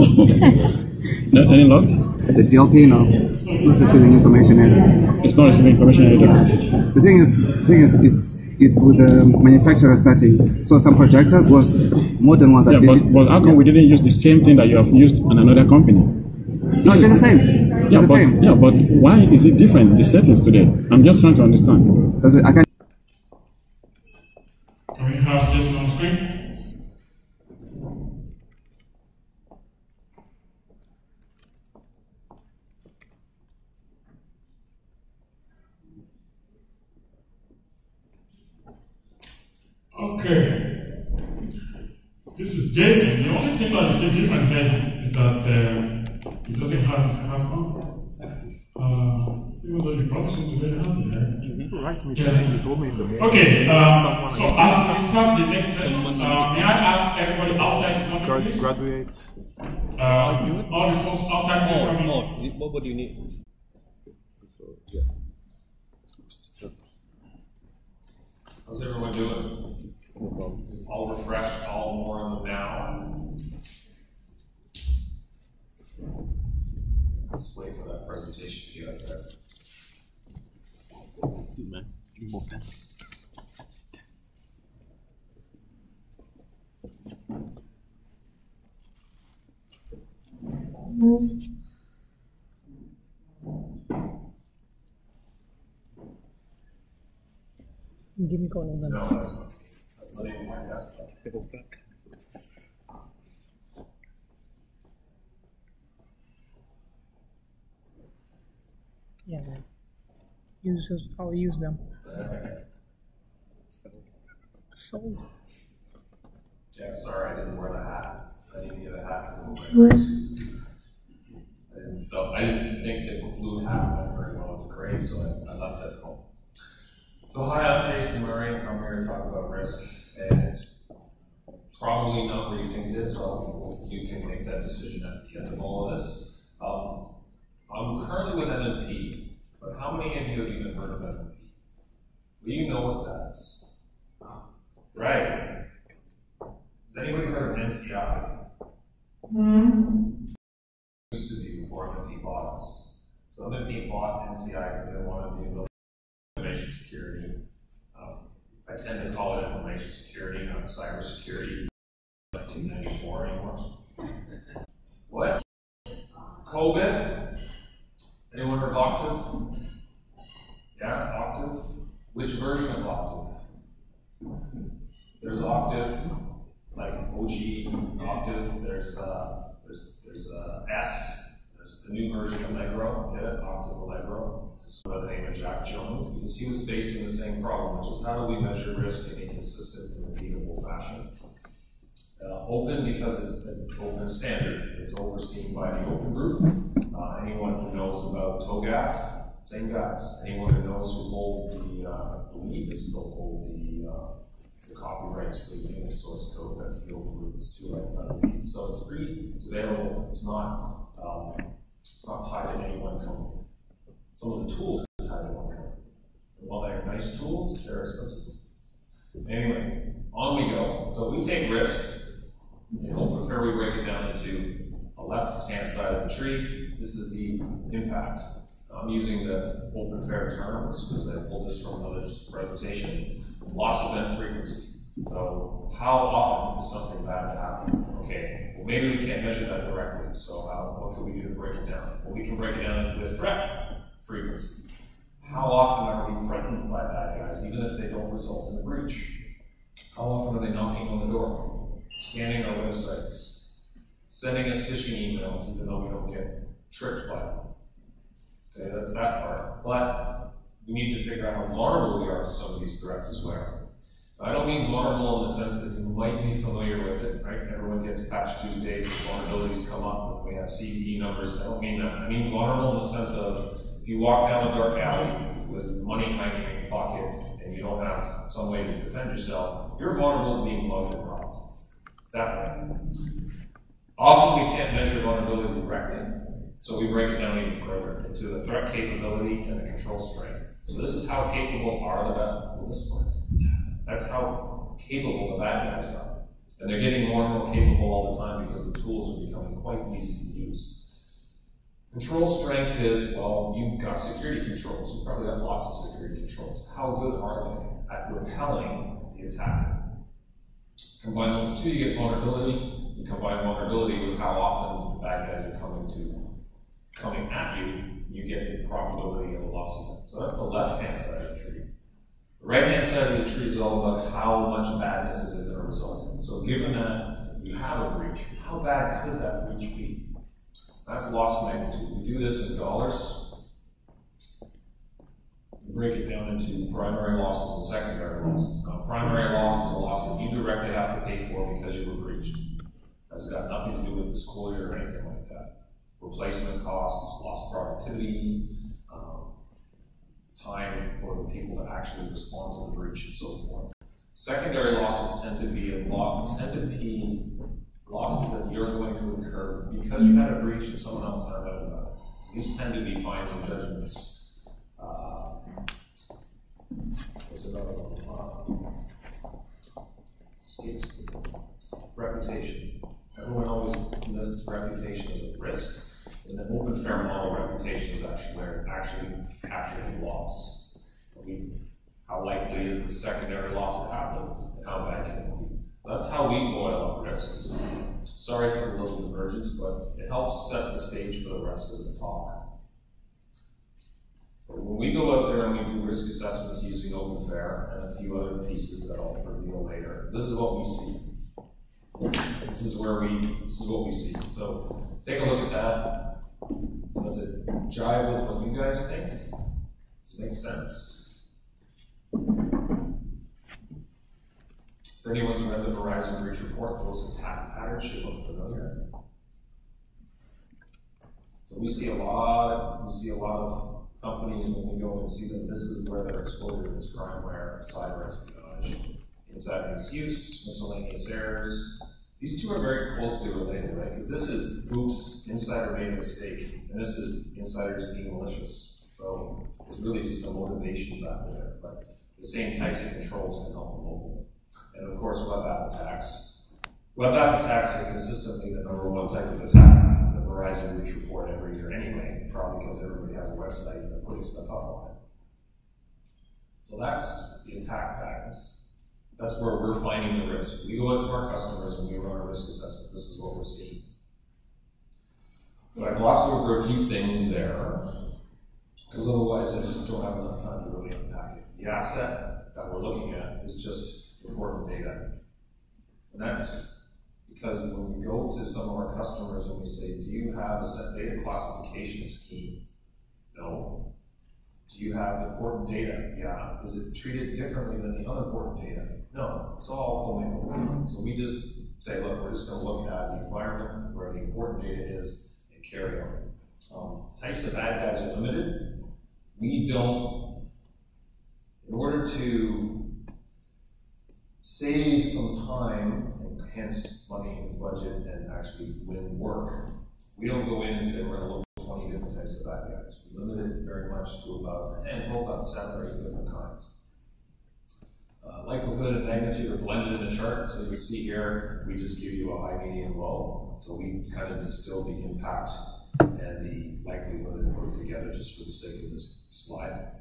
Any log? The DLP, no, not receiving information in. It's not receiving information either. The thing is, it's with the manufacturer settings. So some projectors was modern ones. Yeah, but how come we didn't use the same thing that you have used on another company? No, they're the same. Yeah, but why is it different? The settings today. I'm just trying to understand. I can't. Can we have Jason on screen? Okay. This is Jason. The only thing that you see different here is that he doesn't have his hat on. Even though you promised him today, has it there? Right, yeah. You told me in the morning. Okay, so as we start the next session, may I ask everybody outside to come in, please? Graduates. All the folks outside, please come in. What do you need? How's everyone doing? No problem. All refreshed, all more in the now. Just wait for that presentation to get up there. Dude, man, give me more pen. Give me call on them. No, that's not even my desktop. Yeah, man. I'll use them. Sold. Yeah, sorry, I didn't wear the hat. I didn't get a hat to go with my face. I didn't think that the blue hat went very well with the gray, so I left it at home. So hi, I'm Jason Murray. I'm here to talk about risk, and it's probably not where you think it is, so you can make that decision at the end of all of this. I'm currently with MMP, but how many of you have even heard of MMP? Well, you know what's that? Right. Has anybody heard of NCI? Used to be before MMP bought us. So MMP bought NCI because they wanted to be able to information security. I tend to call it information security, not cyber security. 1994 anymore. What? COVID? Anyone heard of Octave? Yeah, Octave? Which version of Octave? There's Octave, like OG Octave. There's S. There's the new version of Allegro. Get it? Octave Allegro. This is by the name of Jack Jones, because he was facing the same problem, which is how do we measure risk in a consistent and repeatable fashion? Open because it's an open standard. It's overseen by the open group. Anyone who knows about TOGAF, same guys. Anyone who knows who holds the, I believe they still hold the copyrights for the Unix source code. That's the open group is too, I believe. So it's free, it's available. It's not tied to any one company. Some of the tools are tied to one company. And while they're nice tools, they're expensive. Anyway, on we go. So we take risk. In OpenFair, we break it down into a left-hand side of the tree. This is the impact. I'm using the OpenFair terms because I pulled this from another presentation. Loss event frequency. So how often is something bad to happen? Okay, well maybe we can't measure that directly. So what can we do to break it down? Well, we can break it down into the threat frequency. How often are we threatened by bad guys, even if they don't result in a breach? How often are they knocking on the door? Scanning our websites, sending us phishing emails even though we don't get tricked by them. Okay, that's that part. But we need to figure out how vulnerable we are to some of these threats as well. I don't mean vulnerable in the sense that you might be familiar with it, right? Everyone gets Patch Tuesdays, vulnerabilities come up, and we have CVE numbers. I don't mean that. I mean vulnerable in the sense of if you walk down a dark alley with money hanging in your pocket and you don't have some way to defend yourself, you're vulnerable to being mugged and robbed. That way. Often we can't measure vulnerability directly, so we break it down even further into the threat capability and the control strength. So this is how capable are the bad guys. That's how capable the bad guys are. And they're getting more and more capable all the time because the tools are becoming quite easy to use. Control strength is, well, you've got security controls. You've probably got lots of security controls. How good are they at repelling the attack? Combine those two, you get vulnerability. You combine vulnerability with how often the bad guys are coming at you, you get the probability of a loss event. So that's the left-hand side of the tree. The right-hand side of the tree is all about how much badness is it going to result in. So given that you have a breach, how bad could that breach be? That's loss magnitude. We do this in dollars. We break it down into primary losses and secondary losses. Now, primary loss is a loss that you directly have to pay for because you were breached. That's got nothing to do with disclosure or anything like that. Replacement costs, lost productivity, time for the people to actually respond to the breach, and so forth. Secondary losses tend to be losses that you're going to incur because you had a breach and someone else found out about it. So these tend to be fines and judgments. What's another one? Reputation. Everyone always lists reputation as a risk. In the open fair model, reputation is actually capturing loss. How likely is the secondary loss to happen, and how bad can it be? That's how we boil up risk. Sorry for the little divergence, but it helps set the stage for the rest of the talk. So when we go out there and we do risk assessments using open fair and a few other pieces that I'll reveal later, this is what we see. This is what we see. So take a look at that. Does it jive with what you guys think? Does it make sense? If anyone's read the Verizon breach report, those attack patterns should look familiar. So we see a lot of companies when we go and see them, this is where their exposure is: crimeware, cyber espionage, inside misuse, miscellaneous errors. These two are very closely related, right? Because this is, oops, insider made a mistake, and this is insiders being malicious. So it's really just a motivation factor there. But the same types of controls can help in both of them. And of course, web app attacks. Web app attacks are consistently the #1 type of attack in the Verizon breach report every year anyway, probably because everybody has a website and they're putting stuff up on it. So that's the attack patterns. That's where we're finding the risk. We go out to our customers and we run a risk assessment. This is what we're seeing. But I glossed over a few things there, because otherwise I just don't have enough time to really unpack it. The asset that we're looking at is just important data. And that's because when we go to some of our customers and we say, do you have a set data classification scheme? No. Do you have important data? Yeah. Is it treated differently than the unimportant data? No. It's all commingled. So we just say, look, we're just going to look at the environment where the important data is and carry on. Types of bad guys are limited. We don't, in order to save some time, and hence money and budget, and actually win work, we don't go in and say we're going to look at 20 different types of bad guys. We limit it very much to about a handful, about 7 or 8 different kinds. Likelihood and magnitude are blended in the chart. So you'll see here, we just give you a high, medium, low. So we kind of distill the impact and the likelihood and put it together just for the sake of this slide.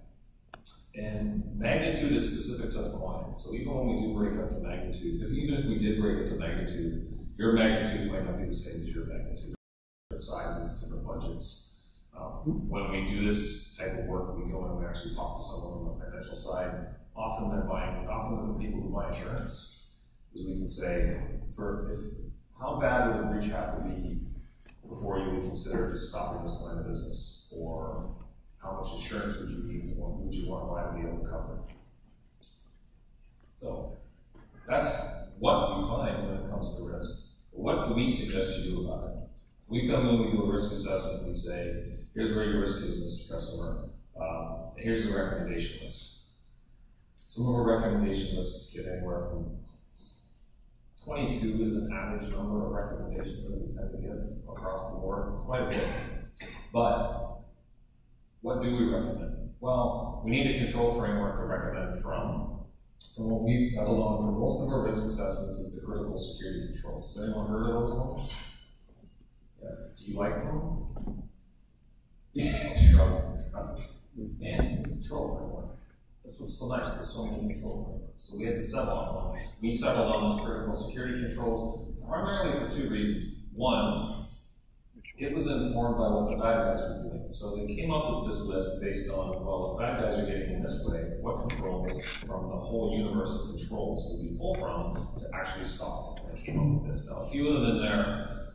And magnitude is specific to the client. So even when we do break up the magnitude, even if we did break up the magnitude, your magnitude might not be the same as your magnitude. Different sizes, different budgets. When we do this type of work, we go and we actually talk to someone on the financial side. Often they're the people who buy insurance, because we can say, how bad would a breach have to be before you would consider just stopping this line of business, or how much insurance would you need, or would you want to be able to cover? So that's what we find when it comes to risk. What do we suggest you do about it? We come in, we do a risk assessment, we say, here's where your risk is, Mr. Customer. Here's the recommendation list. Some of our recommendation lists get anywhere from 22 is an average number of recommendations that we tend to give across the board, quite a bit. But what do we recommend? Well, we need a control framework to recommend from. And what we've settled on for most of our risk assessments is the critical security controls. Has anyone heard of those ones? Yeah. Do you like them? Yeah, shrug. Man, it's a control framework. That's what's so nice, there's so many control frameworks. So we had to settle on one. We settled on those critical security controls primarily for two reasons. One, it was informed by what the bad guys were doing. So they came up with this list based on, well, if bad guys are getting in this way, what controls from the whole universe of controls will we pull from to actually stop them? And they came up with this. Now, a few of them in there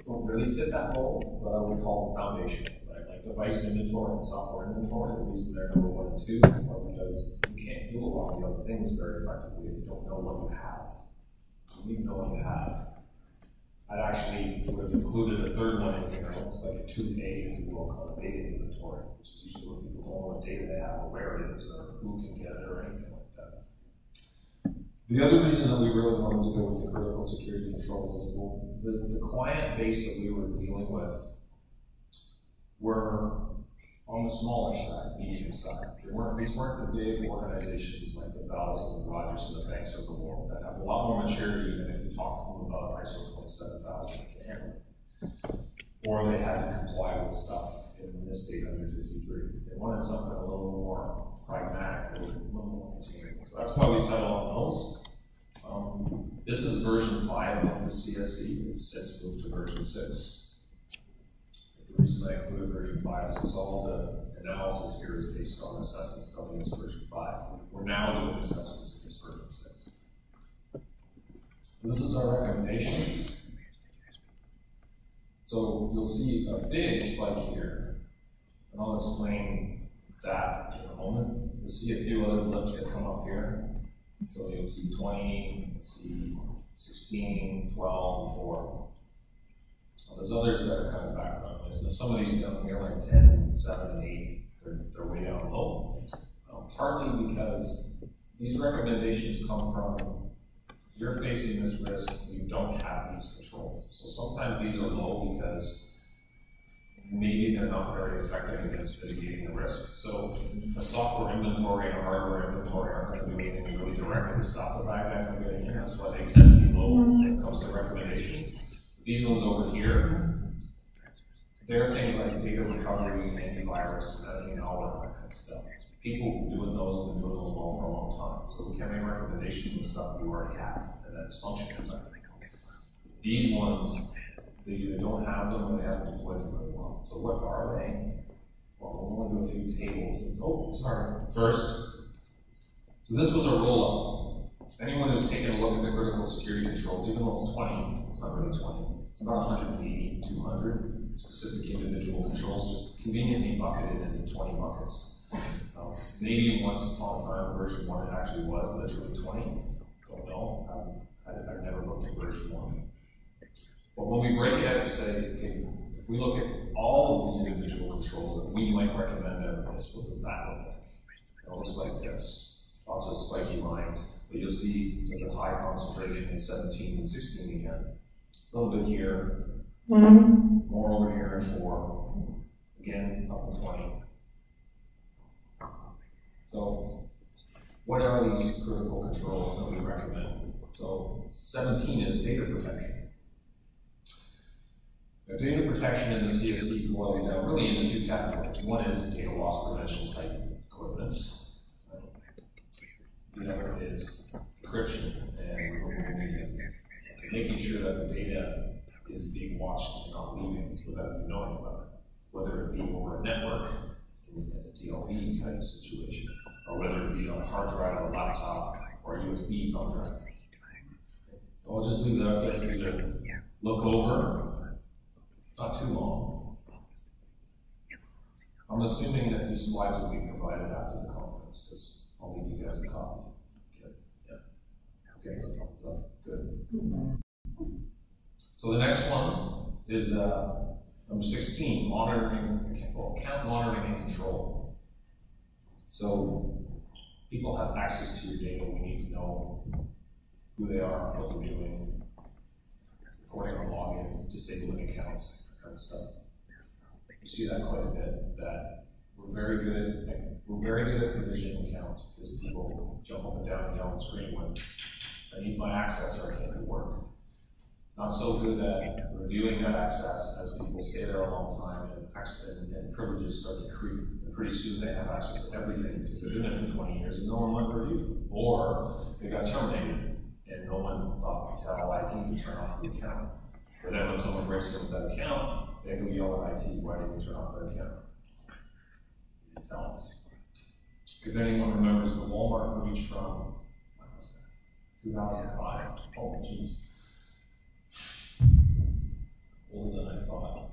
don't really fit that mold, but we call them foundational, right? Like device inventory and software inventory. The reason they're number 1 and 2 are because you can't do a lot of the other things very effectively if you don't know what you have. You need to know what you have. I'd actually would have included a third one in here, almost like a 2A, if you will, called a data inventory, which is usually where people don't know what data they have, or where it is, or who can get it, or anything like that. The other reason that we really wanted to go with the critical security controls is, well, the client base that we were dealing with were on the smaller side, medium side. These weren't the big organizations like the Bells and the Rogers and the banks of the world that have a lot more maturity than if you talk to them about ISO 27000 they can handle. Or they had to comply with stuff in this date under 53. They wanted something a little more pragmatic, a little more contained. So that's why we settled on those. This is version 5 of the CSC. It's since moved to version 6. The reason I included version 5 is because all the analysis here is based on assessments going against version 5. We're now doing assessments against version 6. This is our recommendations. So you'll see a big spike here, and I'll explain that in a moment. You'll see a few other blips that come up here. So you'll see 20, you'll see 16, 12, 4. There's others that are kind of background noise. Now some of these down here, like 10, 7, and 8, they're way down low. Partly because these recommendations come from, you're facing this risk, you don't have these controls. So sometimes these are low because maybe they're not very effective against mitigating the risk. So a software inventory and a hardware inventory aren't going to do anything really directly to stop the bad guy from getting in. That's why they tend to be low when it comes to recommendations. These ones over here, they're things like data recovery, antivirus, and all that kind of stuff. People doing those have been doing those well for a long time. So we can make recommendations on stuff you already have, and that's functioning. These ones, they either don't have them or they haven't deployed them very well. So what are they? Well, we'll only do a few tables. Oh, sorry. First, so this was a roll-up. Anyone who's taken a look at the critical security controls, even though it's 20, it's not really 20, it's about 180, 200 specific individual controls, just conveniently bucketed into 20 buckets. Maybe once upon a time, version 1 it actually was literally 20. Don't know. I've never looked at version 1. But when we break it out and say, okay, if we look at all of the individual controls that we might recommend out of this, what does that look like? It looks like this. Lots of spiky lines, but you'll see there's a high concentration in 17 and 16 again. A little bit here, more over here in 4, again up in 20. So, what are these critical controls that we recommend? So, 17 is data protection. Now, data protection in the CSC boils down really into 2 categories. One is data loss prevention type equipment. The other is encryption and removable media. Making sure that the data is being watched and not leaving without you knowing about it. Whether it be over a network in a DLP type situation, or whether it be on a hard drive or a laptop or a USB thumb drive. So I'll just leave that up there for you to look over. Not too long. I'm assuming that these slides will be provided after the conference, because I'll leave you guys a copy. Okay, yeah. Okay, so good. So the next one is number 16, account monitoring and control. So people have access to your data. We need to know who they are, what they're doing, recording on login, disabling accounts, that kind of stuff. You see that quite a bit, that We're very good at provisioning accounts because people jump up and down and yell and scream when I need my access or I can't do work. Not so good at reviewing that access as people stay there a long time and privileges start to creep. And pretty soon they have access to everything because they've been there for 20 years and no one went to review them. Or they got terminated and no one thought to tell IT to turn off the account. But then when someone breaks into that account, they go yell at IT, why didn't you turn off their account? Else. If anyone remembers the Walmart breach from 2005, oh jeez, older than I thought.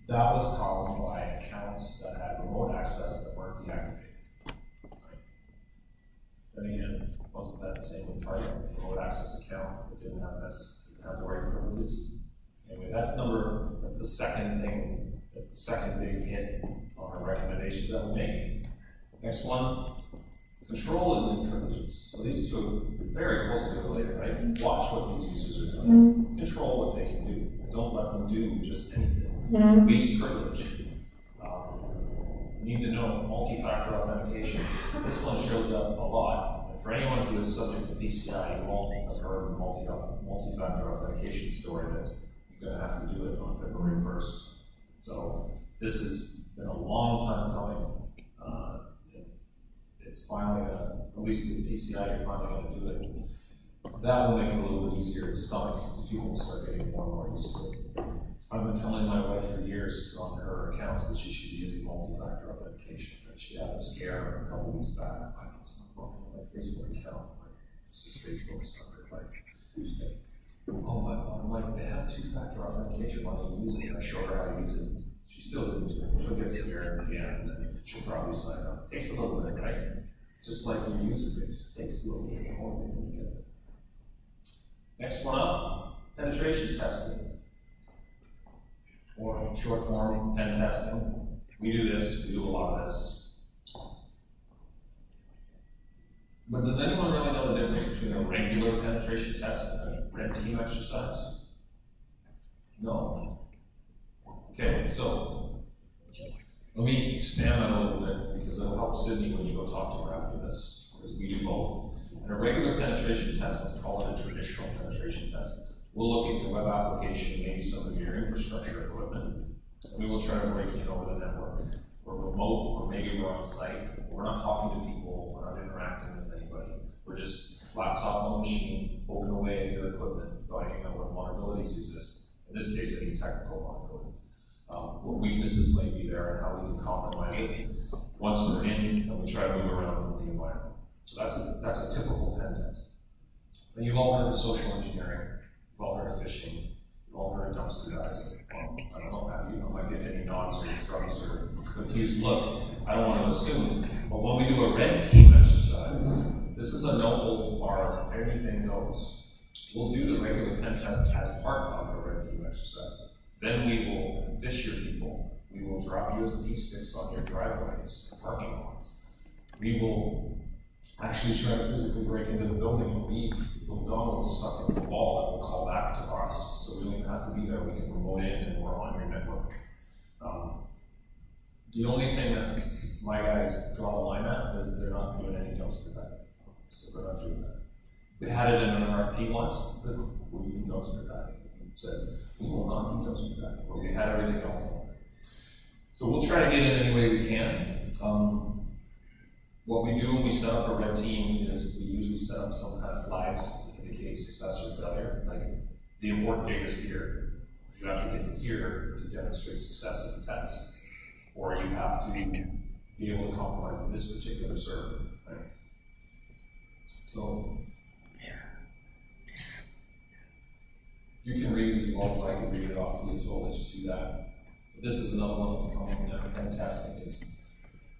That was caused by accounts that had remote access that weren't deactivated. Right? Then again, wasn't that the same with Target? Remote access account that didn't have the right privileges. Anyway, that's the second thing. That's the second big hit on our recommendations that we make. Next one, control admin privileges. So these two are very closely related, right? Watch what these users are doing. Control what they can do. Don't let them do just anything. Least privilege. Need to know multi-factor authentication. This one shows up a lot. And for anyone who is subject to PCI, you won't have heard the multi-factor authentication story that you're going to have to do it on February 1st. So this has been a long time coming. It's finally going to, at least with PCI, you're finally going to do it. That will make it a little bit easier to stomach because people will start getting more and more used to it. I've been telling my wife for years on her accounts that she should be using multi-factor authentication. And she had a scare a couple weeks back. I thought something wrong with my Facebook account. It's just Facebook, it's not real life. Oh, I'm like, they have two-factor authentication. Why don't you use it? And I showed her how to use it. She still didn't use it. She'll get scared again, and then she'll probably sign up. It takes a little bit, right? It's just like your user base. It takes a little bit to get it. Next one up, penetration testing. Or short form, pen testing. We do this, we do a lot of this. But does anyone really know the difference between a regular penetration test and a red team exercise? No. Okay, so let me expand that a little bit because it'll help Sydney when you go talk to her after this, because we do both. And a regular penetration test, let's call it a traditional penetration test. We'll look at your web application, maybe some of your infrastructure equipment, and we will try to break in over the network. We're remote, or maybe we're on site. We're not talking to people, we're not interacting with anybody. We're just laptop on machine, poking away at your equipment, finding out what vulnerabilities exist. In this case, any technical vulnerabilities. What weaknesses may be there and how we can compromise it once we're in and we try to move around from the environment. So that's a typical pen test. And you've all heard of social engineering, you've all heard of phishing, you've all heard of dumpster diving. Well, I don't know how you might get any nods or shrugs or confused looks. I don't want to assume. But when we do a red team exercise, this is a no holds barred, anything goes. We'll do the regular pen test as part of a red team exercise. Then we will phish your people. We will drop USB sticks on your driveways, parking lots. We will actually try to physically break into the building and leave the dongle stuck in the wall that will call back to us. So we don't even have to be there. We can remote in and we're on your network. The only thing that my guys draw the line at is they're not doing any dumpster diving. So they're not doing that. We had it in an RFP once that we do dumpster diving. We said, we will not do dumpster diving, but we had everything else on there. So we'll try to get in any way we can. What we do when we set up a red team is we usually set up some kind of flags to indicate success or failure. Like the important data is here. You have to get to here to demonstrate success of the test. Or you have to be able to compromise this particular server. Right? So you can read as well as I can read it off to you, so I'll let you see that. But this is another one that comes from that pen testing is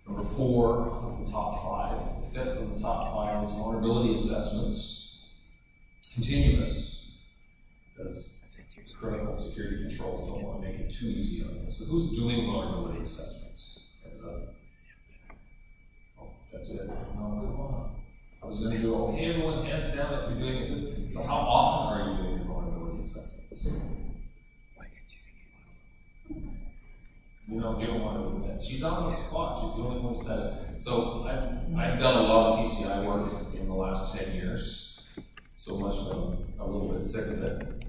number 4 of the top 5. The 5th of the top 5 is vulnerability assessments. Continuous. Because critical security controls don't want to make it too easy on you. So who's doing vulnerability assessments? Oh, that's it. No, come on. I was going to do, okay, everyone hands down if you're doing it. So how often are you doing your vulnerability assessments? Why can't you see it? You know, you don't want to admit. She's on the spot. She's the only one who said it. So I've done a lot of PCI work in the last 10 years. So much that I'm a little bit sick of it.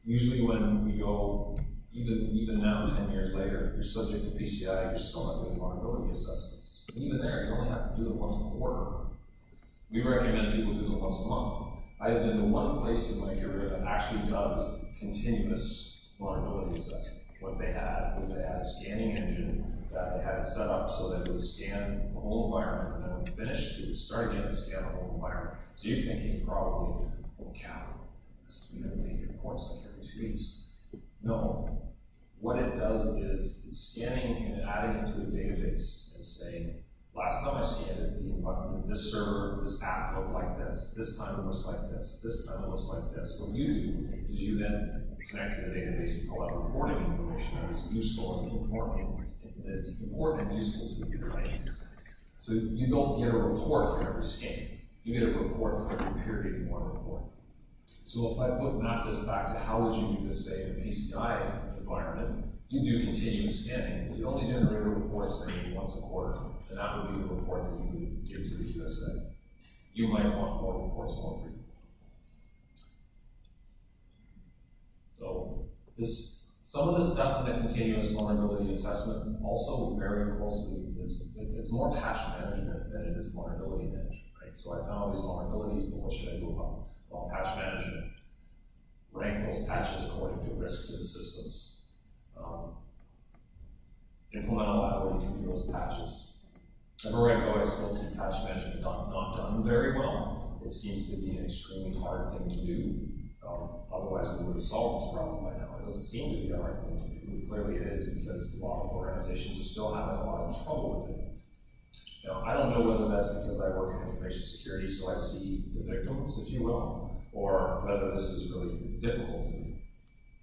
Usually when we go, even now, 10 years later, you're subject to PCI, you're still not doing vulnerability assessments. And even there, you only have to do it once a quarter. We recommend people do it once a month. I've been to one place in my career that actually does continuous vulnerability assessment. What they had was they had a scanning engine that they had it set up so that it would scan the whole environment, and then when it finished, it would start again to scan the whole environment. So you're thinking probably, oh cow, we have major reports like every 2 weeks. No. What it does is it's scanning and adding it to a database and saying, last time I scanned it, this server, this app looked like this. This time it looks like this. This time it looks like this. What you do is you then connect to the database and pull out reporting information that is useful and important. It's important and useful to you, right? So you don't get a report for every scan. You get a report for every period you want to report. So if I map this back to how would you do this, say, in a PCI environment, you do continuous scanning, but you only generate a report, say, once a quarter, and that would be the report that you would give to the QSA. You might want more reports more frequently. So some of the stuff in the continuous vulnerability assessment also very closely it's more patch management than it is vulnerability management, right? So I found all these vulnerabilities, but what should I do about them? Well, patch management, rank those patches according to risk to the systems. Implement a lab where you can do those patches. Everywhere I go, I still see patch management not done very well. It seems to be an extremely hard thing to do. Otherwise, we would have solved this problem by now. It doesn't seem to be the right thing to do. Clearly, it is because a lot of organizations are still having a lot of trouble with it. Now, I don't know whether that's because I work in information security, so I see the victims, if you will, or whether this is really difficult to do.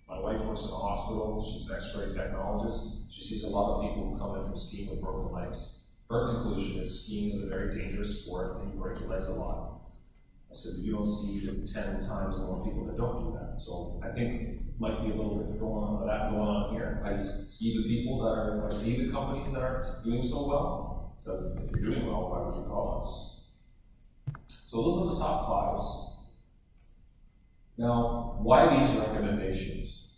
My wife works in a hospital. She's an X-ray technologist. She sees a lot of people who come in from skiing with broken legs. Her conclusion is skiing is a very dangerous sport and you break your legs a lot. I said, you don't see 10 times more people that don't do that. So I think might be a little bit going on here. I see the people that are, I see the companies that aren't doing so well. Because if you're doing well, why would you call us? So those are the top fives. Now, why these recommendations?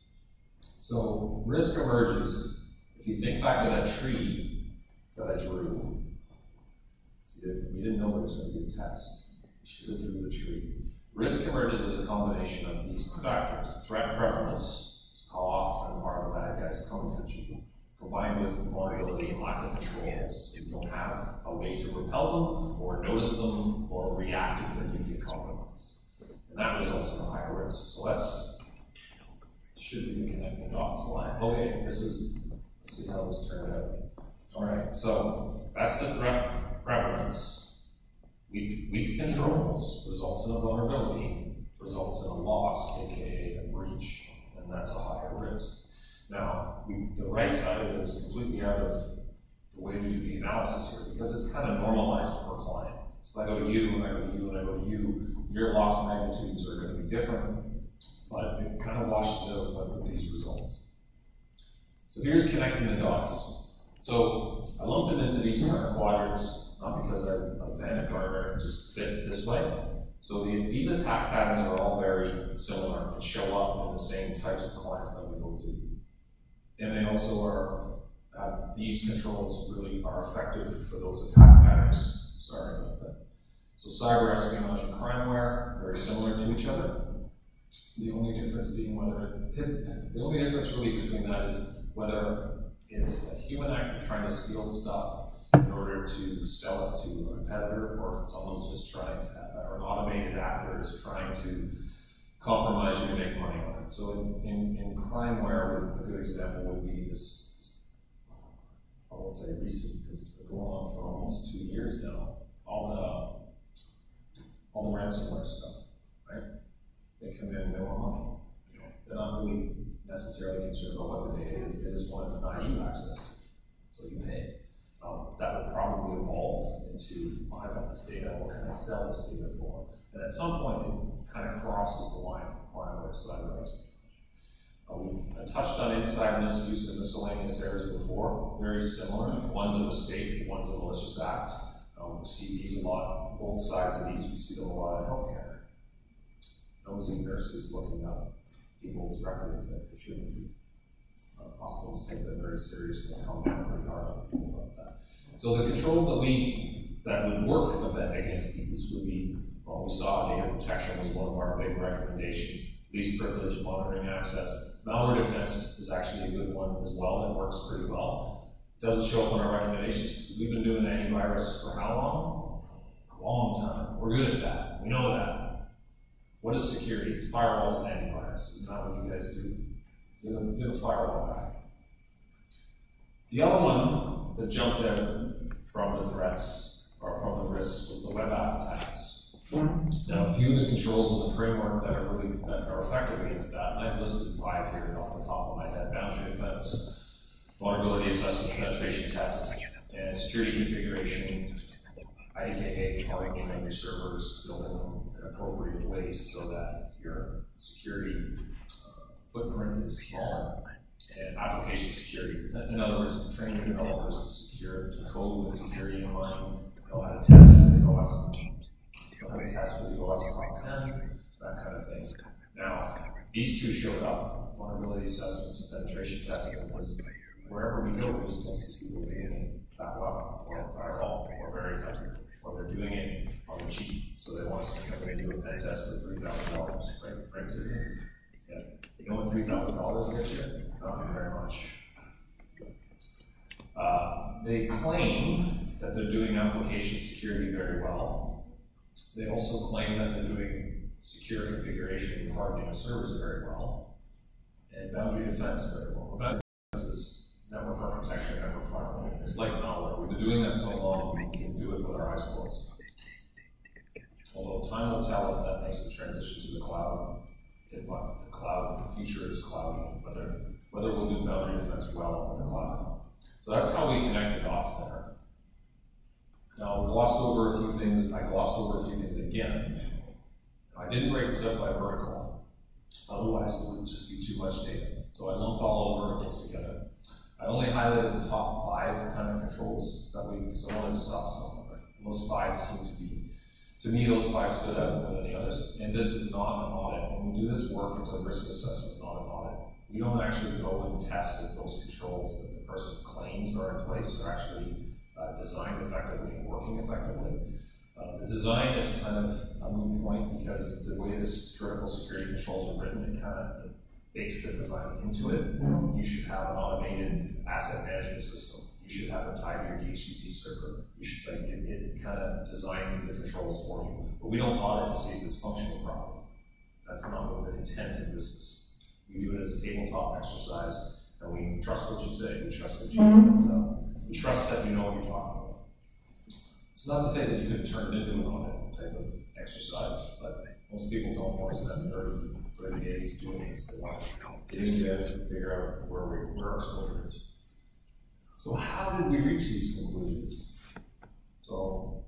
So risk emerges. If you think back to that tree that I drew, see, we didn't know there was going to be a test. We should have drew the tree. Risk emerges as a combination of these factors: threat prevalence, how often are the bad guys coming at you, combined with vulnerability and lack of controls. You don't have a way to repel them, or notice them, or react if they do get compromised. And that results in a higher risk. So that's should be the connecting dots line. Okay, let's see how this turned out. All right, so that's the threat prevalence. Weak controls results in a vulnerability, results in a loss, aka a breach, and that's a higher risk. Now, the right side of it is completely out of the way we do the analysis here because it's kind of normalized per client. So I go to you, and I go to you, and I go to you. Your loss magnitudes are going to be different, but it kind of washes out with these results. So here's connecting the dots. So I lumped them into these kind of quadrants. Not because I'm a fan of Gartner, and just fit this way. So these attack patterns are all very similar and show up in the same types of clients that we go to. And they also have these controls really are effective for those attack patterns. Sorry about that. So cyber espionage and crimeware, very similar to each other. The only difference being the only difference really between that is whether it's a human actor trying to steal stuff in order to sell it to a competitor, or someone's just trying to, or an automated actor is trying to compromise you to make money on it. So in crimeware, a good example would be this, I won't say recent, because it's been going on for almost 2 years now, all the ransomware stuff, right? They come in, they want money. You know, they're not really necessarily concerned about what the data is, they just want to deny you access, so you pay. That would probably evolve into, I got this data, what can I sell this data for? And at some point, it kind of crosses the line from crimeware cyber espionage. We touched on inside misuse and miscellaneous errors before, very similar. One's a mistake, one's a malicious act. We see these a lot, both sides of these, we see them a lot in healthcare. Nosy nurses looking up people's records that they shouldn't be. Hospitals take that very seriously and come down pretty hard on people about that. So the controls that would work a bit against these would be, well, we saw data protection was one of our big recommendations. Least privilege, monitoring access. Malware defense is actually a good one as well. It works pretty well. It doesn't show up on our recommendations because we've been doing antivirus for how long? A long time. We're good at that. We know that. What is security? It's firewalls and antivirus. Isn't that what you guys do? You're the firewall guy. The other one that jumped out from the threats or from the risks was the web app attacks. Now, a few of the controls in the framework that are effective against that, and I've listed 5 here off the top of my head: boundary defense, vulnerability assessment, penetration tests, and security configuration, IDKA targeting on your servers, building them in appropriate ways so that your security footprint is smaller, and application security. In other words, training your developers to code with security in mind, know how to test with the OS, know how to test with the OS content, that kind of thing. Now, these two showed up: vulnerability assessments and penetration testing. Because wherever we go, we just don't see people doing it that well, or at all, or very effective, or they're doing it on the cheap. So they want us to come in and do a pen test for $3,000, right? So, yeah. You know what $3,000 gets you? Not very much. They claim that they're doing application security very well. They also claim that they're doing secure configuration and hardening of servers very well, and boundary defense very well. Boundary defense is network architecture, network firewall. It's like malware. We've been doing that so long, we can do it with our eyes closed. Although time will tell if that makes the transition to the cloud. The future is cloudy, whether we'll do boundary defense well in the cloud. So that's how we connect the dots there. Now, I glossed over a few things again. I didn't break this up by vertical, otherwise it would just be too much data. So I lumped all the verticals together. I only highlighted the top 5 kind of controls that because I wanted to stop some of it. Those 5 seem to be, to me, those 5 stood out more than the others. And this is not an audit. When we do this work, it's a risk assessment, not an audit. We don't actually go and test if those controls that the person claims are in place are actually designed effectively and working effectively. The design is kind of a moot point because the way this critical security controls are written, it kind of bakes the design into it. You should have an automated asset management system. You should have it tied to your DHCP server. You should, it kind of designs the controls for you. But we don't audit to see if it's functioning properly. That's not what the intent of this is. We do it as a tabletop exercise, and we trust what you say. We trust that we trust that you know what you're talking about. It's not to say that you could turn it into an audit type of exercise, but most people don't want to spend 30 days doing this. They want to get into it and figure out where our exposure is. So how did we reach these conclusions? So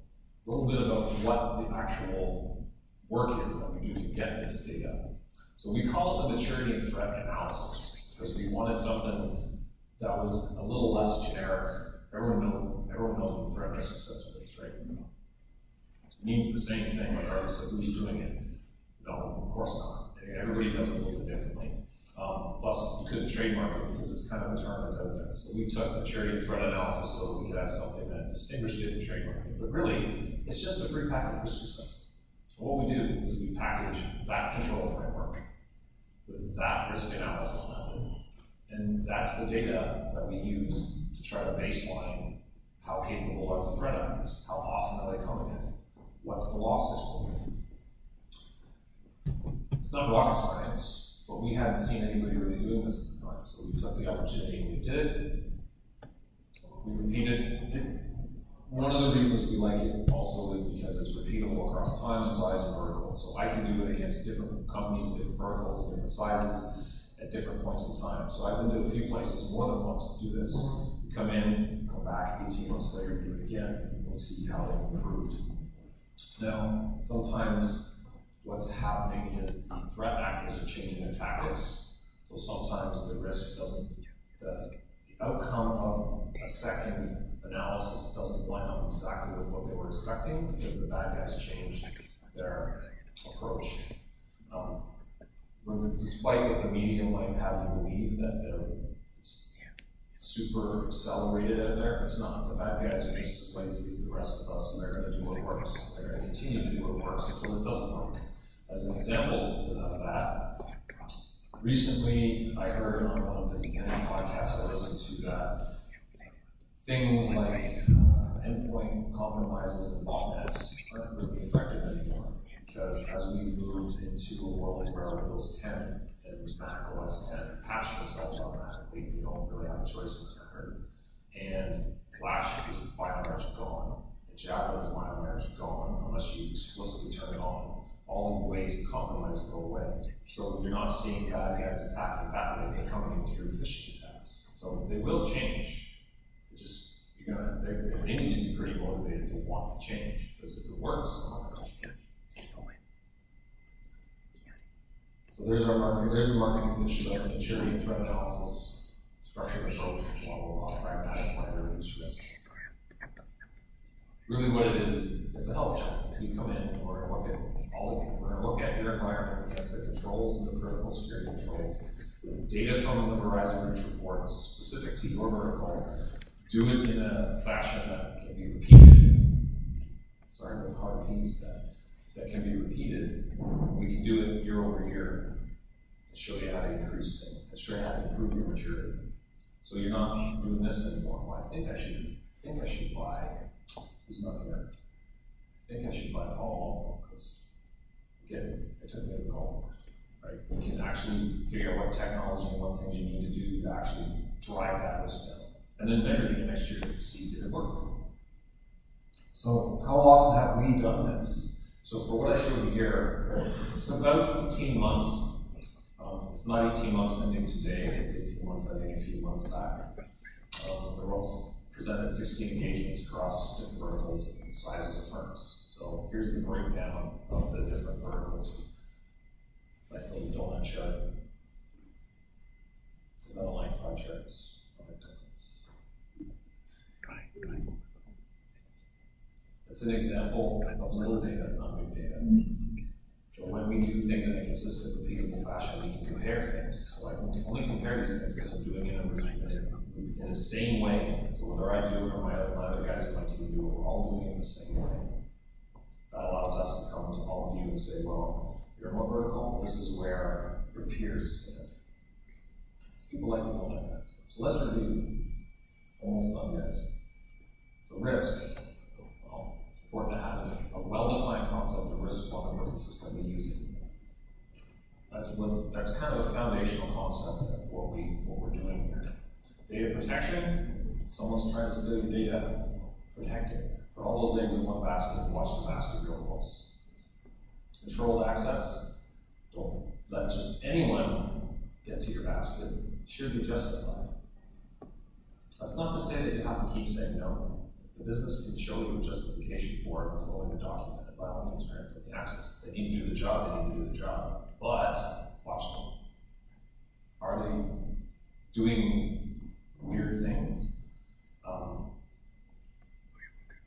a little bit about what the actual work is that we do to get this data. So we call it the maturity and threat analysis because we wanted something that was a little less generic. Everyone knows what threat risk assessment is, right? It means the same thing regardless of who's doing it. No, of course not. Everybody does it a little bit differently. Plus, you couldn't trademark it because it's kind of a term that's out there. So we took maturity and threat analysis so that we could have something that distinguished it and trademarked it. But really, it's just a prepackaged risk assessment. So what we do is we package that control framework with that risk analysis method. And that's the data that we use to try to baseline how capable are the threat actors, how often are they coming in, what's the loss exposure. It's not rocket science, but we hadn't seen anybody really doing this at the time. So we took the opportunity and we did it. We repeated it. One of the reasons we like it also is because it's repeatable across time and size and verticals. So I can do it against different companies, different verticals, different sizes, at different points in time. So I've been to a few places more than once to do this. We come in, come back 18 months later, do it again, and we'll see how they've improved. Now, sometimes what's happening is the threat actors are changing their tactics. So So sometimes the risk doesn't, the outcome of a second analysis doesn't line up exactly with what they were expecting because the bad guys changed their approach. Despite what the media might have you believe that it's super accelerated out there, it's not. The bad guys are just as lazy as the rest of us, and they're going to do what works. They're going to continue to do what works until it doesn't work. As an example of that, recently I heard on one of the many podcasts I listened to that things like endpoint compromises and botnets aren't really effective anymore. Because as we moved into a world where Windows 10 and Mac OS 10 patch themselves automatically, you don't really have a choice in that regard. And Flash is by and large gone, and Java is by and large gone, unless you explicitly turn it on. All the ways to compromise go away. So you're not seeing bad guys attacking that way, they're coming in through phishing attacks. So they will change. It just, they need to be pretty motivated to want to change, because if it works, they're not going to change. So there's our market. There's the marketing issue of maturity, threat analysis, structured approach, blah blah blah, pragmatic plan to reduce risk. Really, what it is it's a health check. You come in, and we're going to look at all of you. We're going to look at your environment against the controls and the critical security controls. Data from the Verizon Reach report specific to your vertical. Do it in a fashion that can be repeated. Sorry with hard P's that can be repeated. We can do it year over year to show you how to increase things, to show you how to improve your maturity. So you're not doing this anymore. Well, I think I should buy. Who's not here? I think I should buy Paul because again, it took me to the golf course. Right? We can actually figure out what technology and what things you need to do to actually drive that risk down, and then measure it next year to see did it work. So how often have we done this? So for what I showed you here, it's about 18 months. It's not 18 months ending today, it's 18 months ending a few months back. The world's presented 16 engagements across different verticals and sizes of firms. So here's the breakdown of the different verticals. Nice little donut chart. Because I don't like pie charts. I like donuts. It's an example of little data, not big data. So when we do things in a consistent, repeatable fashion, we can compare things. So I can only compare these things because I'm doing it in the same way. So whether I do it or my other guys in my team do it, we're all doing it in the same way. That allows us to come to all of you and say, well, you're in what vertical? This is where your peers stand. So people like to know that kind of stuff. So let's review. Almost done, guys. So risk. Important to have a well-defined concept of risk one that we're consistently using. That's kind of a foundational concept of what we're doing here. Data protection, someone's trying to steal your data, protect it. Put all those eggs in one basket and watch the basket real close. Controlled access, don't let just anyone get to your basket. It should be justified. That's not to say that you have to keep saying no. The business can show you a justification for it with only the document. By all means, right? They access. They need to do the job. They need to do the job. But watch them. Are they doing weird things?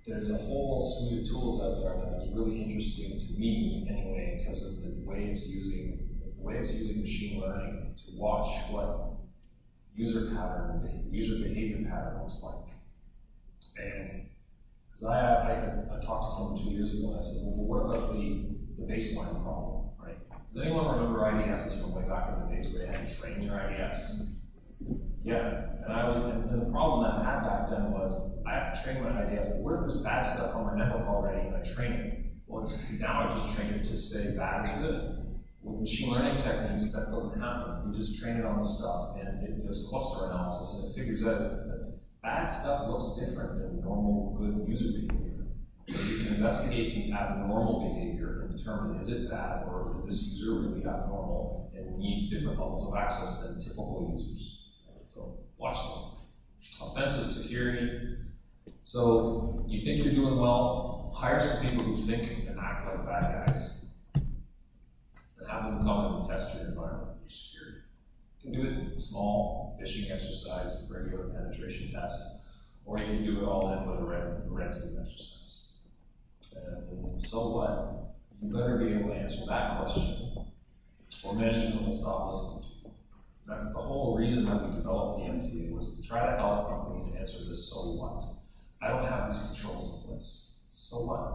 There's a whole suite of tools out there that is really interesting to me, anyway, because of the way it's using machine learning to watch what user behavior pattern looks like. And because I talked to someone 2 years ago and I said, well, what about the baseline problem, right? Does anyone remember IDSs from way back in the days where you had to train your IDS? Yeah, and the problem that I had back then was I have to train my IDS, but what if there's bad stuff on my network already and I train it? Well, now I just train it to say bad is good. With machine learning techniques, that doesn't happen. You just train it on the stuff and it does cluster analysis and it figures out that bad stuff looks different than normal good user behavior. So you can investigate the abnormal behavior and determine is it bad or is this user really abnormal and needs different levels of access than typical users. So watch them. Offensive security. So you think you're doing well, hire some people who think and act like bad guys and have them come and test your environment, your security. You can do it small, phishing exercise, regular penetration test, or you can do it all in with a red team exercise. And so what? You better be able to answer that question, or management will stop listening to you. That's the whole reason that we developed the MTA, was to try to help companies answer this so what. I don't have these controls in place. So what?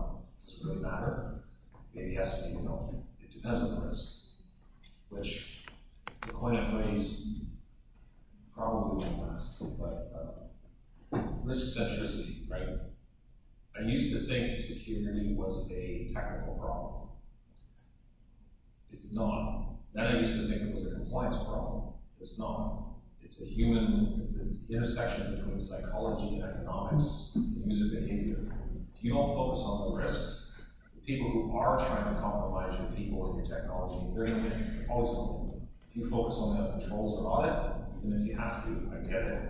Does it really matter? Maybe yes, maybe no. It depends on the risk. Which, to coin a phrase, probably won't last, but risk centricity, right? I used to think security was a technical problem. It's not. Then I used to think it was a compliance problem. It's not. It's a human, it's the intersection between psychology and economics and user behavior. If you don't focus on the risk, the people who are trying to compromise your people and your technology, they're going to win. Always going to win. If you focus on the controls or audit, even if you have to, I get it.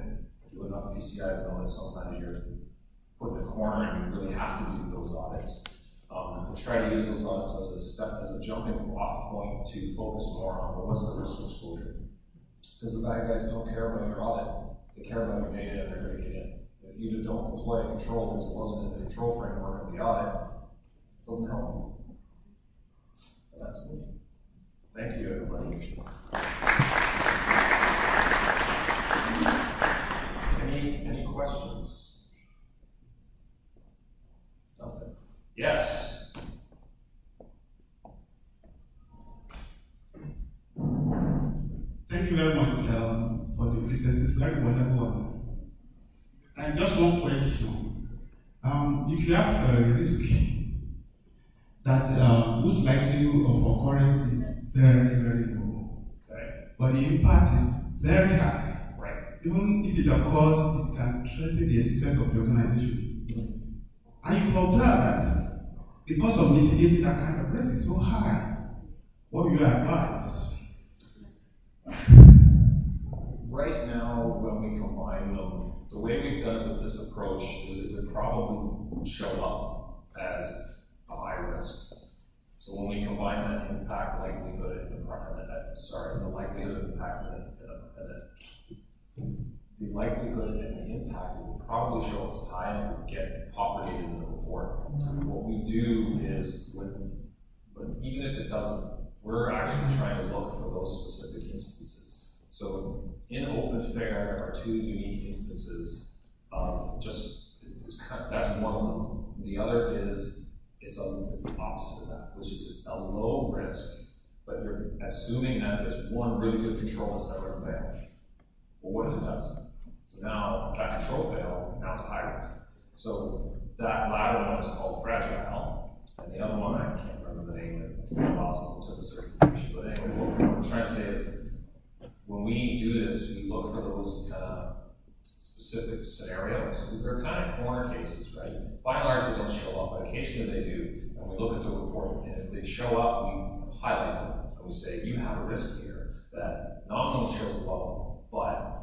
Do enough PCI to know that sometimes you're put in a corner and you really have to do those audits. And try to use those audits as a step, as a jumping off point to focus more on, well, what's the risk exposure? Because the bad guys don't care about your audit, they care about your data and they're going to get in. If you don't deploy a control because it wasn't in the control framework of the audit, it doesn't help you. And that's me. Thank you, everybody. Any questions? Nothing. Yes. Thank you very much for the presentation. It's very wonderful. And just one question. If you have a risk that whose likelihood of occurrence is very, very low, Okay. but the impact is very high, Right. even if it occurs, it can threaten the existence of the organization. And you've observed that the cost of mitigating that kind of risk is so high. What will you advise? Right now, when we combine them, the way we've done it with this approach is it would probably show up as a high risk. So when we combine that impact likelihood and the likelihood of impact the likelihood and the impact, it would probably show up as high and it would get populated in the report. What we do is, even if it doesn't, we're actually trying to look for those specific instances. So in open fair, there are two unique instances of that's one of them. The other is, it's the opposite of that, which is it's a low risk, but you're assuming that there's one really good control that's never going to fail. Well, what if it does? So now that control failed, now it's high risk. So that latter one is called fragile, and the other one, I can't remember the name, it's been a while since I took the certification, but anyway, what we're trying to say is, when we do this, we look for those kind of specific scenarios, because they're kind of corner cases, right? By and large, they don't show up, but occasionally they do, and we look at the report, and if they show up, we highlight them, and we say, you have a risk here that nominally shows low, but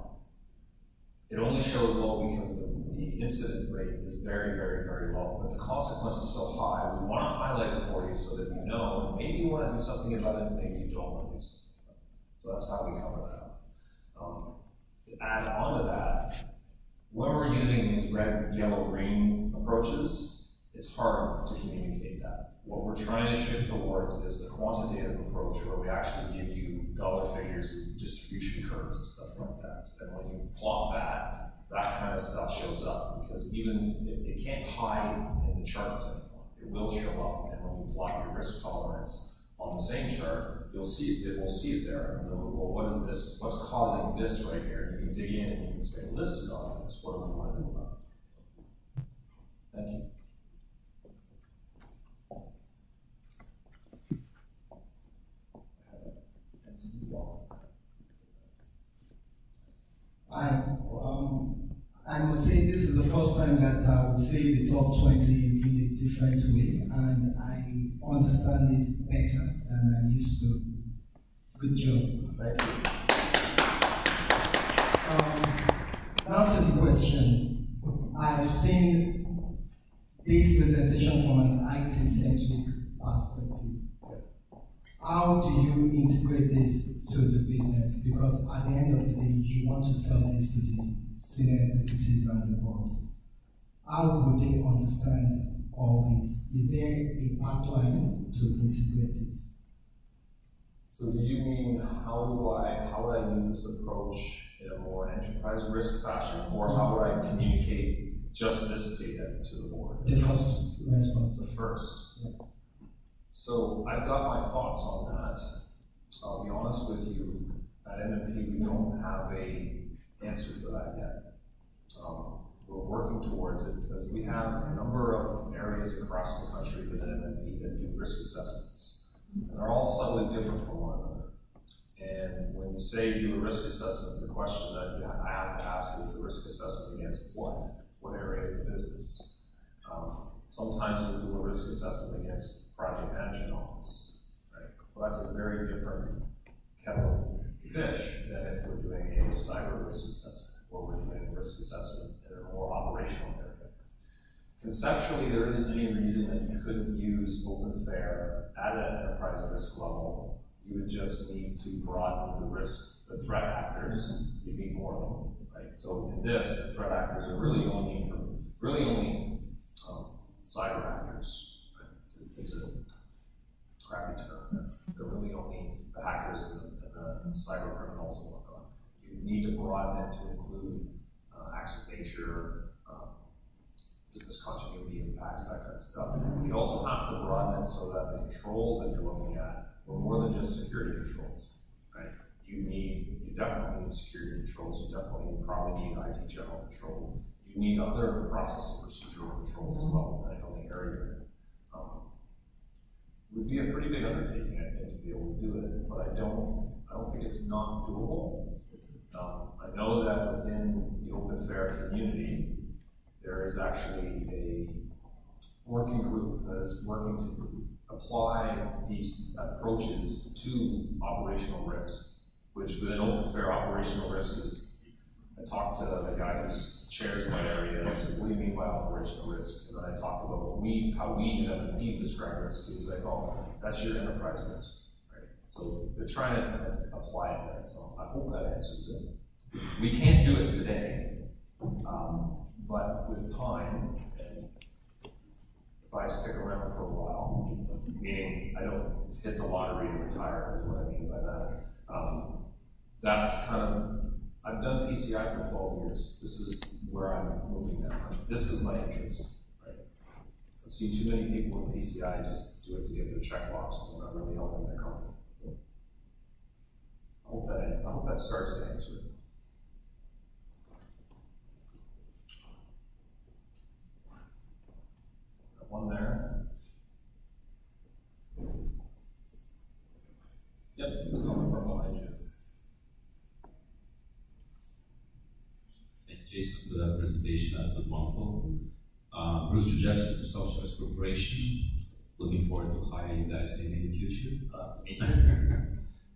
it only shows low because the incident rate is very, very, very low, but the consequence is so high, we want to highlight it for you so that you know, and maybe you want to do something about it, maybe you don't want to do something about it. So that's how we cover that up. To add on to that, when we're using these red, yellow, green approaches, it's hard to communicate that. What we're trying to shift towards is the quantitative approach where we actually give you dollar figures and distribution curves and stuff like that. And when you plot that, that kind of stuff shows up, because even if it can't hide in the chart anymore, it will show up. And when you plot your risk tolerance on the same chart, you'll see it, we'll see it there. And we'll, well, what is this? What's causing this right here? And you can dig in and you can say, well, this is causing this. What do we want to do about it? Thank you. I must say this is the first time that I would say the top 20 in a different way, and I understand it better than I used to. Good job. Thank you. Now to the question. I've seen this presentation from an IT-centric perspective. how do you integrate this to the business? Because at the end of the day, you want to sell this to the senior executive and the board. How would they understand all this? Is there a pipeline to integrate this? So do you mean how would I use this approach in a more enterprise risk fashion, or how would I communicate just this data to the board? The first response. The first. So I've got my thoughts on that. I'll be honest with you, at MMP we don't have a answer for that yet. We're working towards it because we have a number of areas across the country within MMP that do risk assessments. And they're all subtly different from one another. And when you say you do a risk assessment, the question that I have to ask is the risk assessment against what? What area of the business? Sometimes we'll do a risk assessment against project management office, right? Well, that's a very different kettle of fish than if we're doing a cyber risk assessment, or we're doing a risk assessment in a more operational area. Conceptually, there isn't any reason that you couldn't use open fair at an enterprise risk level. You would just need to broaden the risk, the threat actors. You need more of them, right? So in this, the threat actors are really only cyber actors, right? To use a crappy term. They're really only the hackers and the cyber criminals and whatnot. You need to broaden it to include acts of nature, business continuity impacts, that kind of stuff. You also have to broaden it so that the controls that you're looking at are more than just security controls, right? You definitely need security controls. You definitely probably need IT general controls. You need other process and procedural controls as well, depending on the area. It would be a pretty big undertaking, I think, to be able to do it, but I don't think it's not doable. I know that within the open fair community, there is actually a working group that is working to apply these approaches to operational risk, which within open fair operational risk is, I talked to the guy who chairs my area, and I said, what do you mean by operational risk? And then I talked about how we at MMP describe risk. He was like, oh, that's your enterprise risk, right? So they're trying to apply it there. So I hope that answers it. We can't do it today, but with time, and if I stick around for a while, meaning I don't hit the lottery and retire, is what I mean by that. That's kind of, I've done PCI for 12 years. This is where I'm moving now. This is my interest, right? I've seen too many people in PCI just do it to get their checkbox, and they're not really helping their company. So I hope that starts to answer it. One there. Yep, it's coming from behind you. Thank you, Jason, for that presentation. That was wonderful. Bruce Trajewski, Southwest Corporation. Looking forward to hiring you guys maybe in the future. Me too.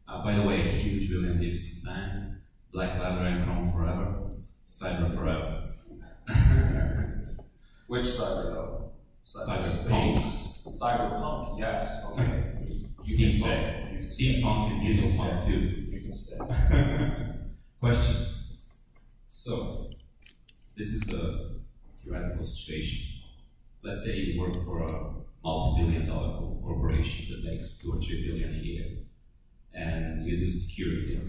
By the way, huge William Gibson fan. Black Leather and Chrome forever. Cyber forever. Which cyber though? Cyberpunk. Cyberpunk, yes. Okay. You can stay. Steampunk and Dieselpunk too. You can stay. Question. So, this is a theoretical situation. Let's say you work for a multi-billion-dollar corporation that makes 2 or 3 billion a year, and you do security,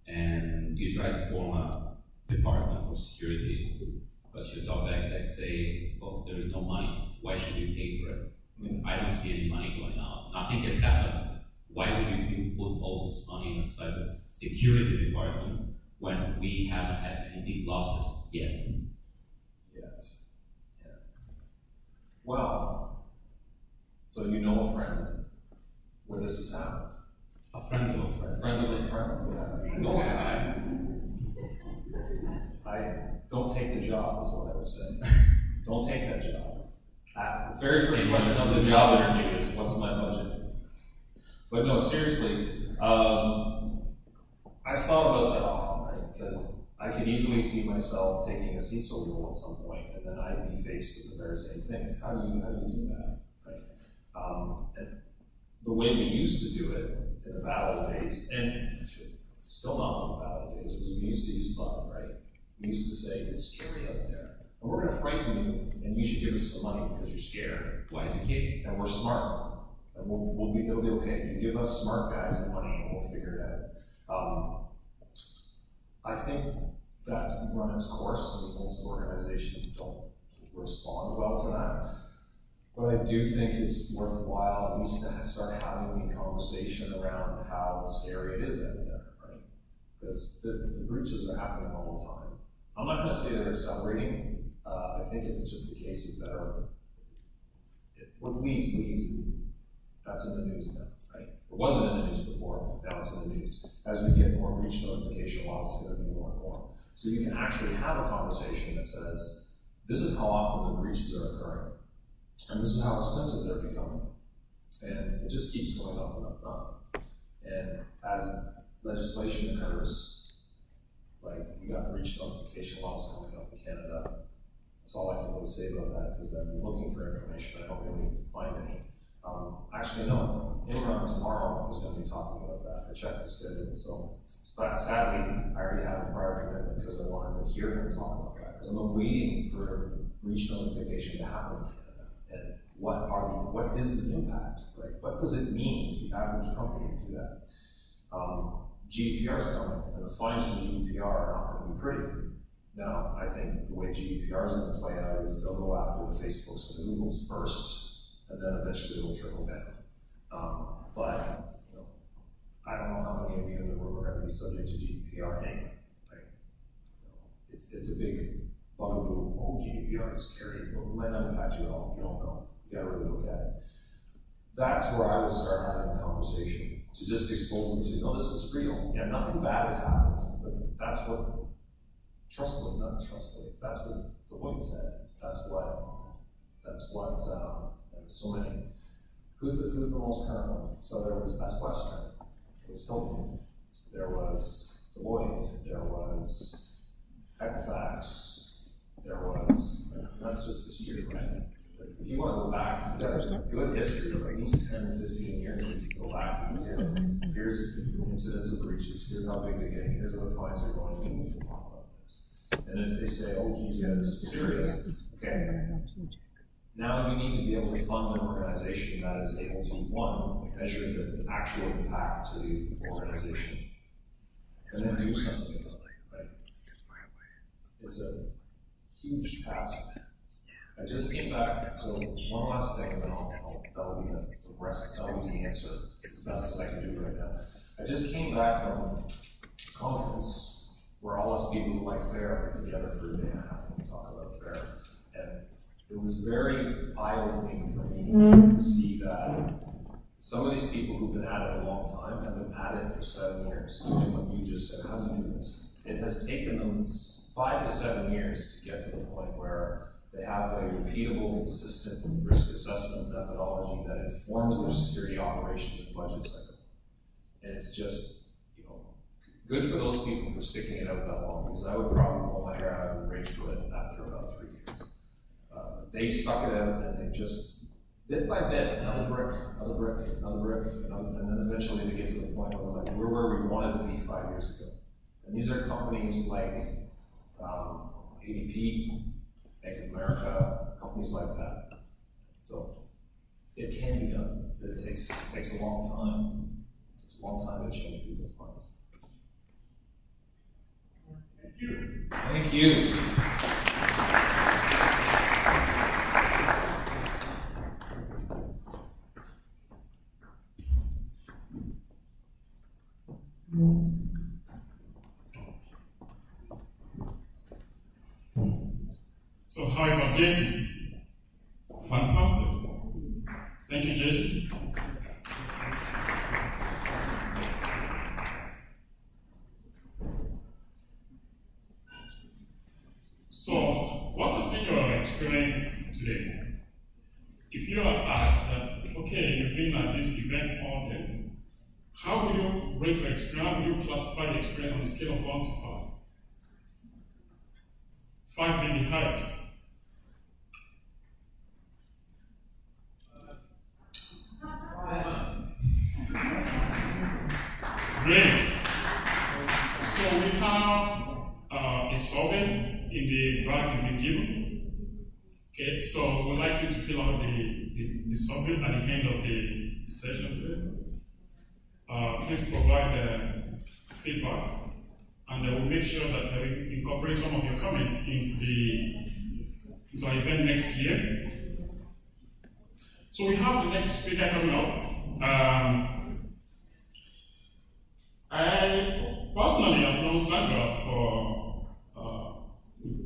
and you try to form a department for security, but your top execs say, well, there is no money. Why should we pay for it? I mean, I don't see any money going out. Nothing has happened. Why would you put all this money in a cyber security department when we haven't had any big losses yet? Yes. Yeah. Well, so you know a friend where this has happened. A friend of a friend. A friend of a friend. Yeah. No, I don't take the job, is what I would say. Don't take that job. The very first question of the job interview is, what's my budget? But no, seriously, I thought about that often, right? Because I could easily see myself taking a CISO role at some point, and then I'd be faced with the very same things. How do you do that, right? And the way we used to do it in the bad old days, and still not in the bad old days, was we used to use love, right? We used to say, it's scary out there, and we're going to frighten you, and you should give us some money because you're scared. We'll educate, and we're smart, and it'll be okay. You give us smart guys and money, and we'll figure it out. I think that's run its course, and most organizations don't respond well to that. But I do think it's worthwhile at least to start having a conversation around how scary it is out there, right? Because the breaches are happening all the time. I'm not going to say they're accelerating. I think it's just a case of what leads. That's in the news now, right? It wasn't in the news before, now it's in the news. As we get more breach notification laws, it's going to be more and more. So you can actually have a conversation that says, this is how often the breaches are occurring. And this is how expensive they're becoming. And it just keeps going up and up and up. And as legislation occurs, like we got breach notification laws coming up in Canada. That's all I can really say about that, because I've been looking for information. I don't really find any. Actually, no. Imran tomorrow is going to be talking about that. I checked the schedule. So sadly, I already have a prior commitment because I wanted to hear him talk about that. Because I'm waiting for breach notification to happen in Canada. And what is the impact, right? What does it mean to the average company to do that? GDPR is coming, and the fines for GDPR are not going to be pretty. Now, I think the way GDPR is going to play out is they'll go after the Facebooks and the Googles first, and then eventually it'll trickle down. But I don't know how many of you in the room are going to be subject to GDPR anyway. Right? It's a big bugaboo. Oh, GDPR is scary. Well, it might not impact you at all. You don't know. You got to really look at it. That's where I would start having a conversation, to just expose them to, no, this is real. Yeah, nothing bad has happened, but that's what trustworthy, not trustworthy. That's what Deloitte said. That's what so many. Who's the most current one? So there was Best Western, there was Hilton, there was Deloitte, there was Equifax, there was, that's just this year, right? If you want to go back, you've got a good history of at least 10, 15 years. You can go back and say, here's incidents of breaches, here's how big they get, here's what the fines are going, we need to talk about this. And if they say, oh, geez, yeah, this is serious, okay. Now you need to be able to fund an organization that is able to, one, measure the actual impact to the organization, and then do something about it, right? It's a huge task. I just came back, so one last thing, and then that'll be the rest, that'll be the answer, as best as I can do right now. I just came back from a conference where all us people who like FAIR get together for a day and a half and talk about FAIR. And it was very eye-opening for me to see that some of these people who've been at it a long time have been at it for 7 years, doing what you just said. How do you do this? It has taken them 5 to 7 years to get to the point where they have a repeatable, consistent risk assessment methodology that informs their security operations and budget cycle. And it's just, good for those people for sticking it out that long, because I would probably pull my hair out and rage quit after about 3 years. They stuck it out, and they just, bit by bit, another brick, another brick, another brick, and then eventually they get to the point where they're like, we're where we wanted to be 5 years ago. And these are companies like ADP, Bank of America, companies like that. So it can be done, but it takes a long time. It takes a long time to change people's minds. Thank you. Thank you. So how about Jason? Fantastic. Thank you, Jason. So, what has been your experience today? If you are asked that, okay, you've been at this event all day, how will you rate your experience? How will you classify the experience on a scale of 1 to 5? 5 being the highest. Great. So we have a survey in the brag in the given. Okay, so we'd like you to fill out the survey at the end of the session today. Please provide feedback, and we'll make sure that we incorporate some of your comments into our event next year. So we have the next speaker coming up. I personally have known Sandra for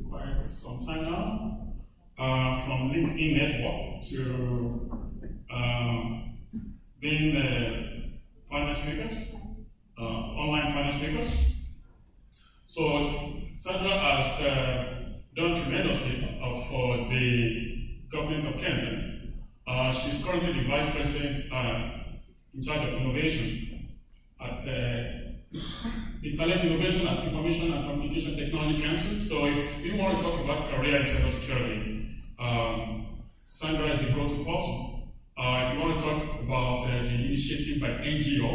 quite some time now, from LinkedIn network to being panel speakers, online panel speakers. So Sandra has done tremendously for the government of Canada. She's currently the Vice President in charge of innovation at the Talent Innovation and Information and Communication Technology Council. So if you want to talk about career in cybersecurity, Sandra is the go-to person. If you want to talk about the initiative by NGO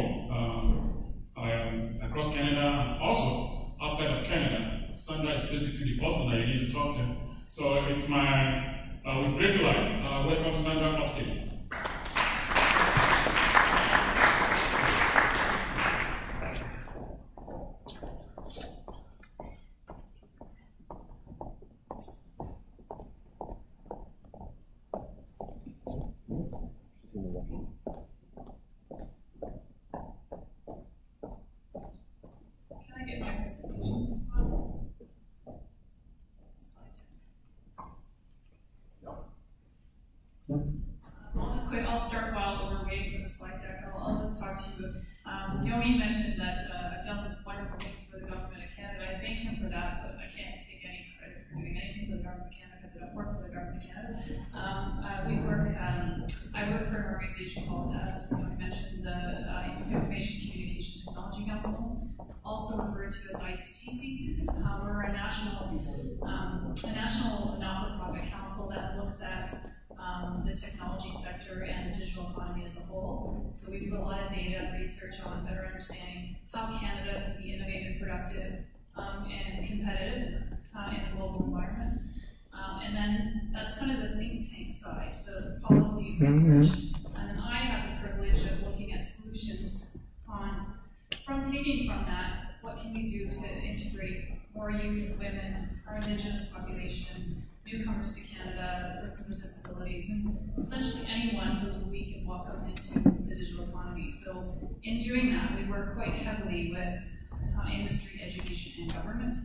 across Canada and also outside of Canada, Sandra is basically the person that you need to talk to. So it's with great delight, welcome Sandra upstage. I'll start while we're waiting for the slide deck. I'll just talk to you. Yomi mentioned that I've done wonderful things for the government of Canada. I thank him for that, but I can't take any credit for doing anything for the government of Canada because I don't work for the government of Canada. I work for an organization called, as Yomi mentioned, the Information Communication Technology Council, also referred to as ICTC. We're a national not-for-profit council that looks at the technology sector and the digital economy as a whole. So we do a lot of data and research on better understanding how Canada can be innovative, productive, and competitive in a global environment. And then that's kind of the think tank side, so policy research. And then I have the privilege of looking at solutions taking from that, what can we do to integrate more youth, women, our Indigenous population, newcomers to Canada, persons with disabilities, and essentially anyone who we can welcome into the digital economy. So in doing that, we work quite heavily with industry, education, and government,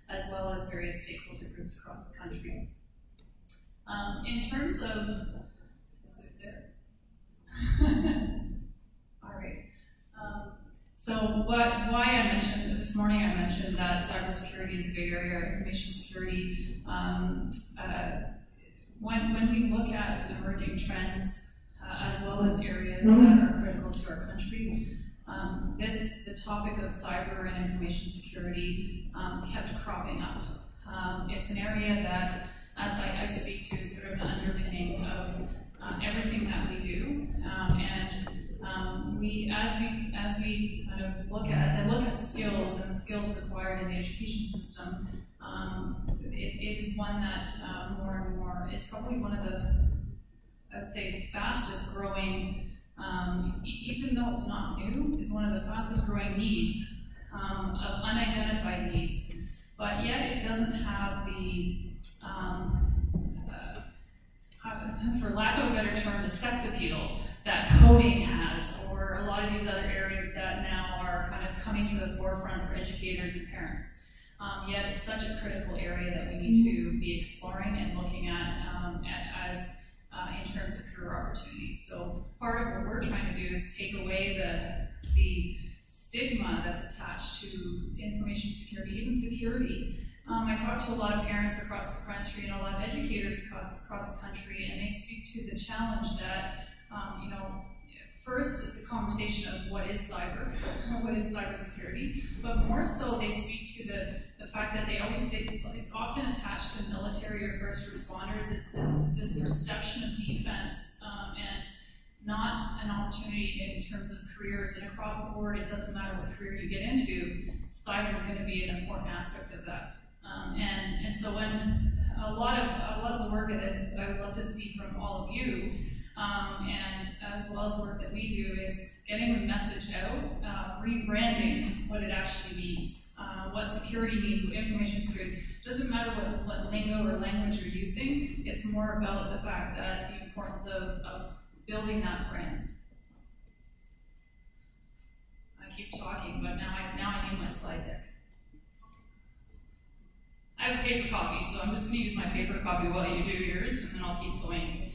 as well as various stakeholder groups across the country. In terms of, is it there? All right. So why I mentioned, this morning I mentioned that cybersecurity is a big area, information security. When we look at emerging trends, as well as areas that are critical to our country, the topic of cyber and information security kept cropping up. It's an area that, as I speak to, is sort of an underpinning of everything that we do, as we kind of look at, as I look at skills and the skills required in the education system, it is one that more and more is probably one of the, I would say, fastest growing, even though it's not new, is one of the fastest growing needs, of unidentified needs, but yet it doesn't have the, for lack of a better term, the sex appeal that coding has, or a lot of these other areas that now are kind of coming to the forefront for educators and parents. Yet it's such a critical area that we need to be exploring and looking at in terms of career opportunities. So part of what we're trying to do is take away the stigma that's attached to information security, even security. I talk to a lot of parents across the country and a lot of educators across the country, and they speak to the challenge that, first it's a conversation of what is cybersecurity, but more so they speak to the fact that it's often attached to military or first responders. It's this perception of defense and not an opportunity in terms of careers. And across the board, it doesn't matter what career you get into, cyber is going to be an important aspect of that. And so when a lot of the work that I would love to see from all of you, and as well as work that we do, is getting the message out, rebranding what it actually means, what security means, what information security. It doesn't matter what lingo or language you're using, it's more about the fact that the importance of building that brand. I keep talking, but now I need my slide deck. I have a paper copy, so I'm just going to use my paper copy while you do yours, and then I'll keep going.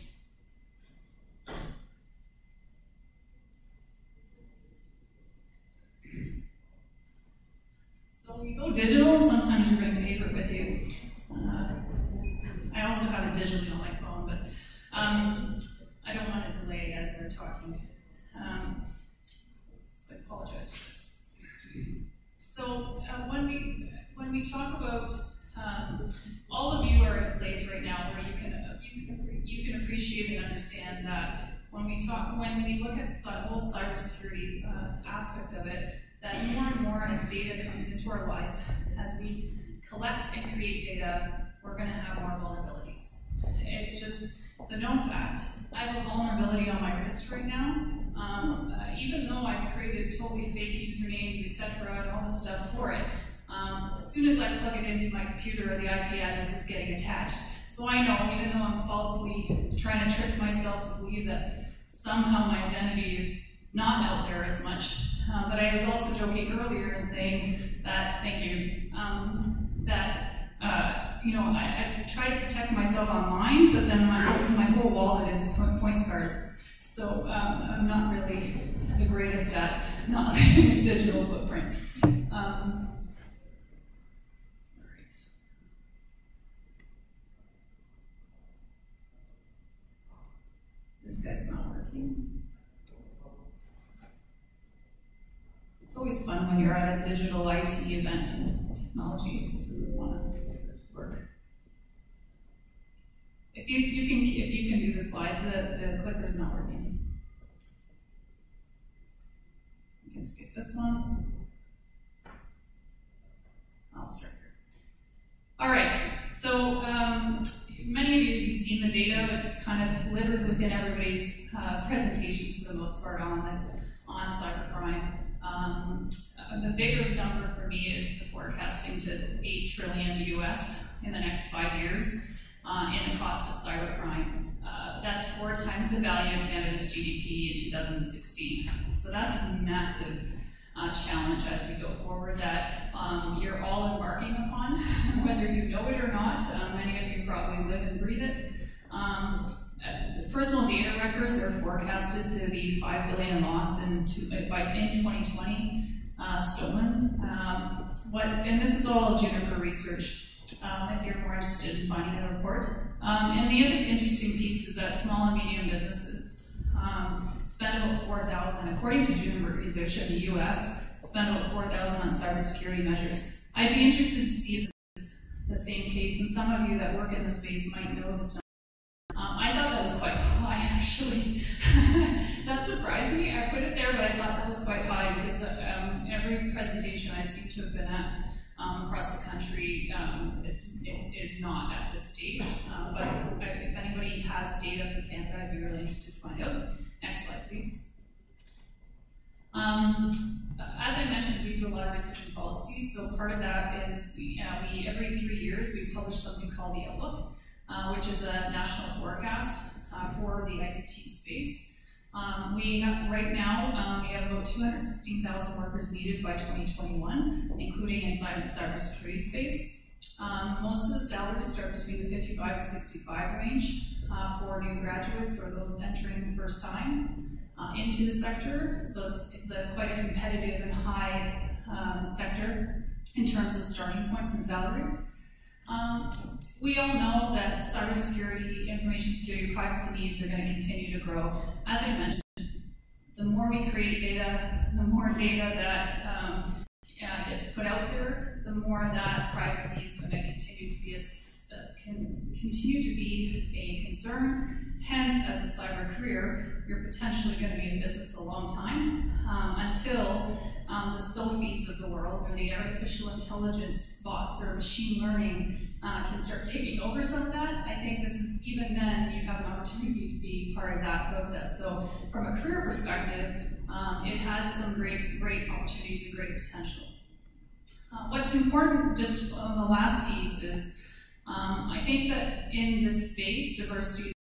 So you go digital, and sometimes you bring paper with you. I also have it digitally on my phone, but I don't want to delay as we're talking. So I apologize for this. So when we talk about, all of you are in a place right now where you can appreciate and understand that when we look at the whole cybersecurity aspect of it, that more and more as data comes into our lives, as we collect and create data, we're going to have more vulnerabilities. It's a known fact. I have a vulnerability on my wrist right now. Even though I've created totally fake usernames, etc., and all this stuff for it, as soon as I plug it into my computer, the IP address is getting attached. So I know, even though I'm falsely trying to trick myself to believe that somehow my identity is not out there as much. But I was also joking earlier and saying that, thank you, I try to protect myself online, but then my whole wallet is points cards. So I'm not really the greatest at not leaving a digital footprint. All right. This guy's not working. It's always fun when you're at a digital IT event and technology doesn't want to work. If you can do the slides, the clicker's not working. You can skip this one. I'll start here. All right, so many of you have seen the data. It's kind of littered within everybody's presentations for the most part on cybercrime. The bigger number for me is the forecasting to $8 trillion US in the next 5 years in the cost of cybercrime. That's 4 times the value of Canada's GDP in 2016. So that's a massive challenge as we go forward that you're all embarking upon, whether you know it or not. Many of you probably live and breathe it. Personal data records are forecasted to be $5 billion loss in 2020, stolen. And this is all Juniper research. If you're more interested in finding the report. And the other interesting piece is that small and medium businesses spend about $4,000, according to Juniper research in the US, spend about $4,000 on cybersecurity measures. I'd be interested to see if this is the same case, and some of you that work in the space might know this. I thought that was quite high, actually. That surprised me. I put it there, but I thought that was quite high because every presentation I seem to have been at across the country is not at this stage. But if anybody has data for Canada, I'd be really interested to find out. Next slide, please. As I mentioned, we do a lot of research and policy. So part of that is we every 3 years we publish something called the Outlook, which is a national forecast for the ICT space. Right now, we have about 216,000 workers needed by 2021, including inside the cybersecurity space. Most of the salaries start between the 55 and 65 range for new graduates or those entering the first time into the sector. So it's quite a competitive and high sector in terms of starting points and salaries. We all know that cybersecurity, information security, privacy needs are going to continue to grow. As I mentioned, the more we create data, the more data that gets put out there, the more that privacy is going to continue to be a concern. Hence, as a cyber career, you're potentially going to be in business a long time until the Sophies of the world, or the artificial intelligence bots or machine learning, can start taking over some of that. I think this is, even then, you have an opportunity to be part of that process. So from a career perspective, it has some great opportunities and great potential. What's important, just on the last piece, is I think that in this space, diversity is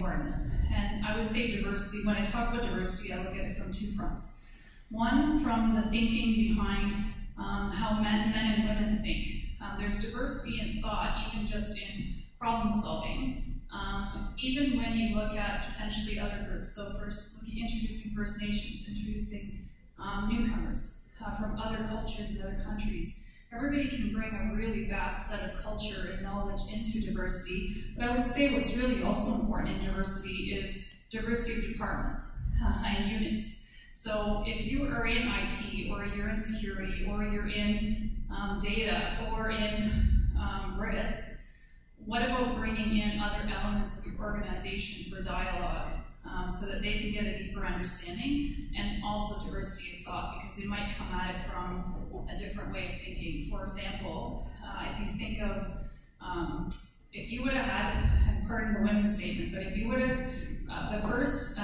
important. And I would say diversity, when I talk about diversity, I look at it from two fronts. One, from the thinking behind how men and women think. There's diversity in thought, even just in problem solving. Even when you look at potentially other groups, so first introducing First Nations, introducing newcomers from other cultures and other countries. Everybody can bring a really vast set of culture and knowledge into diversity, but I would say what's really also important in diversity is diversity of departments and units. So if you are in IT, or you're in security, or you're in data, or in risk, what about bringing in other elements of your organization for dialogue so that they can get a deeper understanding, and also diversity of thought, because they might come at it from a different way of thinking. For example, if you think of, if you would have had, and pardon the women's statement, but if you would have, the first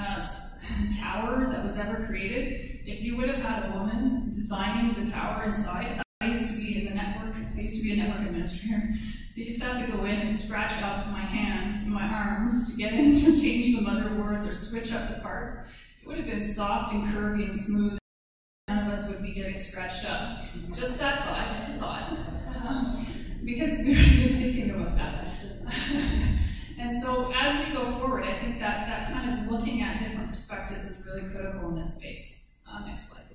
tower that was ever created, if you would have had a woman designing the tower inside, I used to be in the network, I used to be a network administrator, so you used to have to go in and scratch up my hands and my arms to get in to change the motherboards or switch up the parts. It would have been soft and curvy and smooth. None of us would be getting scratched up. Just that thought, just a thought. Because we were thinking about that. And so as we go forward, I think that kind of looking at different perspectives is really critical in this space. Next slide.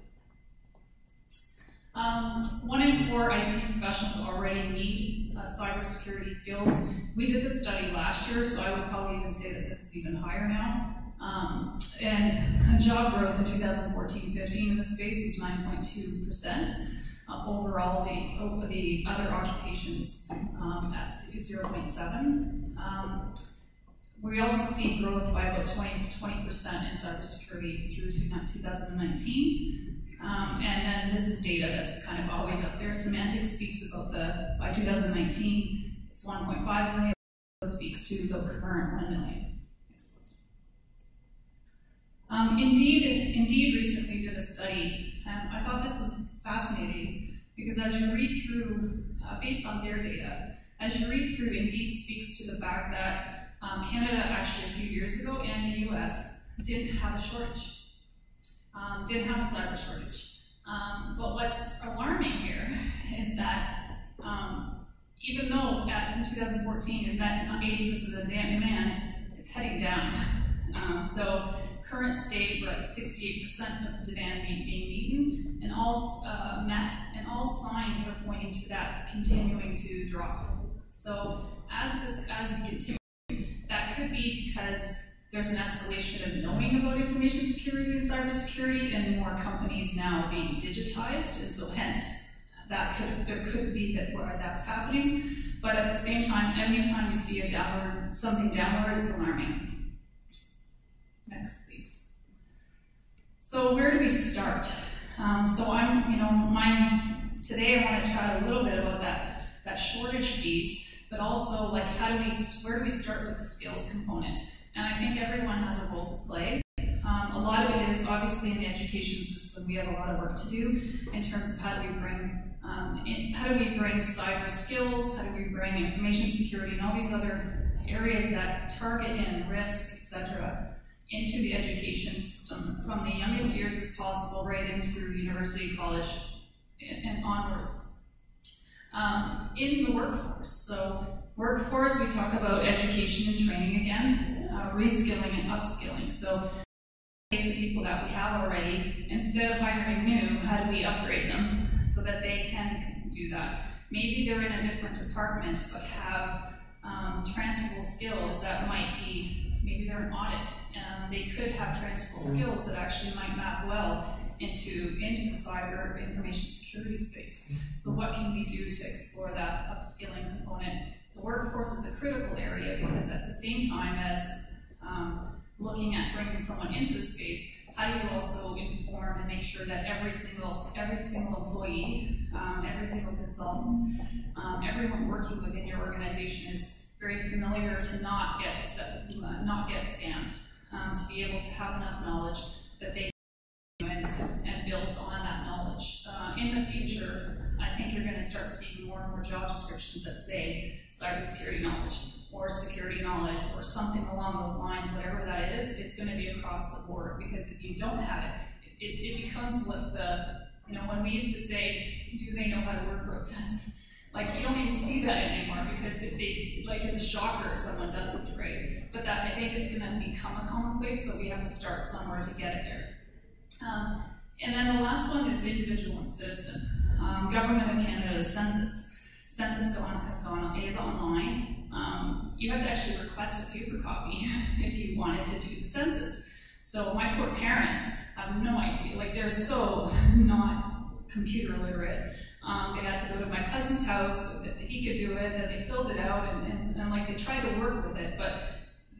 1 in 4 ICT professionals already need cybersecurity skills. We did this study last year, so I would probably even say that this is even higher now. And job growth in 2014-15 in the space was 9.2%. Overall, the other occupations at 0.7. We also see growth by about 20% in cybersecurity through to 2019. And then this is data that's kind of always up there. Semantics speaks about by 2019, it's 1.5 million. It speaks to the current 1 million. Indeed recently did a study. I thought this was fascinating because as you read through, based on their data, as you read through, Indeed speaks to the fact that Canada actually a few years ago and the US did have a shortage, did have a cyber shortage. But what's alarming here is that even though in 2014 it met 80% of the demand, it's heading down. So current state, we're at 68% of demand being eaten, and all met, and all signs are pointing to that continuing to drop. So as we continue, that could be because there's an escalation of knowing about information security and cybersecurity, and more companies now being digitized, and so hence there could be where that's happening. But at the same time, anytime you see something downward, it's alarming. Next, please. So where do we start? Today I want to chat a little bit about that shortage piece, but also like where do we start with the skills component? And I think everyone has a role to play. A lot of it is obviously in the education system. We have a lot of work to do in terms of how do we bring cyber skills, how do we bring information security, and all these other areas that target in risk, etc., into the education system from the youngest years as possible, right in through university, college, and onwards. In the workforce, so workforce, we talk about education and training again, reskilling and upskilling. So take the people that we have already, instead of hiring new, how do we upgrade them so that they can do that? Maybe they're in a different department but have transferable skills that might be, maybe they're in audit, they could have transferable skills that actually might map well into the cyber information security space. So what can we do to explore that upskilling component? The workforce is a critical area because at the same time as looking at bringing someone into the space, how do you also inform and make sure that every single employee, every single consultant, everyone working within your organization is very familiar to not get scammed, to be able to have enough knowledge that they can and build on that knowledge. In the future, I think you're going to start seeing more and more job descriptions that say cybersecurity knowledge or security knowledge or something along those lines, whatever that is, it's going to be across the board, because if you don't have it, it becomes like when we used to say, do they know how to word process? Like, you don't even see that anymore, because it's a shocker if someone doesn't, right? But I think it's going to become a commonplace, but we have to start somewhere to get it there. And then the last one is the individual and citizen. Government of Canada's census. Census is online. You have to actually request a paper copy if you wanted to do the census. So my poor parents have no idea. Like, they're so not computer literate. They had to go to my cousin's house so that he could do it, and they filled it out, and like, they tried to work with it, but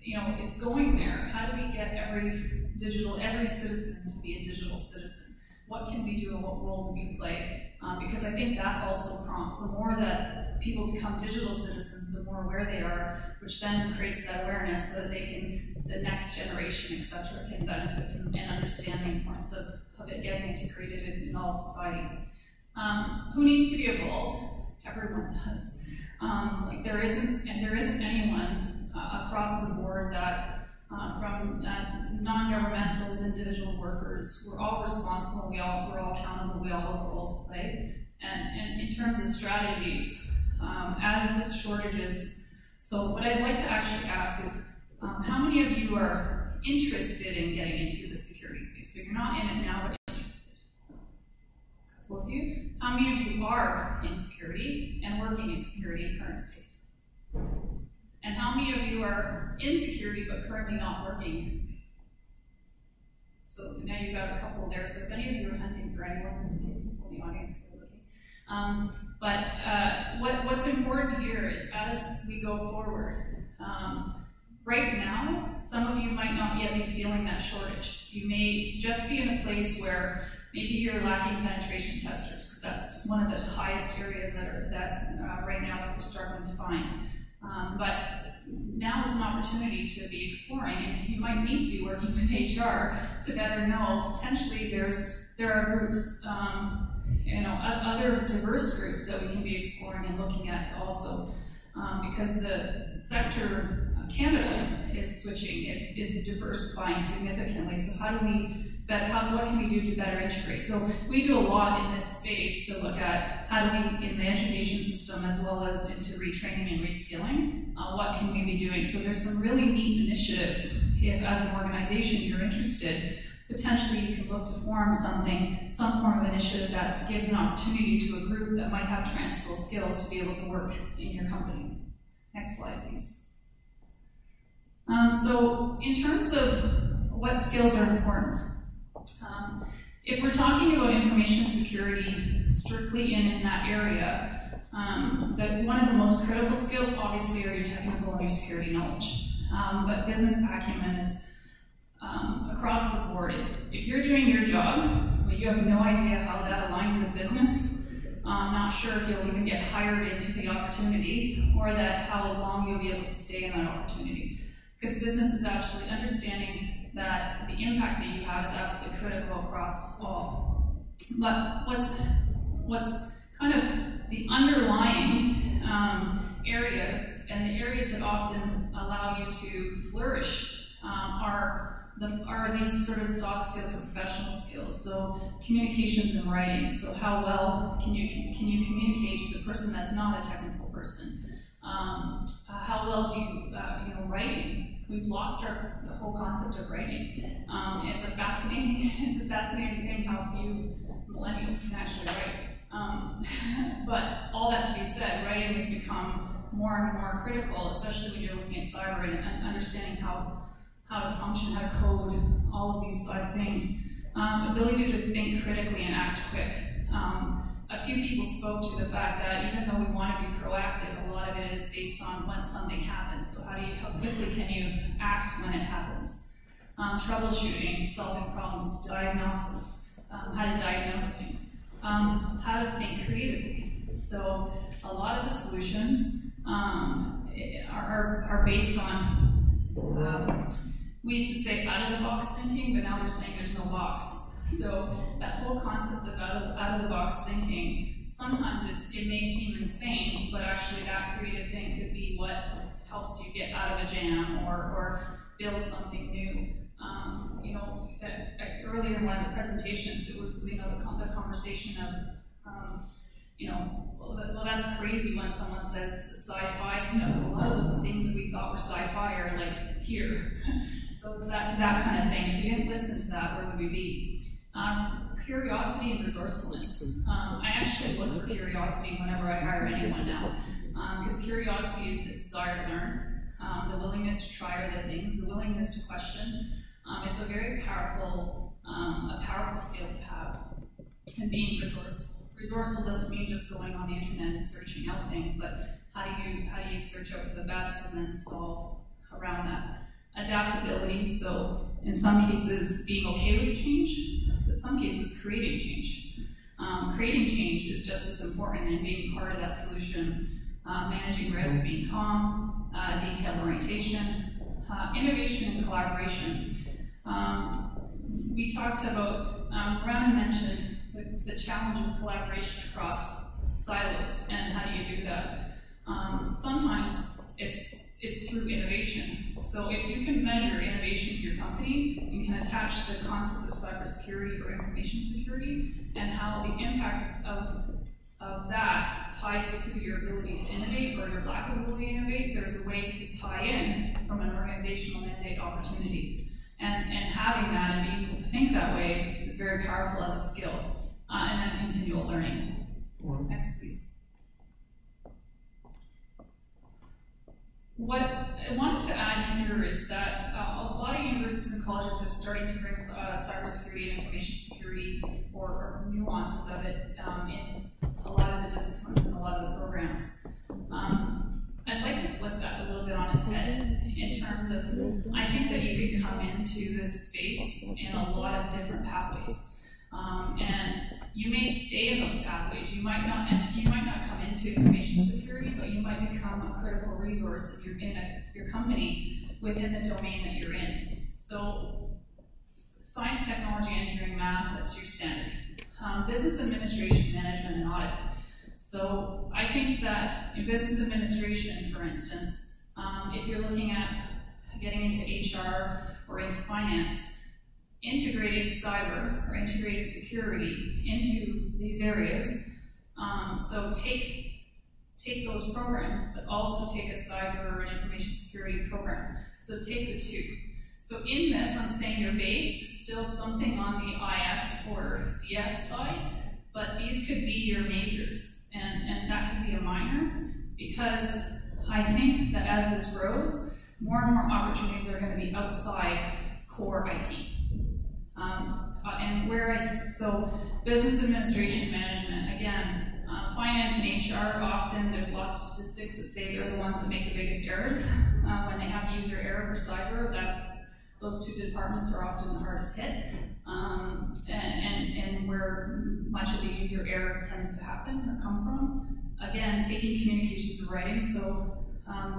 it's going there. How do we get every citizen to be a digital citizen? What can we do and what role do we play? Because I think that also prompts, the more that people become digital citizens, the more aware they are, which then creates that awareness so that the next generation, etc., can benefit and understand the importance of it getting integrated in all society. Who needs to be involved? Everyone does. There isn't anyone across the board that from non-governmentals, individual workers, we're all responsible, we're all accountable, we all have a role to play. And in terms of strategies, as this shortages, so what I'd like to actually ask is, how many of you are interested in getting into the security space? So you're not in it now, but interested. A couple of you. How many of you are in security and working in security in current state? And how many of you are in security but currently not working? So now you've got a couple there. So if any of you are hunting for anyone, there's people in the audience who are looking. What's important here is, as we go forward, right now, some of you might not yet be feeling that shortage. You may just be in a place where maybe you're lacking penetration testers, because that's one of the highest areas that right now that we're struggling to find. But now is an opportunity to be exploring, and you might need to be working with HR to better know. Potentially, there are groups, other diverse groups that we can be exploring and looking at also, because the sector Canada is switching, is diversifying significantly. So what can we do to better integrate? So we do a lot in this space to look at how do we, in the education system as well as into retraining and reskilling, what can we be doing? So there's some really neat initiatives. If as an organization you're interested, potentially you can look to form some form of initiative that gives an opportunity to a group that might have transferable skills to be able to work in your company. Next slide, please. So in terms of what skills are important, if we're talking about information security strictly in that area, one of the most critical skills obviously are your technical and your security knowledge. But business acumen is across the board. If you're doing your job, but you have no idea how that aligns with business, I'm not sure if you'll even get hired into the opportunity, or how long you'll be able to stay in that opportunity. Because business is actually understanding that the impact that you have is absolutely critical across all. But what's kind of the underlying areas, and the areas that often allow you to flourish are these sort of soft skills or professional skills. So communications and writing. So how well can you communicate to the person that's not a technical person? How well do you, writing? We've lost the whole concept of writing. It's a fascinating thing how few millennials can actually write. But all that to be said, writing has become more and more critical, especially when you're looking at cyber and understanding how to function, how to code, all of these sort of things. Ability to think critically and act quick. A few people spoke to the fact that even though we want to be proactive, a lot of it is based on when something happens. So how quickly can you act when it happens? troubleshooting, solving problems, diagnosis, how to diagnose things, how to think creatively. So a lot of the solutions are based on, we used to say out-of-the-box thinking, but now we're saying there's no box. So that whole concept of out-of-the-box thinking, sometimes it may seem insane, but actually that creative thing could be what helps you get out of a jam or build something new. You know, earlier in one of the presentations, it was the conversation of, you know, well, that's crazy when someone says sci-fi stuff. A lot of those things that we thought were sci-fi are like here. So that kind of thing. If we didn't listen to that, where would we be? Curiosity and resourcefulness. I actually look for curiosity whenever I hire anyone now, because curiosity is the desire to learn, the willingness to try other things, the willingness to question. It's a very powerful skill to have, and being resourceful. Resourceful doesn't mean just going on the internet and searching out things, but how do you search out for the best and then solve around that? Adaptability, so in some cases being okay with change, but some cases creating change. Creating change is just as important in being part of that solution. Managing risk, being calm, detail orientation, innovation and collaboration. We talked about, Ronan mentioned the challenge of collaboration across silos, and how do you do that? Sometimes it's through innovation. So if you can measure innovation in your company, you can attach the concept of cybersecurity or information security and how the impact of that ties to your ability to innovate or your lack of ability to innovate. There's a way to tie in from an organizational mandate opportunity. And having that and being able to think that way is very powerful as a skill. And then continual learning. Next, please. What I wanted to add here is that a lot of universities and colleges are starting to bring cybersecurity and information security or nuances of it in a lot of the disciplines and a lot of the programs. I'd like to flip that a little bit on its head in terms of, I think that you could come into this space in a lot of different pathways. And you may stay in those pathways. You might not come into information security, but you might become a critical resource if you're in your company within the domain that you're in. So, science, technology, engineering, math, that's your standard. Business administration, management, and audit. So, I think that in business administration, for instance, if you're looking at getting into HR or into finance, integrating cyber or integrating security into these areas. So take those programs, but also take a cyber or an information security program. So take the two. So in this, I'm saying your base is still something on the IS or CS side, but these could be your majors, and that could be a minor, because I think that as this grows, more and more opportunities are going to be outside core IT. So business administration management, again, finance and HR, often there's lots of statistics that say they're the ones that make the biggest errors. When they have user error for cyber, those two departments are often the hardest hit, and where much of the user error tends to happen or come from. Again, taking communications and writing, so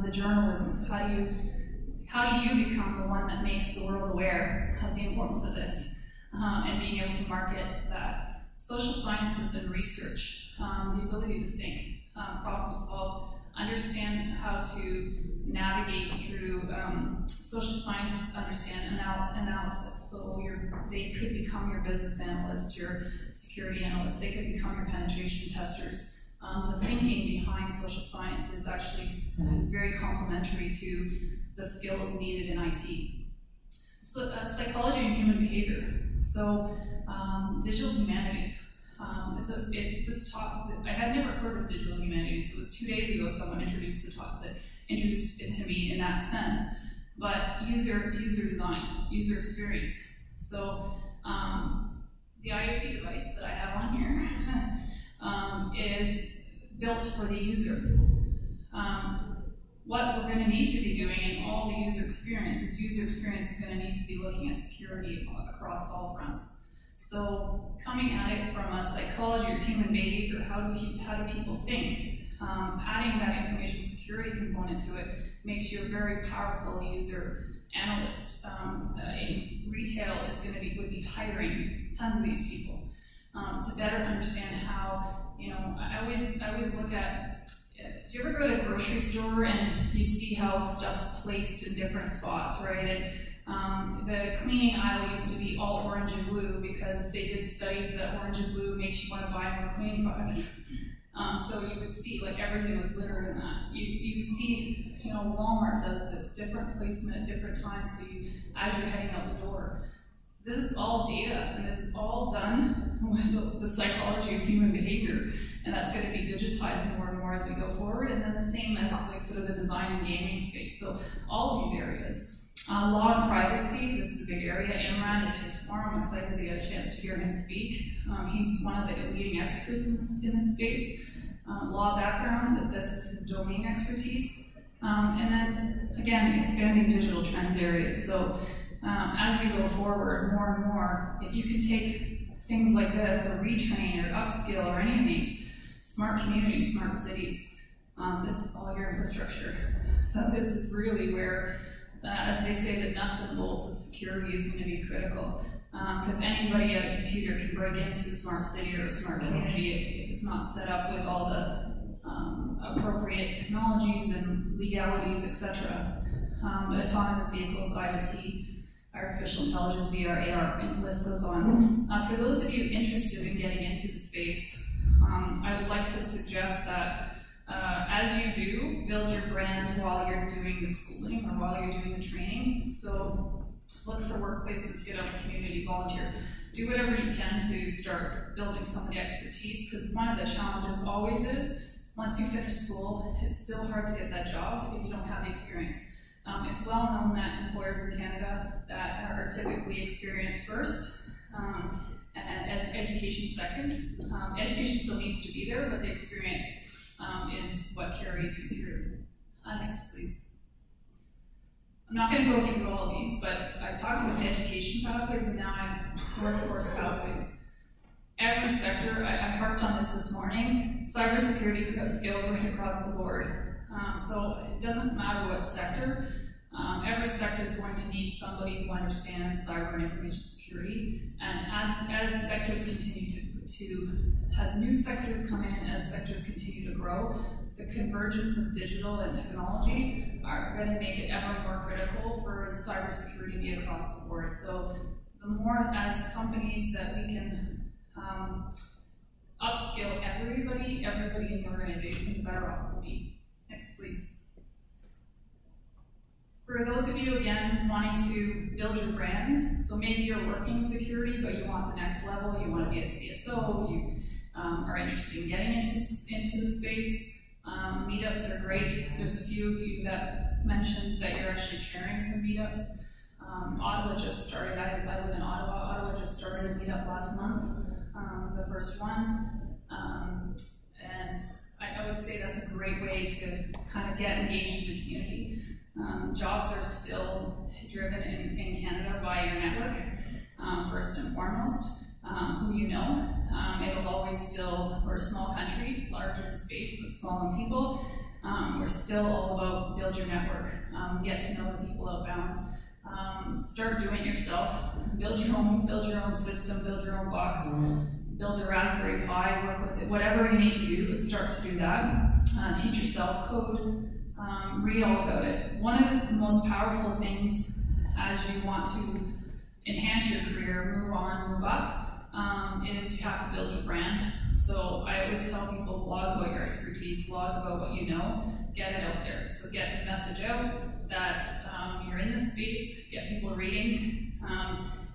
the journalism, so how do you become the one that makes the world aware of the importance of this, and being able to market that? Social sciences and research, the ability to think, problem solve, understand how to navigate through, social scientists understand analysis, so they could become your business analyst, your security analyst, they could become your penetration testers. The thinking behind social science is actually very complementary to the skills needed in IT. So, psychology and human behavior. So, digital humanities. This talk, I had never heard of digital humanities. It was 2 days ago someone introduced it to me in that sense. But user design, user experience. So, the IoT device that I have on here is built for the user. what we're going to need to be doing in all the user experience is going to need to be looking at security across all fronts. So coming at it from a psychology or human behavior, how do people think? Adding that information security component to it makes you a very powerful user analyst. In retail would be hiring tons of these people to better understand how, I always look at, do you ever go to a grocery store and you see how stuff's placed in different spots, right? The cleaning aisle used to be all orange and blue because they did studies that orange and blue makes you want to buy more cleaning products. So you would see like everything was littered in that. You see, Walmart does this, different placement at different times, so as you're heading out the door. This is all data, and this is all done with the psychology of human behavior, and that's going to be digitized more and more as we go forward, and then the same as like sort of the design and gaming space. So all of these areas. Law and privacy, this is a big area. Imran is here tomorrow. I'm excited to get a chance to hear him speak. He's one of the leading experts in this space. Law background, this is his domain expertise. And then, again, expanding digital trends areas. So as we go forward, more and more, if you can take things like this, or retrain, or upskill, or any of these, smart communities, smart cities, this is all your infrastructure. So this is really where, as they say, the nuts and bolts of security is going to be critical. Because anybody at a computer can break into a smart city or a smart community if it's not set up with all the appropriate technologies and legalities, etc. Autonomous vehicles, IoT, artificial intelligence, VR, AR, and the list goes on. For those of you interested in getting into the space, I would like to suggest that as you do, build your brand while you're doing the schooling or while you're doing the training. So look for work placements, get out in the community, volunteer. Do whatever you can to start building some of the expertise, because one of the challenges always is, once you finish school, it's still hard to get that job if you don't have the experience. It's well known that employers in Canada that are typically experience first, and as education second. Education still needs to be there, but the experience is what carries you through. Next, please. I'm not going to go through all of these, but I talked about education pathways, and now I'm workforce pathways. Every sector, I harped on this morning, cybersecurity skills right across the board. So it doesn't matter what sector, every sector is going to need somebody who understands cyber and information security. And as sectors continue as new sectors come in, as sectors continue to grow, the convergence of digital and technology are going to make it ever more critical for cybersecurity to be across the board. So the more as companies that we can upskill everybody in the organization, the better off we'll be. Next, please. For those of you, again, wanting to build your brand, so maybe you're working in security, but you want the next level, you want to be a CSO, you are interested in getting into the space. Meetups are great. There's a few of you that mentioned that you're actually sharing some meetups. Ottawa just started, I live in Ottawa. Ottawa just started a meetup last month, the first one. And I would say that's a great way to kind of get engaged in the community. Jobs are still driven in Canada by your network, first and foremost, who you know. It'll always still, we're a small country, larger in space, but small in people. We're still all about build your network, get to know the people outbound. Start doing it yourself, build your own system, build your own box, build a Raspberry Pi, work with it, whatever you need to do, but start to do that. Teach yourself code, read all about it. One of the most powerful things as you want to enhance your career, move on, move up, is you have to build your brand. So I always tell people, blog about your expertise, blog about what you know, get it out there. So get the message out that you're in this space, get people reading,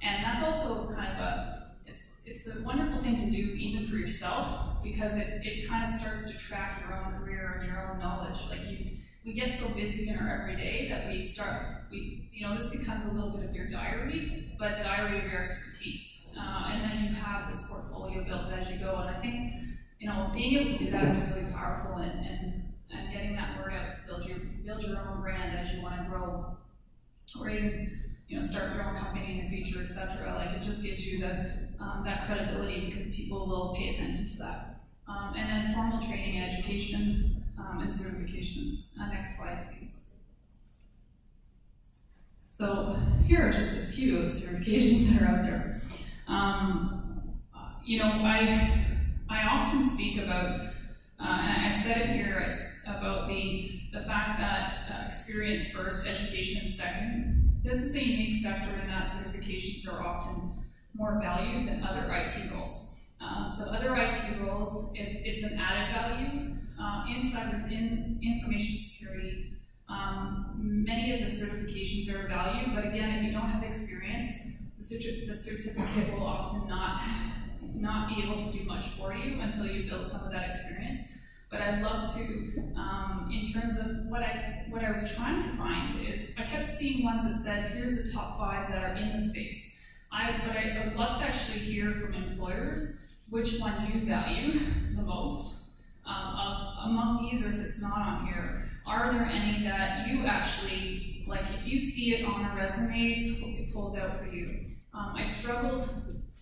and that's also kind of it's a wonderful thing to do even for yourself, because it kind of starts to track your own career and your own knowledge. Like we get so busy in our everyday that this becomes a little bit of your diary, but diary of your expertise. And then you have this portfolio built as you go. And I think, being able to do that is really powerful, and getting that word out to build build your own brand as you want to grow, or even start your own company in the future, etc. Like it just gives you that credibility because people will pay attention to that. And then formal training and education and certifications. Next slide, please. So here are just a few of the certifications that are out there. I often speak about, and I said it here, about the fact that experience first, education second. This is a unique sector in that certifications are often more valued than other IT roles. So other IT roles, it's an added value. In information security, many of the certifications are valued, but again, if you don't have experience, the certificate will often not be able to do much for you until you build some of that experience. But I'd love to, in terms of what I was trying to find is, I kept seeing ones that said, here's the top 5 that are in the space. But I would love to actually hear from employers which one you value the most. Among these, or if it's not on here, are there any that you actually, like if you see it on a resume, it pulls out for you? I struggled.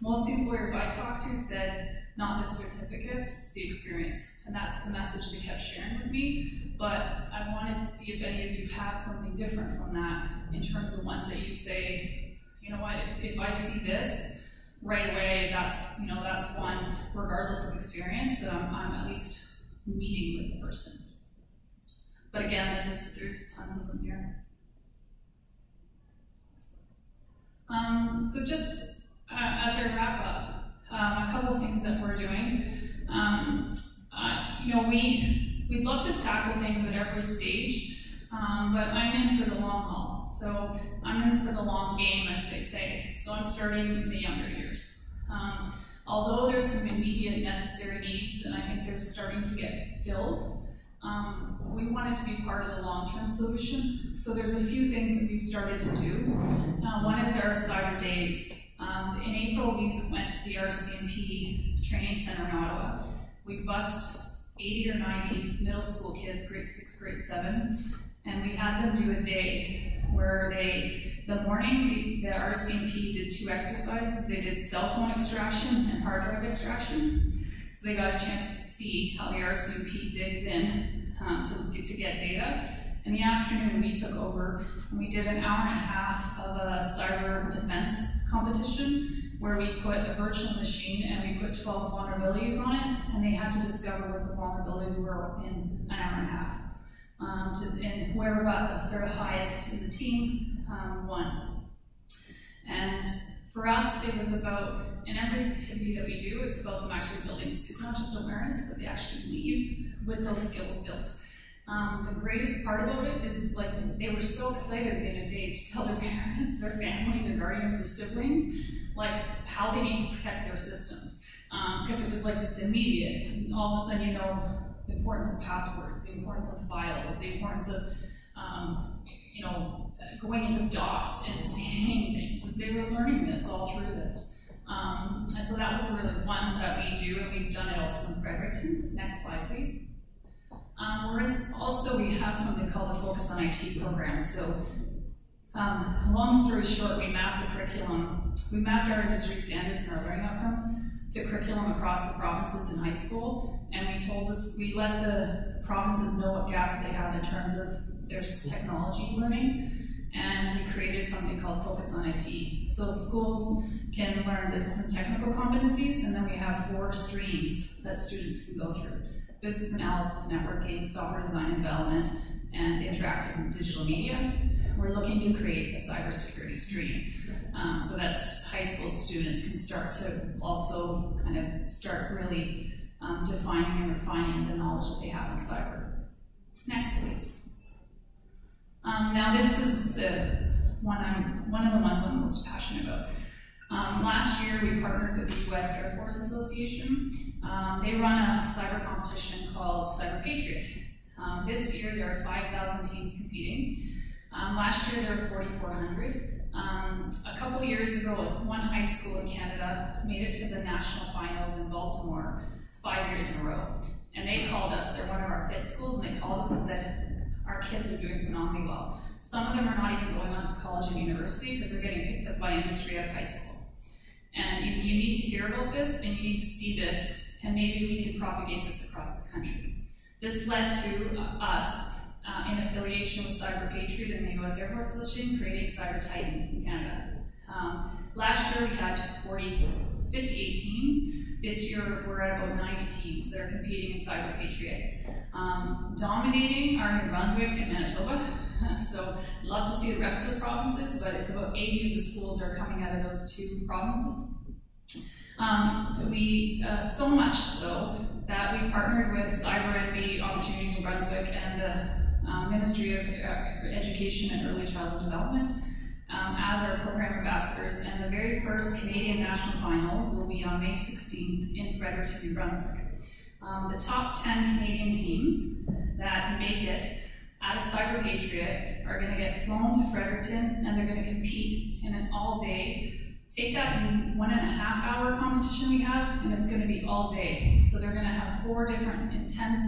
Most of the employers I talked to said, not the certificates, it's the experience. And that's the message they kept sharing with me. But I wanted to see if any of you have something different from that in terms of ones that you say, you know what, if I see this right away, that's one, regardless of experience, that I'm at least meeting with the person. But again, there's tons of them here. So just as I wrap up, a couple things that we're doing. We'd love to tackle things at every stage, but I'm in for the long haul. So I'm in for the long game, as they say. So I'm starting in the younger years. Although there's some immediate necessary needs, and I think they're starting to get filled, we wanted to be part of the long-term solution. So there's a few things that we've started to do. One is our cyber days. In April, we went to the RCMP training center in Ottawa. We bussed 80 or 90 middle school kids, grade 6, grade 7, and we had them do a day where the morning, the RCMP did 2 exercises. They did cell phone extraction and hard drive extraction. So they got a chance to see how the RCMP digs in to get data. In the afternoon, we took over and we did an hour and a half of a cyber defense competition where we put a virtual machine and we put 12 vulnerabilities on it, and they had to discover what the vulnerabilities were within an hour and a half. And whoever got the sort of highest in the team won. And for us, it was about, in every activity that we do, it's about them actually building. It's not just awareness, but they actually leave with those skills built. The greatest part about it is, like, they were so excited in a day to tell their parents, their family, their guardians, their siblings, like, how they need to protect their systems. Because it was like this immediate, and all of a sudden, the importance of passwords, the importance of files, the importance of, going into DOS and seeing things. They were learning this all through this. And so that was really one that we do, and we've done it also in Fredericton. Next slide, please. Whereas also we have something called the Focus on IT program. So long story short, we mapped the curriculum. We mapped our industry standards and our learning outcomes to curriculum across the provinces in high school, and we let the provinces know what gaps they have in terms of their technology learning, and we created something called Focus on IT. So schools can learn business and technical competencies, and then we have 4 streams that students can go through. Business analysis, networking, software design and development, and interactive and digital media. We're looking to create a cybersecurity stream. So that high school students can start to also kind of start really defining and refining the knowledge that they have in cyber. Next, please. Now this is one of the ones I'm most passionate about. Last year we partnered with the US Air Force Association. They run a cyber competition called Cyber Patriot. This year there are 5,000 teams competing. Last year there were 4,400. A couple years ago, one high school in Canada made it to the national finals in Baltimore 5 years in a row. And they called us, they're one of our fit schools, and they called us and said, our our kids are doing phenomenally well. Some of them are not even going on to college and university because they're getting picked up by industry out of high school. And you need to hear about this, and you need to see this, and maybe we can propagate this across the country. This led to us, in affiliation with Cyber Patriot and the U.S. Air Force Association, creating Cyber Titan in Canada. Last year we had 58 teams. This year we're at about 90 teams that are competing in Cyber Patriot. Dominating are New Brunswick and Manitoba. So I'd love to see the rest of the provinces, but it's about 80 of the schools are coming out of those two provinces. So much so that we partnered with Cyber NB Opportunities in Brunswick and the Ministry of Education and Early Childhood Development as our program ambassadors, and the very first Canadian National Finals will be on May 16th in Fredericton, New Brunswick. The top 10 Canadian teams that make it out of Cyber Patriot are going to get flown to Fredericton, and they're going to compete in an all-day. Take that 1.5 hour competition we have, and it's going to be all day. So they're going to have 4 different intense,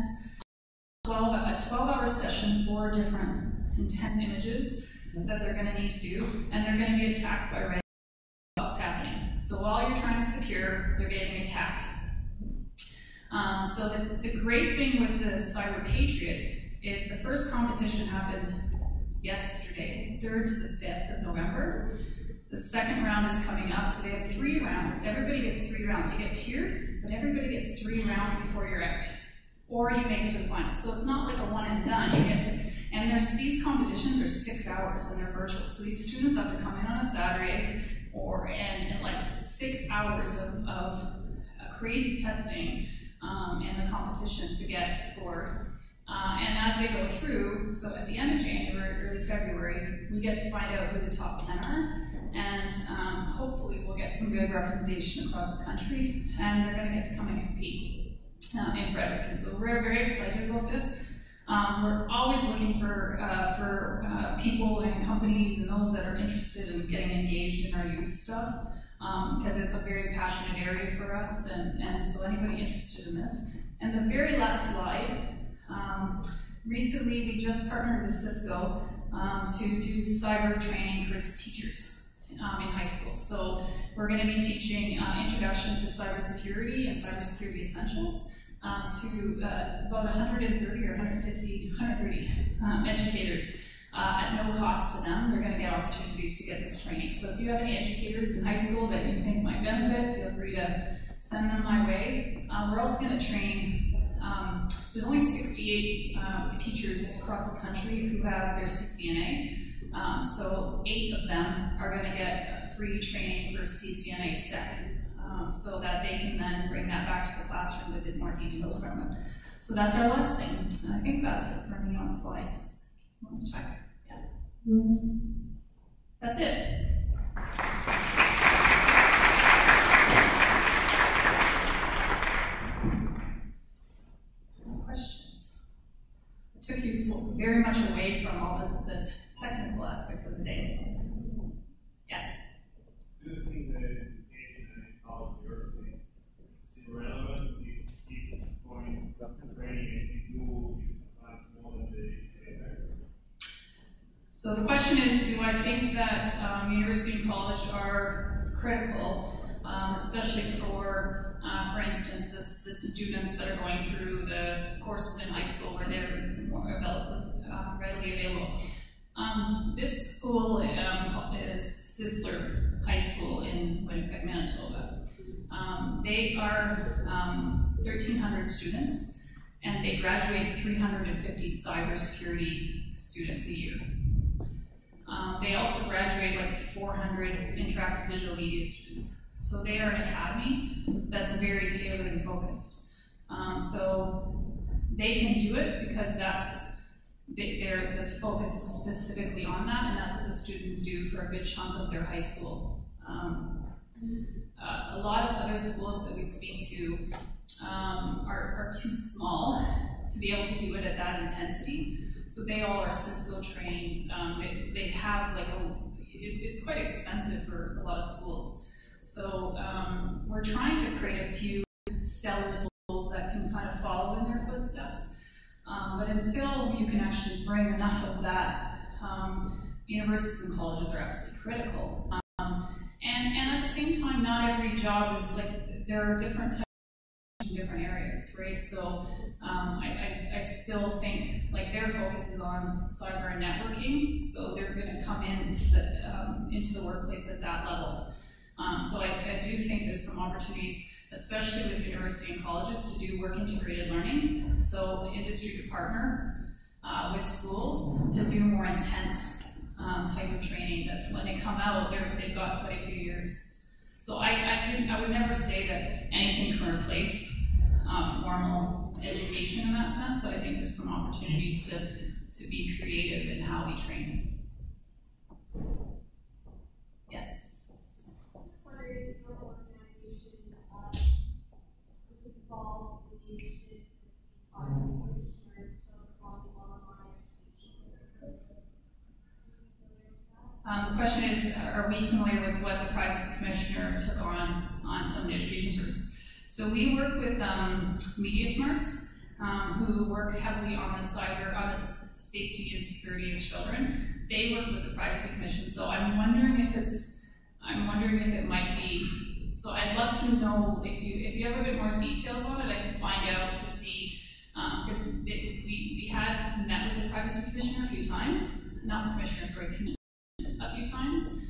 a 12-hour session, 4 different intense images that they're going to need to do, and they're going to be attacked by red. What's happening? So while you're trying to secure, they're getting attacked. So the great thing with the Cyber Patriot is the first competition happened yesterday, 3rd to the 5th of November. The second round is coming up, so they have 3 rounds. Everybody gets 3 rounds. You get tiered, but everybody gets 3 rounds before you're out, or you make it to the final. So it's not like a one and done. You get to, and these competitions are 6 hours, and they're virtual. So these students have to come in on a Saturday, and like 6 hours of crazy testing and the competition to get scored. And as they go through, so at the end of January, early February, we get to find out who the top 10 are, and hopefully we'll get some good representation across the country, and they're going to get to come and compete in Fredericton. So we're very excited about this. We're always looking for people and companies and those that are interested in getting engaged in our youth stuff, because it's a very passionate area for us, and so anybody interested in this. And the very last slide, recently we just partnered with Cisco to do cyber training for its teachers in high school. So we're going to be teaching introduction to cybersecurity and cybersecurity essentials to about 130 or 130 educators at no cost to them. They're going to get opportunities to get this training. So if you have any educators in high school that you think might benefit, feel free to send them my way. We're also going to train, there's only 68 teachers across the country who have their CCNA. So 8 of them are going to get free training for CCNA Sec. So that they can then bring that back to the classroom with more details from it. So that's our last thing. And I think that's it for me on slides. Want to check? Yeah. That's it. Questions? I took you very much away from all the technical aspect of the day. Yes? Do you think that education and college university is still relevant? Is going training and people sometimes more than they So the question is, do I think that university and college are critical, especially for instance, the students that are going through the courses in high school where they're more readily available. This school is Sisler High School in Winnipeg, Manitoba. They are 1,300 students, and they graduate 350 cybersecurity students a year. They also graduate like 400 interactive digital media students. So they are an academy that's very tailored and focused. So they can do it because they're focused specifically on that, and that's what the students do for a good chunk of their high school. A lot of other schools that we speak to are too small to be able to do it at that intensity. So they all are Cisco trained. They have like it's quite expensive for a lot of schools. So we're trying to create a few stellar schools that can kind of follow in their footsteps. But until you can actually bring enough of that, universities and colleges are absolutely critical. And at the same time, not every job is like, there are different types in different areas, right? So I still think like their focus is on cyber and networking, so they're going to come into the workplace at that level. So I do think there's some opportunities, especially with university and colleges, to do work integrated learning. So the industry to partner with schools to do more intense type of training that when they come out, they've got quite a few years. So I would never say that anything can replace formal education in that sense, but I think there's some opportunities to be creative in how we train. Yes? The question is, are we familiar with what the Privacy Commissioner took on some of the education services? So we work with Media Smarts, who work heavily on the safety and security of children. They work with the Privacy Commission, so I'm wondering if it might be. So I'd love to know if you have a bit more details on it. I can find out to see because we had met with the Privacy Commissioner a few times, not Commissioner, sorry, a few times,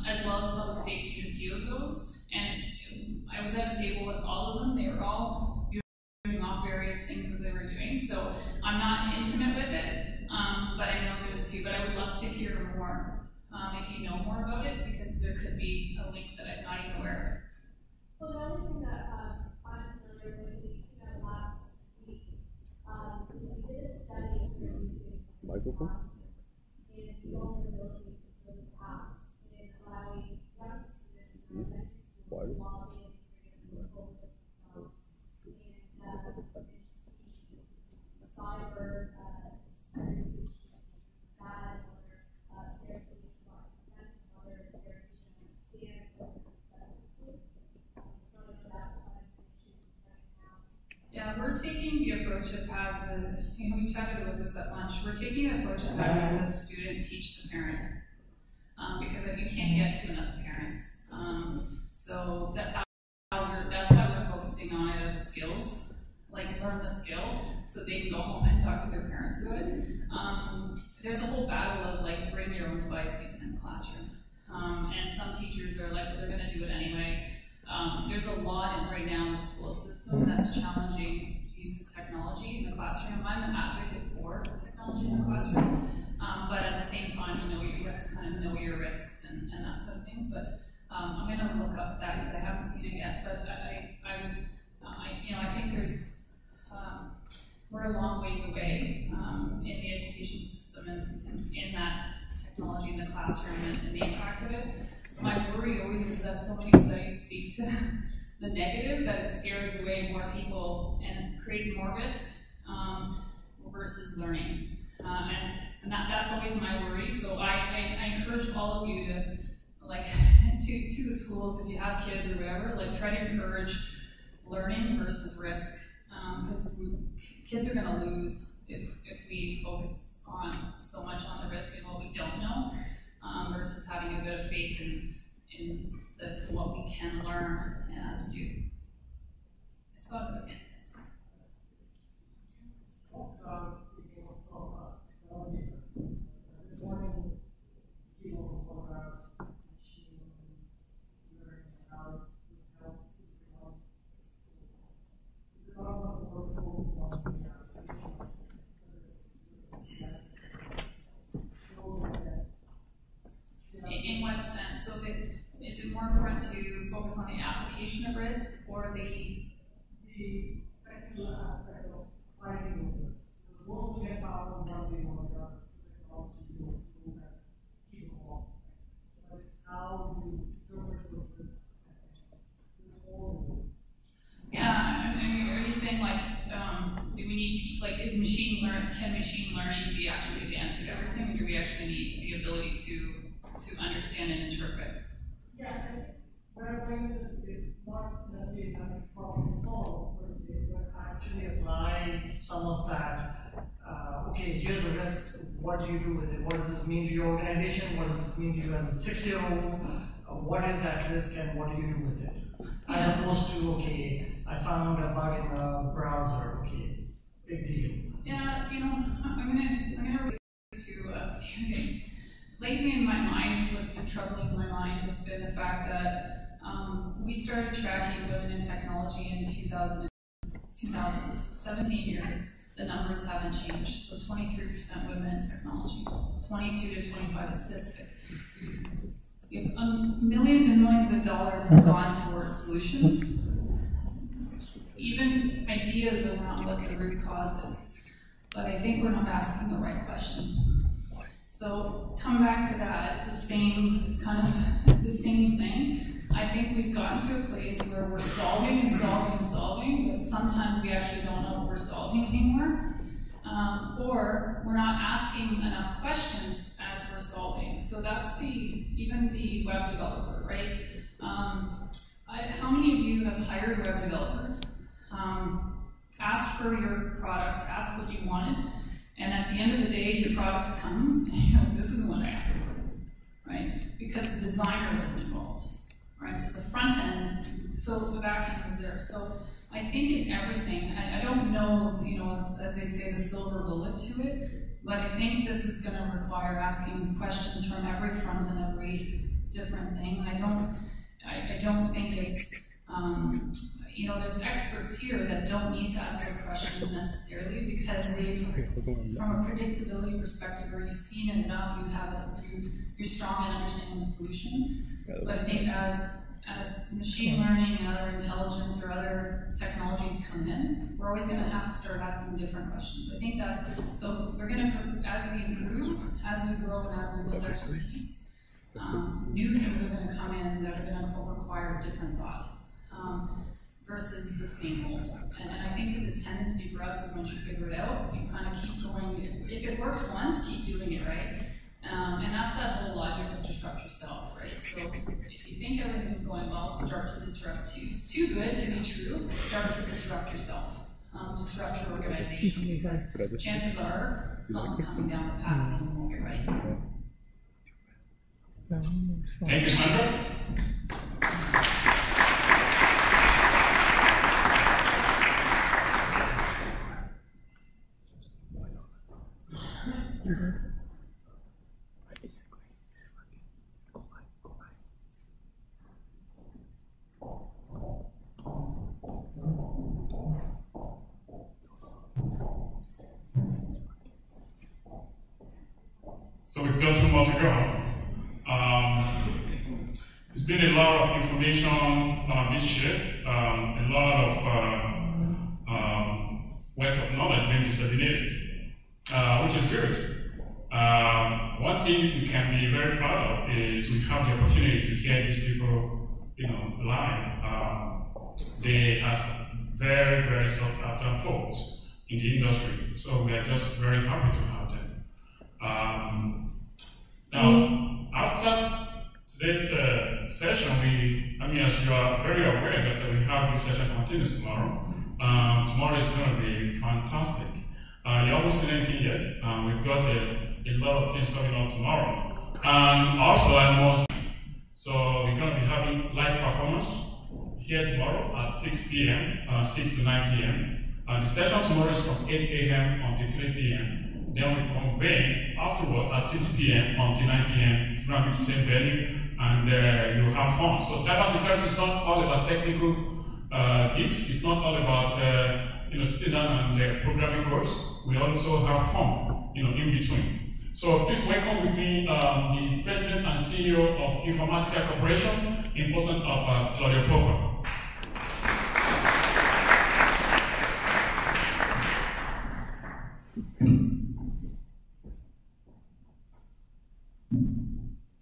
as well as public safety in a few of those. And I was at a table with all of them. They were all doing off various things that they were doing. So I'm not intimate with it, but I know there's a few. But I would love to hear more if you know more about it, because there could be a link that I'm not even aware of. Well, the only thing that I'm familiar with, we last week, we did a study using microphone. In vulnerabilities of those apps in allowing young students in elementary school to log in and hold themselves in cyber issues, data, whether verification of consent, whether verification of understand, whether consent to. So I know that's one of the issues right now. Yeah, we're taking the approach of having we chatted about this at lunch. We're taking the approach of having the student teach the parent, because you can't get to enough parents. So that's why we're focusing on it as skills, like learn the skill, so they can go home and talk to their parents about it. There's a whole battle of like bring your own device in the classroom, and some teachers are like, well, they're going to do it anyway. There's a lot right now in the school system that's challenging use of technology in the classroom. I'm an advocate for technology in the classroom, but at the same time, you have to kind of know your risks and that sort of things. But I'm going to look up that because I haven't seen it yet. But I think we're a long ways away in the education system and in that technology in the classroom and the impact of it. My worry always is that so many studies speak to the negative, that it scares away more people and it creates more risk versus learning. And that's always my worry. So I encourage all of you to, like, to the schools, if you have kids or whatever, like, try to encourage learning versus risk. Because kids are going to lose if we focus on so much on the risk and what we don't know, versus having a bit of faith in what we can learn to do. I saw it again. In what sense? So is it more important to focus on the application of risk or the technical aspect of finding those risks? Because once we get out of one thing or the other, technology will keep along. But it's how you interpret those risks and all of it. Yeah, I mean, are you saying like, do we need, like, can machine learning be actually the answer to everything, or do we actually need the ability to understand and interpret? Yeah, wherein it's not necessarily that problem solved, per se, but actually apply some of that. Okay, here's a risk. What do you do with it? What does this mean to your organization? What does this mean to you as a 6-year-old? What is that risk and what do you do with it? As opposed to, okay, I found a bug in the browser. Okay, big deal. Yeah, I'm gonna relate to a few things. Lately in my mind, what's been troubling my mind has been the fact that we started tracking women in technology in 2000, 17 years. The numbers haven't changed. So 23% women in technology, 22 to 25 it's statistic. If millions and millions of dollars have gone towards solutions, even ideas around what the root cause is, but I think we're not asking the right questions. So come back to that, it's the same the same thing. I think we've gotten to a place where we're solving and solving and solving, but sometimes we actually don't know what we're solving anymore. Or we're not asking enough questions as we're solving. So that's even the web developer, right? How many of you have hired web developers, asked for your product, asked what you wanted, and at the end of the day, your product comes, and this isn't what I asked for, right? Because the designer wasn't involved, right? So the front end, so the back end was there. So I think in everything, I don't know, as they say, the silver bullet to it, but I think this is going to require asking questions from every front and every different thing. I don't think it's, there's experts here that don't need to ask those questions necessarily because from a predictability perspective, or you've seen it enough, you're strong in understanding the solution. But I think as machine learning and other intelligence or other technologies come in, we're always going to have to start asking different questions. I think so we're going to, as we improve, as we grow, and as we build expertise, new things are going to come in that are going to require different thought versus the same old. And I think that the tendency for us is once you figure it out, you kind of keep going. If it worked once, keep doing it, right? And that's that whole logic of disrupt yourself, right? So if you think everything's going well, start to disrupt too. It's too good to be true. Start to disrupt yourself. Disrupt your organization because chances are something's coming down the path and you won't be ready. Thank you, Sandra. So we've got 2 more to go. There's been a lot of information being shared, a lot of wealth of knowledge being disseminated, which is good. One thing we can be very proud of is we have the opportunity to hear these people, live. They have very, very sought after folks in the industry, so we are just very happy to have them. Now, after today's session, as you are very aware that we have this session continues tomorrow. Tomorrow is going to be fantastic. You haven't seen anything yet. We've got a lot of things coming up tomorrow. And also, so we're going to be having live performance here tomorrow at 6 p.m., 6 to 9 p.m. The session tomorrow is from 8 a.m. until 3 p.m. Then we convene afterward at 6 p.m. until 9 p.m. It's going to be the same venue, and you'll have fun. So cybersecurity is not all about technical gigs. It's not all about sitting down and programming codes. We also have fun, in between. So please welcome with me the President and CEO of Informatica Corporation, in person of Claudio Popper.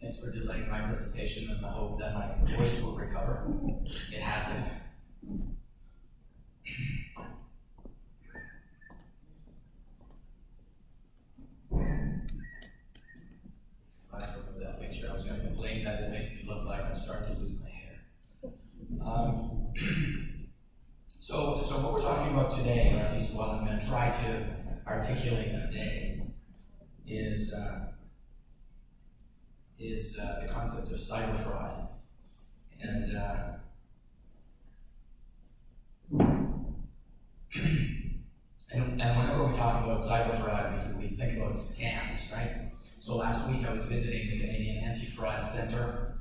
Thanks for delaying my presentation in the hope that my voice will recover. It hasn't. If I remove that picture, I was going to complain that it makes me look like I'm starting to lose my hair. articulate today is the concept of cyber fraud. And and whenever we talk about cyber fraud, we think about scams, right? So last week I was visiting the Canadian Anti-Fraud Center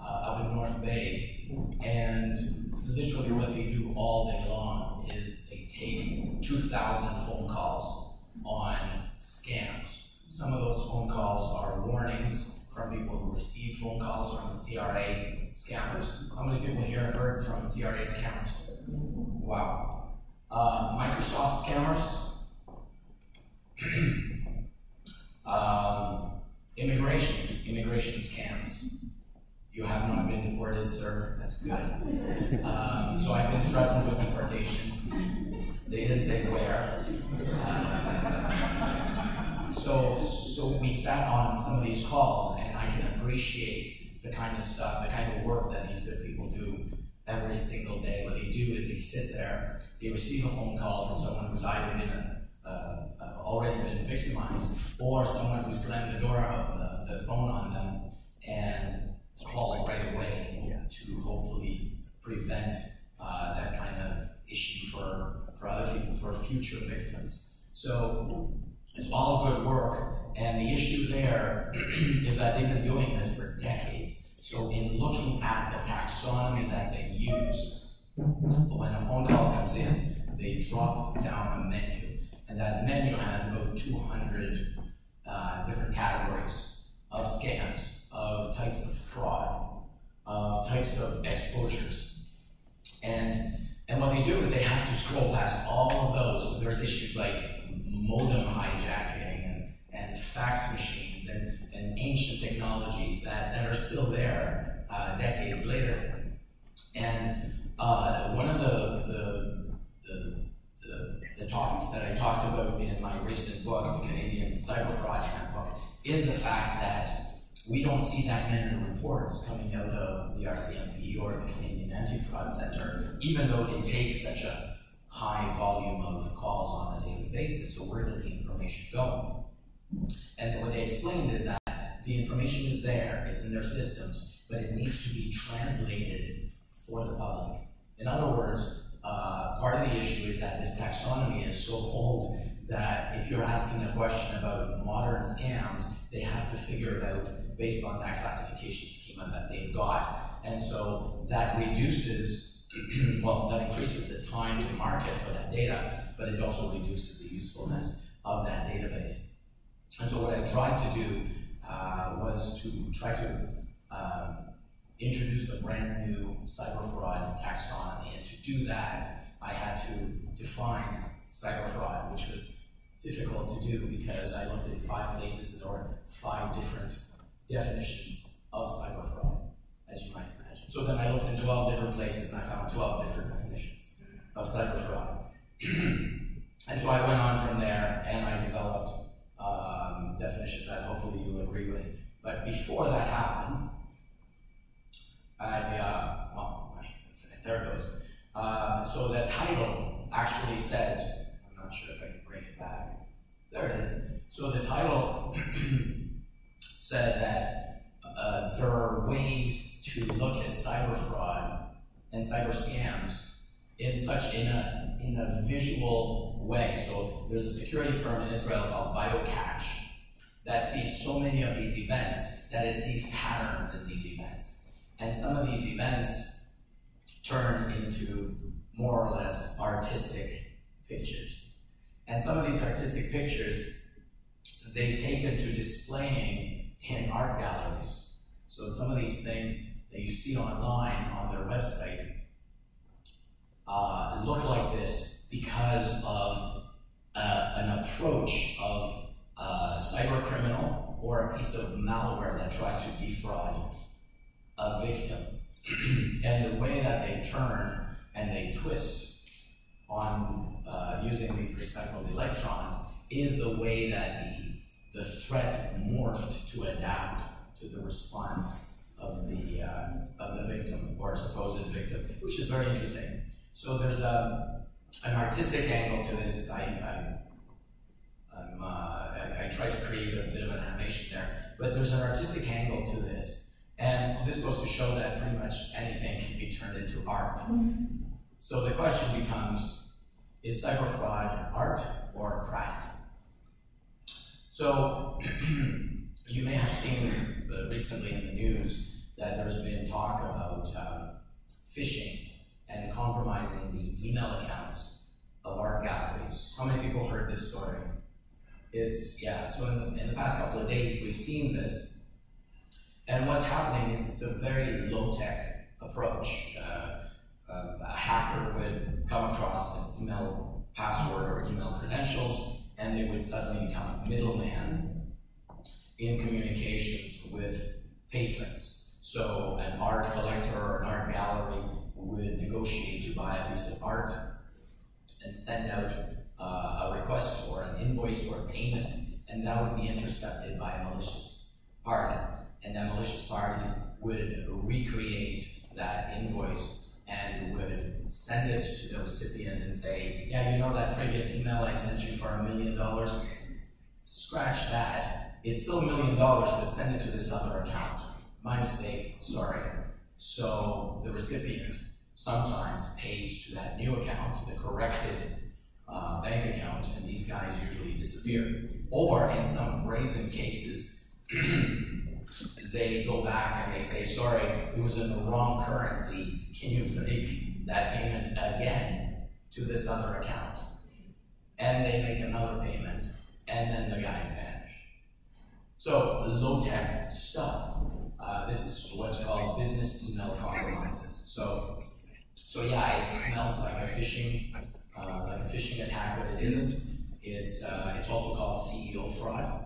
up in North Bay, and literally what they do all day long is they take 2,000 phone calls on scams. Some of those phone calls are warnings from people who receive phone calls from the CRA scammers. How many people here have heard from CRA scammers? Wow. Microsoft scammers. Immigration scams. You have not been deported, sir. That's good. So I've been threatened with deportation. They didn't say where. So we sat on some of these calls, and I can appreciate the kind of stuff, the kind of work that these good people do every single day. What they do is they sit there, they receive a phone call from someone who's either been already been victimized, or someone who slammed the door of the phone on them, and call right away to hopefully prevent that kind of issue for other people, for future victims. So it's all good work, and the issue there is that they've been doing this for decades. So in looking at the taxonomy that they use, when a phone call comes in, they drop down a menu, and that menu has about 200 different categories of scams, of types of fraud, of types of exposures. And what they do is they have to scroll past all of those. So there's issues like modem hijacking and fax machines and ancient technologies that are still there decades later. And one of the topics that I talked about in my recent book, the Canadian Cyber Fraud Handbook, is the fact that we don't see that many reports coming out of the RCMP or the Canadian Anti-Fraud Center, even though they take such a high volume of calls on a daily basis. So where does the information go? And what they explained is that the information is there, it's in their systems, but it needs to be translated for the public. In other words, part of the issue is that this taxonomy is so old that if you're asking a question about modern scams, they have to figure it out based on that classification schema that they've got. And so that reduces, well, that increases the time to market for that data, but it also reduces the usefulness of that database. And so what I tried to do was to try to introduce a brand new cyber fraud taxonomy. And to do that, I had to define cyber fraud, which was difficult to do because I looked at 5 places and there were 5 different definitions of cyber fraud, as you might imagine. So then I looked in 12 different places and I found 12 different definitions of cyber fraud. And so I went on from there and I developed definition that hopefully you'll agree with. But before that happens, there it goes. So the title actually said, I'm not sure if I can bring it back. There it is. So the title said that there are ways to look at cyber fraud and cyber scams in a visual way. So there's a security firm in Israel called BioCatch that sees so many of these events that it sees patterns in these events. And some of these events turn into more or less artistic pictures. And some of these artistic pictures they've taken to displaying in art galleries. So some of these things that you see online on their website look like this because of an approach of a cyber criminal or a piece of malware that tried to defraud a victim. And the way that they turn and they twist on using these recycled electrons is the way that the threat morphed to adapt to the response of the victim or supposed victim, which is very interesting. So there's an artistic angle to this. tried to create a bit of an animation there. But there's an artistic angle to this. And this goes to show that pretty much anything can be turned into art. So the question becomes, is cyber fraud art or craft? So you may have seen recently in the news that there's been talk about phishing and compromising the email accounts of art galleries. How many people heard this story? So in the past couple of days, we've seen this. And what's happening is it's a very low-tech approach. A hacker would come across an email password or email credentials, and they would suddenly become a middleman in communications with patrons. So an art collector or an art gallery would negotiate to buy a piece of art and send out a request for an invoice or a payment, and that would be intercepted by a malicious party. And that malicious party would recreate that invoice and would send it to the recipient and say, yeah, you know that previous email I sent you for $1 million? Scratch that. It's still $1 million, but send it to this other account. My mistake, sorry. So the recipient sometimes pays to that new account, the corrected bank account, and these guys usually disappear. Or in some brazen cases, they go back and they say, sorry, it was in the wrong currency. Can you make that payment again to this other account? And they make another payment, and then the guys vanish. So low-tech stuff. This is what's called business email compromises. So yeah, it smells like a phishing attack, but it isn't. It's also called CEO fraud.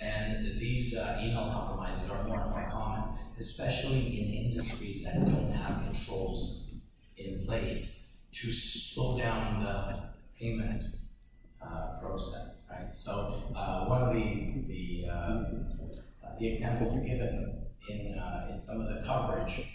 And these email compromises are more and more common, especially in industries that don't have controls in place to slow down the payment process, right? So one of the examples given in some of the coverage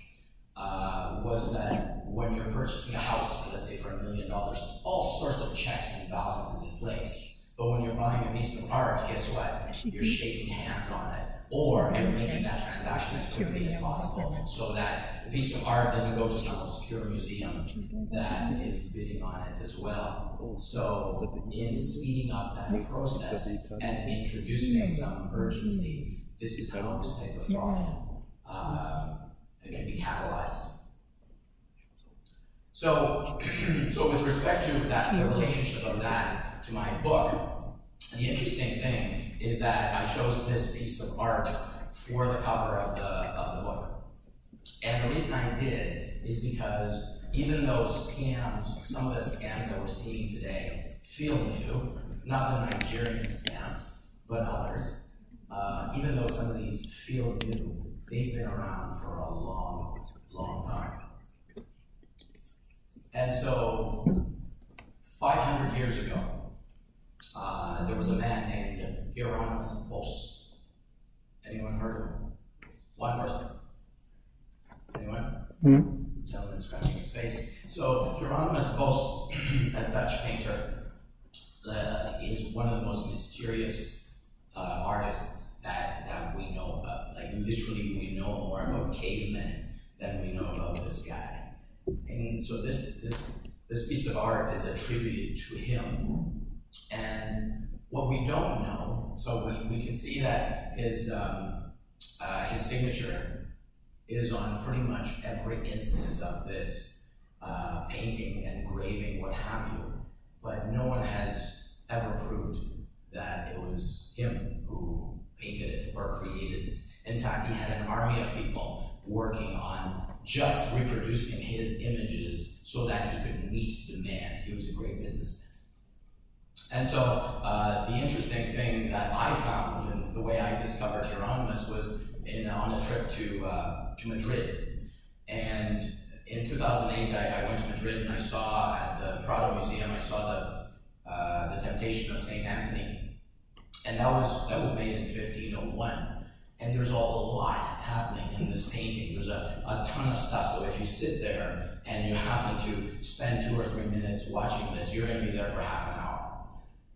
was that when you're purchasing a house, let's say for $1 million, all sorts of checks and balances in place. But when you're buying a piece of art, guess what? You're shaking hands on it. Or you're making that transaction as quickly as possible so that the piece of art doesn't go to some obscure museum that is bidding on it as well. So in speeding up that process and introducing some urgency, this is how this type of fraud can be catalyzed. So with respect to that, the relationship of that to my book, the interesting thing is that I chose this piece of art for the cover of the book. And the reason I did is because even though scams, some of the scams that we're seeing today feel new, not the Nigerian scams, but others, even though some of these feel new, they've been around for a long, long time. And so, 500 years ago, there was a man named Hieronymus Bosch. Anyone heard of him? One person. Anyone? Mm-hmm. Gentleman scratching his face. So Hieronymus Bosch, a Dutch painter, is one of the most mysterious artists that we know about. Like literally, we know more about cavemen than we know about this guy. And so this piece of art is attributed to him. And what we don't know, so we can see that his signature is on pretty much every instance of this painting, engraving, what have you. But no one has ever proved that it was him who painted it or created it. In fact, he had an army of people working on just reproducing his images so that he could meet demand. He was a great businessman. And so the interesting thing that I found, and the way I discovered Hieronymus, was on a trip to Madrid. And in 2008, I went to Madrid and I saw at the Prado Museum, I saw the Temptation of St. Anthony. And that was made in 1501. And there's a lot happening in this painting. There's a ton of stuff. So if you sit there and you happen to spend 2 or 3 minutes watching this, you're going to be there for half an hour.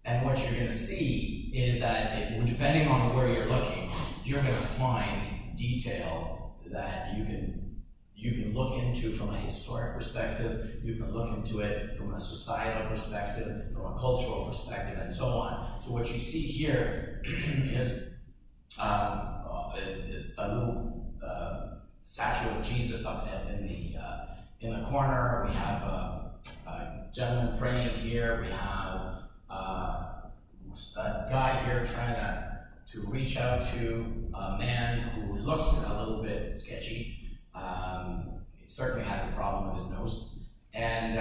And what you're going to see is that depending on where you're looking, you're going to find detail that you can look into from a historic perspective, you can look into it from a societal perspective, from a cultural perspective, and so on. So what you see here is a little statue of Jesus up in the corner. We have a gentleman praying here. We have a guy here trying to reach out to a man who looks a little bit sketchy. He certainly has a problem with his nose. And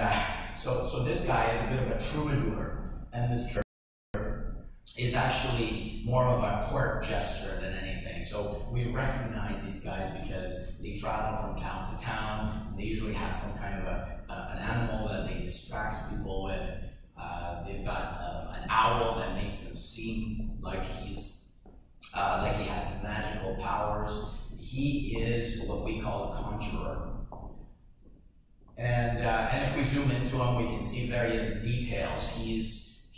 so this guy is a bit of a troubadour, and this troubadour is actually more of a court jester than anything. So we recognize these guys because they travel from town to town. They usually have some kind of an animal that they distract people with. They've got an owl that makes him seem like he has magical powers. He is what we call a conjurer. And if we zoom into him, we can see various details. He's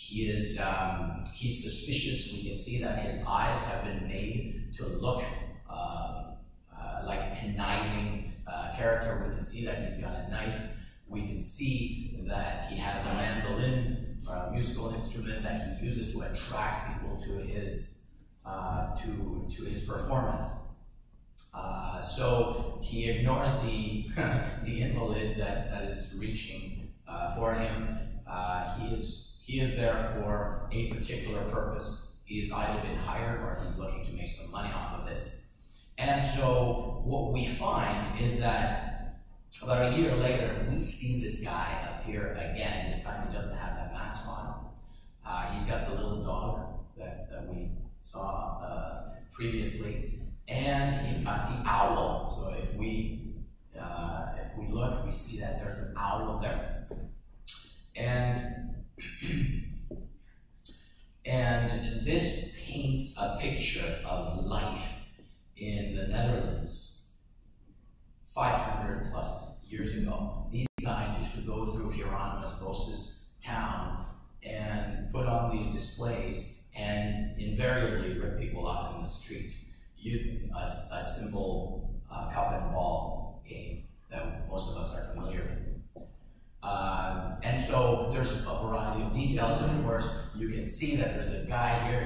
suspicious. We can see that his eyes have been made to look like a conniving character. We can see that he's got a knife. We can see that he has a mandolin, a musical instrument that he uses to attract people to his performance. So he ignores the invalid that is reaching for him. He is there for a particular purpose. He's either been hired or he's looking to make some money off of this. And so what we find is that about a year later, we see this guy appear again. This time he doesn't have that mask on. He's got the little dog that we saw previously, and he's got the owl. So if we look, we see that there's an owl there, and this paints a picture of life in the Netherlands 500 plus years ago. These guys used to go through Hieronymus Bosch's town and put on these displays and invariably rip people off in the street. A simple cup and ball game that most of us are familiar with. And so there's a variety of details. Of course, you can see that there's a guy here.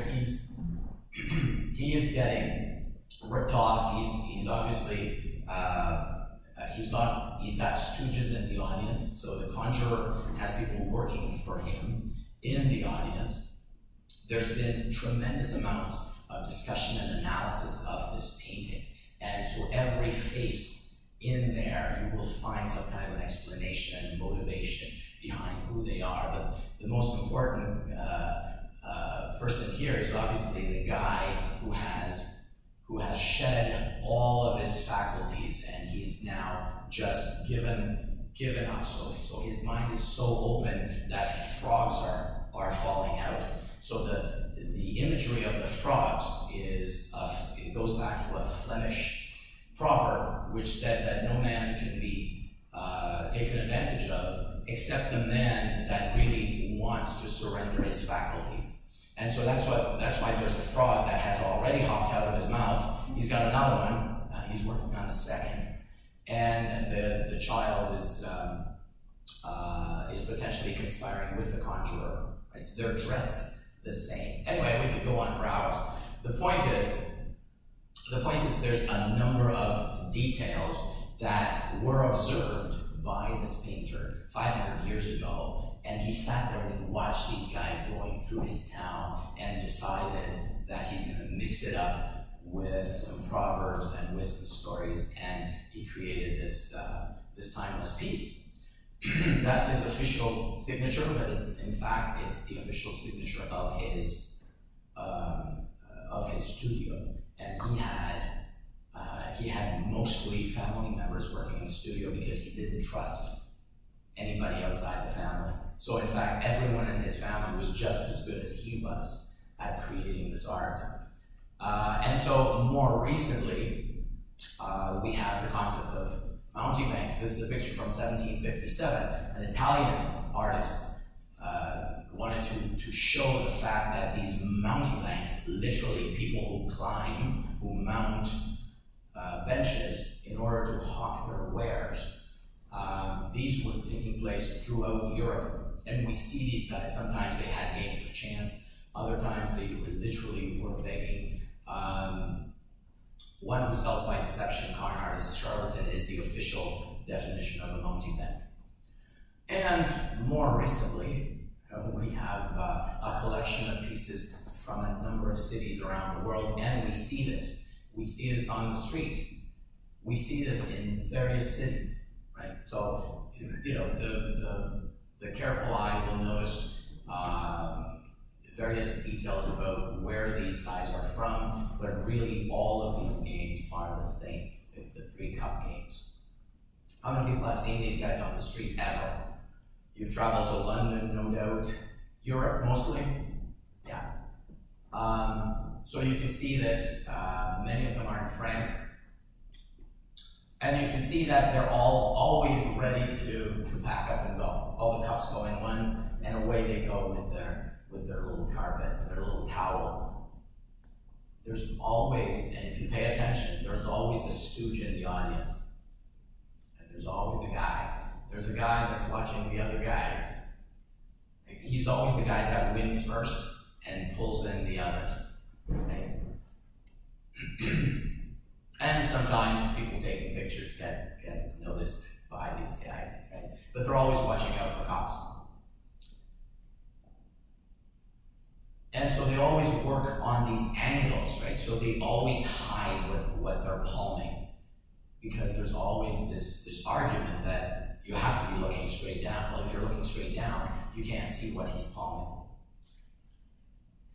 He is getting ripped off. He's obviously he's got stooges in the audience. So the conjurer has people working for him in the audience. There's been tremendous amounts of discussion and analysis of this painting. And so every face in there, you will find some kind of an explanation and motivation behind who they are. But the most important person here is obviously the guy who has shed all of his faculties, and he's now just given up. So his mind is so open that frogs are falling out. So the imagery of the frogs it goes back to a Flemish proverb which said that no man can be taken advantage of except the man that really wants to surrender his faculties. And so that's why there's a frog that has already hopped out of his mouth. He's got another one. He's working on a second, and the child is potentially conspiring with the conjurer. Right? So they're dressed the same. Anyway, we could go on for hours. The point is there's a number of details that were observed by this painter 500 years ago, and he sat there and watched these guys going through his town and decided that he's going to mix it up with some proverbs and with some stories, and he created this timeless piece. That's his official signature, but it's the official signature of his studio. And he had mostly family members working in the studio because he didn't trust anybody outside the family. So in fact, everyone in his family was just as good as he was at creating this art. And so more recently, we have the concept of mountebanks. This is a picture from 1757. An Italian artist, wanted to show the fact that these mountebanks, literally people who climb, who mount benches in order to hawk their wares, these were taking place throughout Europe. And we see these guys, sometimes they had games of chance, other times they literally were begging. One who sells by deception, con artist, charlatan, is the official definition of a mountebank. And more recently, we have a collection of pieces from a number of cities around the world, and we see this. We see this on the street. We see this in various cities, right? So, you know, the careful eye will notice various details about where these guys are from, but really all of these games are the same, the 3 cup games. How many people have seen these guys on the street ever? You've traveled to London, no doubt. Europe, mostly? Yeah. So you can see this. Many of them are in France. And you can see that they're all always ready to pack up and go. All the cups go in one, and away they go with their little carpet, their little towel. There's always, and if you pay attention, there's always a stooge in the audience. And there's always a guy. There's a guy that's watching the other guys. He's always the guy that wins first and pulls in the others. Right? And sometimes people taking pictures get noticed by these guys, right? But they're always watching out for cops. And so they always work on these angles, right? So they always hide what they're palming, because there's always this argument that you have to be looking straight down. Well, if you're looking straight down, you can't see what he's palming.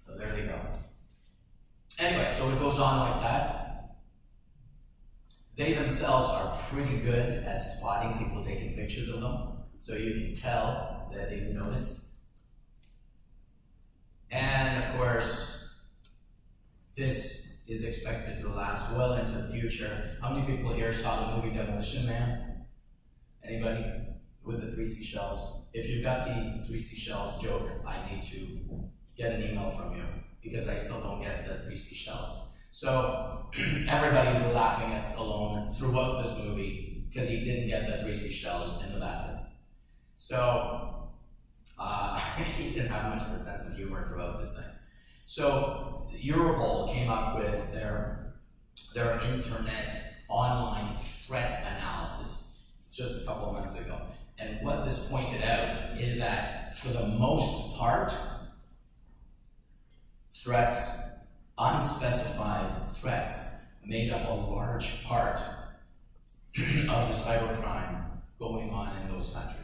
So there they go. Anyway, so it goes on like that. They themselves are pretty good at spotting people taking pictures of them, so you can tell that they've noticed. And of course, this is expected to last well into the future. How many people here saw the movie Demolition Man? Anybody? With the 3 seashells? If you've got the 3 seashells joke, I need to get an email from you, because I still don't get the 3 seashells. So everybody's been laughing at Stallone throughout this movie because he didn't get the 3 seashells in the bathroom. So he didn't have much of a sense of humor throughout this thing. So Europol came up with their internet online threat analysis just a couple of months ago. And what this pointed out is that for the most part, threats, unspecified threats, made up a large part of the cybercrime going on in those countries.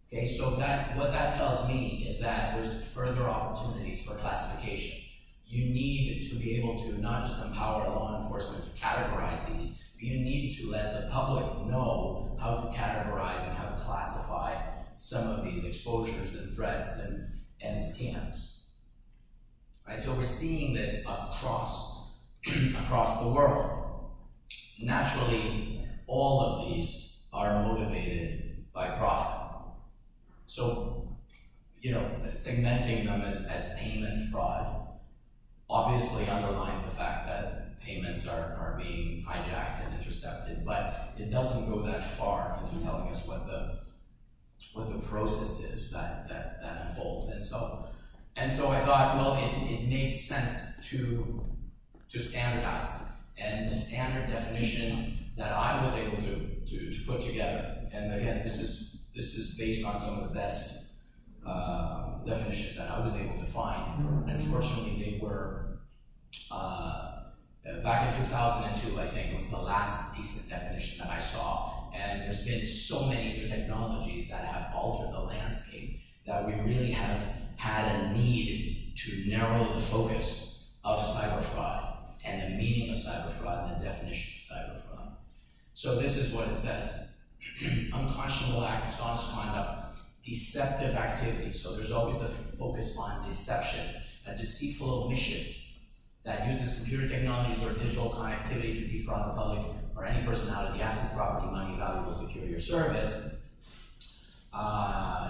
Okay, so what that tells me is that there's further opportunities for classification. You need to be able to not just empower law enforcement to categorize these, but you need to let the public know how to categorize and how to classify some of these exposures and threats and scams. Right, so we're seeing this across the world. Naturally, all of these are motivated by profit. So, you know, segmenting them as payment fraud obviously underlines the fact that payments are being hijacked and intercepted, but it doesn't go that far into telling us what the process is that unfolds. And so I thought, well, it makes sense to standardize. And the standard definition that I was able to put together, and again, this is based on some of the best definitions that I was able to find. Unfortunately, they were, back in 2002, I think, was the last decent definition that I saw. And there's been so many new technologies that have altered the landscape that we really have had a need to narrow the focus of cyber fraud and the meaning of cyber fraud and the definition of cyber fraud. So this is what it says. Unconscionable act, dishonest conduct, deceptive activity. So there's always the focus on deception, a deceitful omission that uses computer technologies or digital connectivity to defraud the public or any personality, assets, property, money, valuable, security, or service.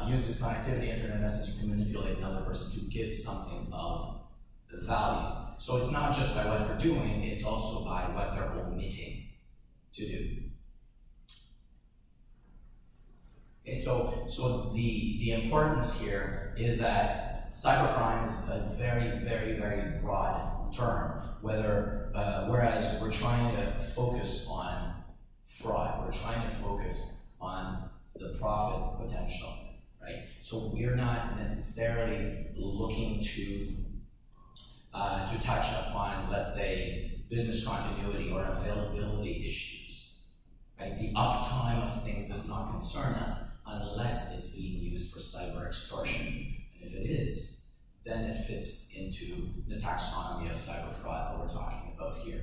uses connectivity, internet messaging to manipulate another person to give something of value. So it's not just by what they're doing, it's also by what they're omitting to do. Okay, so the importance here is that cybercrime is a very, very, very broad term. Whereas we're trying to focus on fraud, we're trying to focus on the profit potential, right? So we're not necessarily looking to touch upon, let's say, business continuity or availability issues, right? The uptime of things does not concern us unless it's being used for cyber extortion. And if it is, then it fits into the taxonomy of cyber fraud that we're talking about here.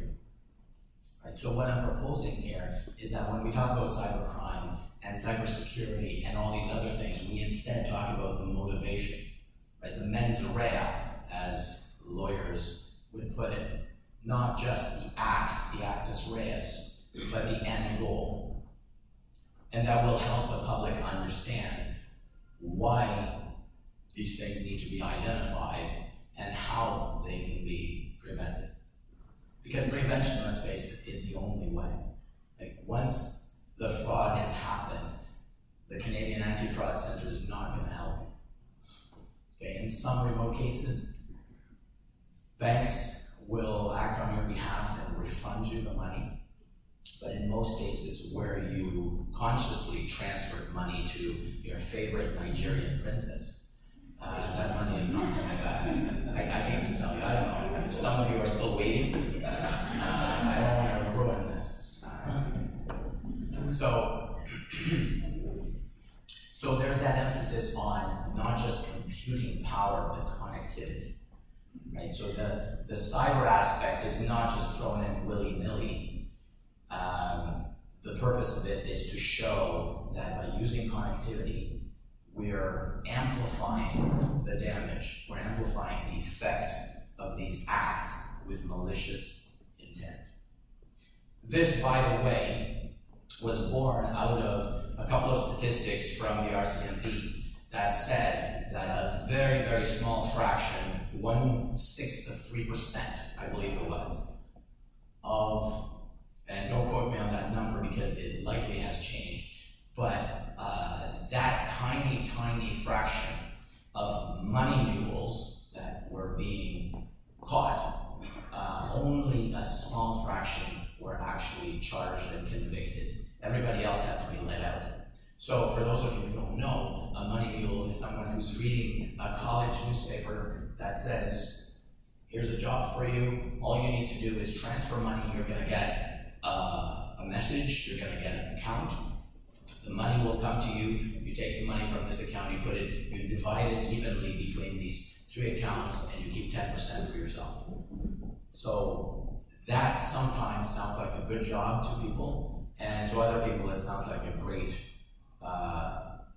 Right? So what I'm proposing here is that when we talk about cybercrime and cybersecurity and all these other things, we instead talk about the motivations, right? The mens rea, as lawyers would put it. Not just the actus reus, but the end goal. And that will help the public understand why these things need to be identified and how they can be prevented. Because prevention, let's face it, is the only way. Like, once the fraud has happened, the Canadian Anti-Fraud Centre is not going to help you. Okay, in some remote cases, banks will act on your behalf and refund you the money. But in most cases where you consciously transferred money to your favorite Nigerian princess, that money is not coming back. I hate to tell you, I don't know. If some of you are still waiting, I don't want to ruin this. So there's that emphasis on not just computing power, but connectivity. Right? So the cyber aspect is not just thrown in willy-nilly. The purpose of it is to show that by using connectivity, we're amplifying the damage, we're amplifying the effect of these acts with malicious intent. This, by the way, was born out of a couple of statistics from the RCMP that said that a very, very small fraction, 1/6 of 3%, I believe it was, of, and don't quote me on that number because it likely has changed, but that tiny, tiny fraction of money mules that were being caught, only a small fraction were actually charged and convicted. Everybody else had to be let out. So for those of you who don't know, a money mule is someone who's reading a college newspaper that says, here's a job for you, all you need to do is transfer money, you're going to get a message, you're going to get an account, the money will come to you, you take the money from this account, you divide it evenly between these 3 accounts, and you keep 10% for yourself. So that sometimes sounds like a good job to people, and to other people it sounds like a great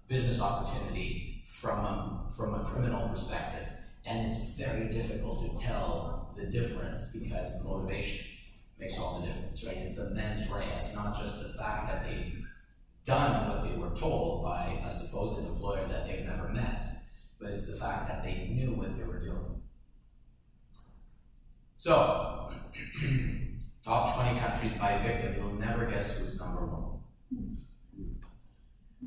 business opportunity from a criminal perspective. And it's very difficult to tell the difference because the motivation makes all the difference, right? It's a mens rea. It's not just the fact that they've done what they were told by a supposed employer that they've never met, but it's the fact that they knew what they were doing. So, top 20 countries by victim, you'll never guess who's number 1.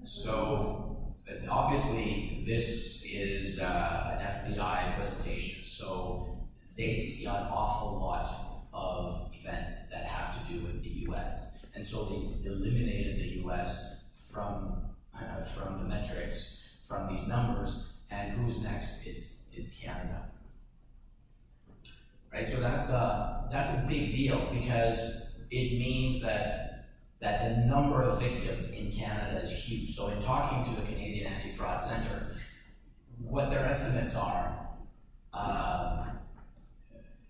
So, obviously, this is an FBI presentation, so they see an awful lot of events that have to do with the US. And so they eliminated the US from the metrics, from these numbers, and who's next? It's Canada. Right, so that's a big deal because it means that the number of victims in Canada is huge. So in talking to the Canadian Anti-Fraud Centre, what their estimates are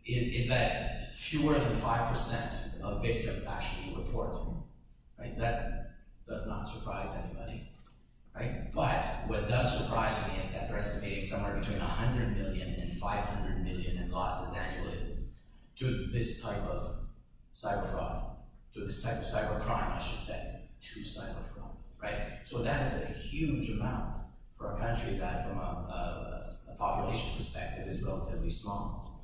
is that fewer than 5% of victims actually report. Right, that does not surprise anybody. Right, but what does surprise me is that they're estimating somewhere between 100 million and 500 million in losses annually to this type of cyber fraud, to this type of cyber crime, I should say, to cyber fraud. right? So that is a huge amount for a country that, from a population perspective, is relatively small.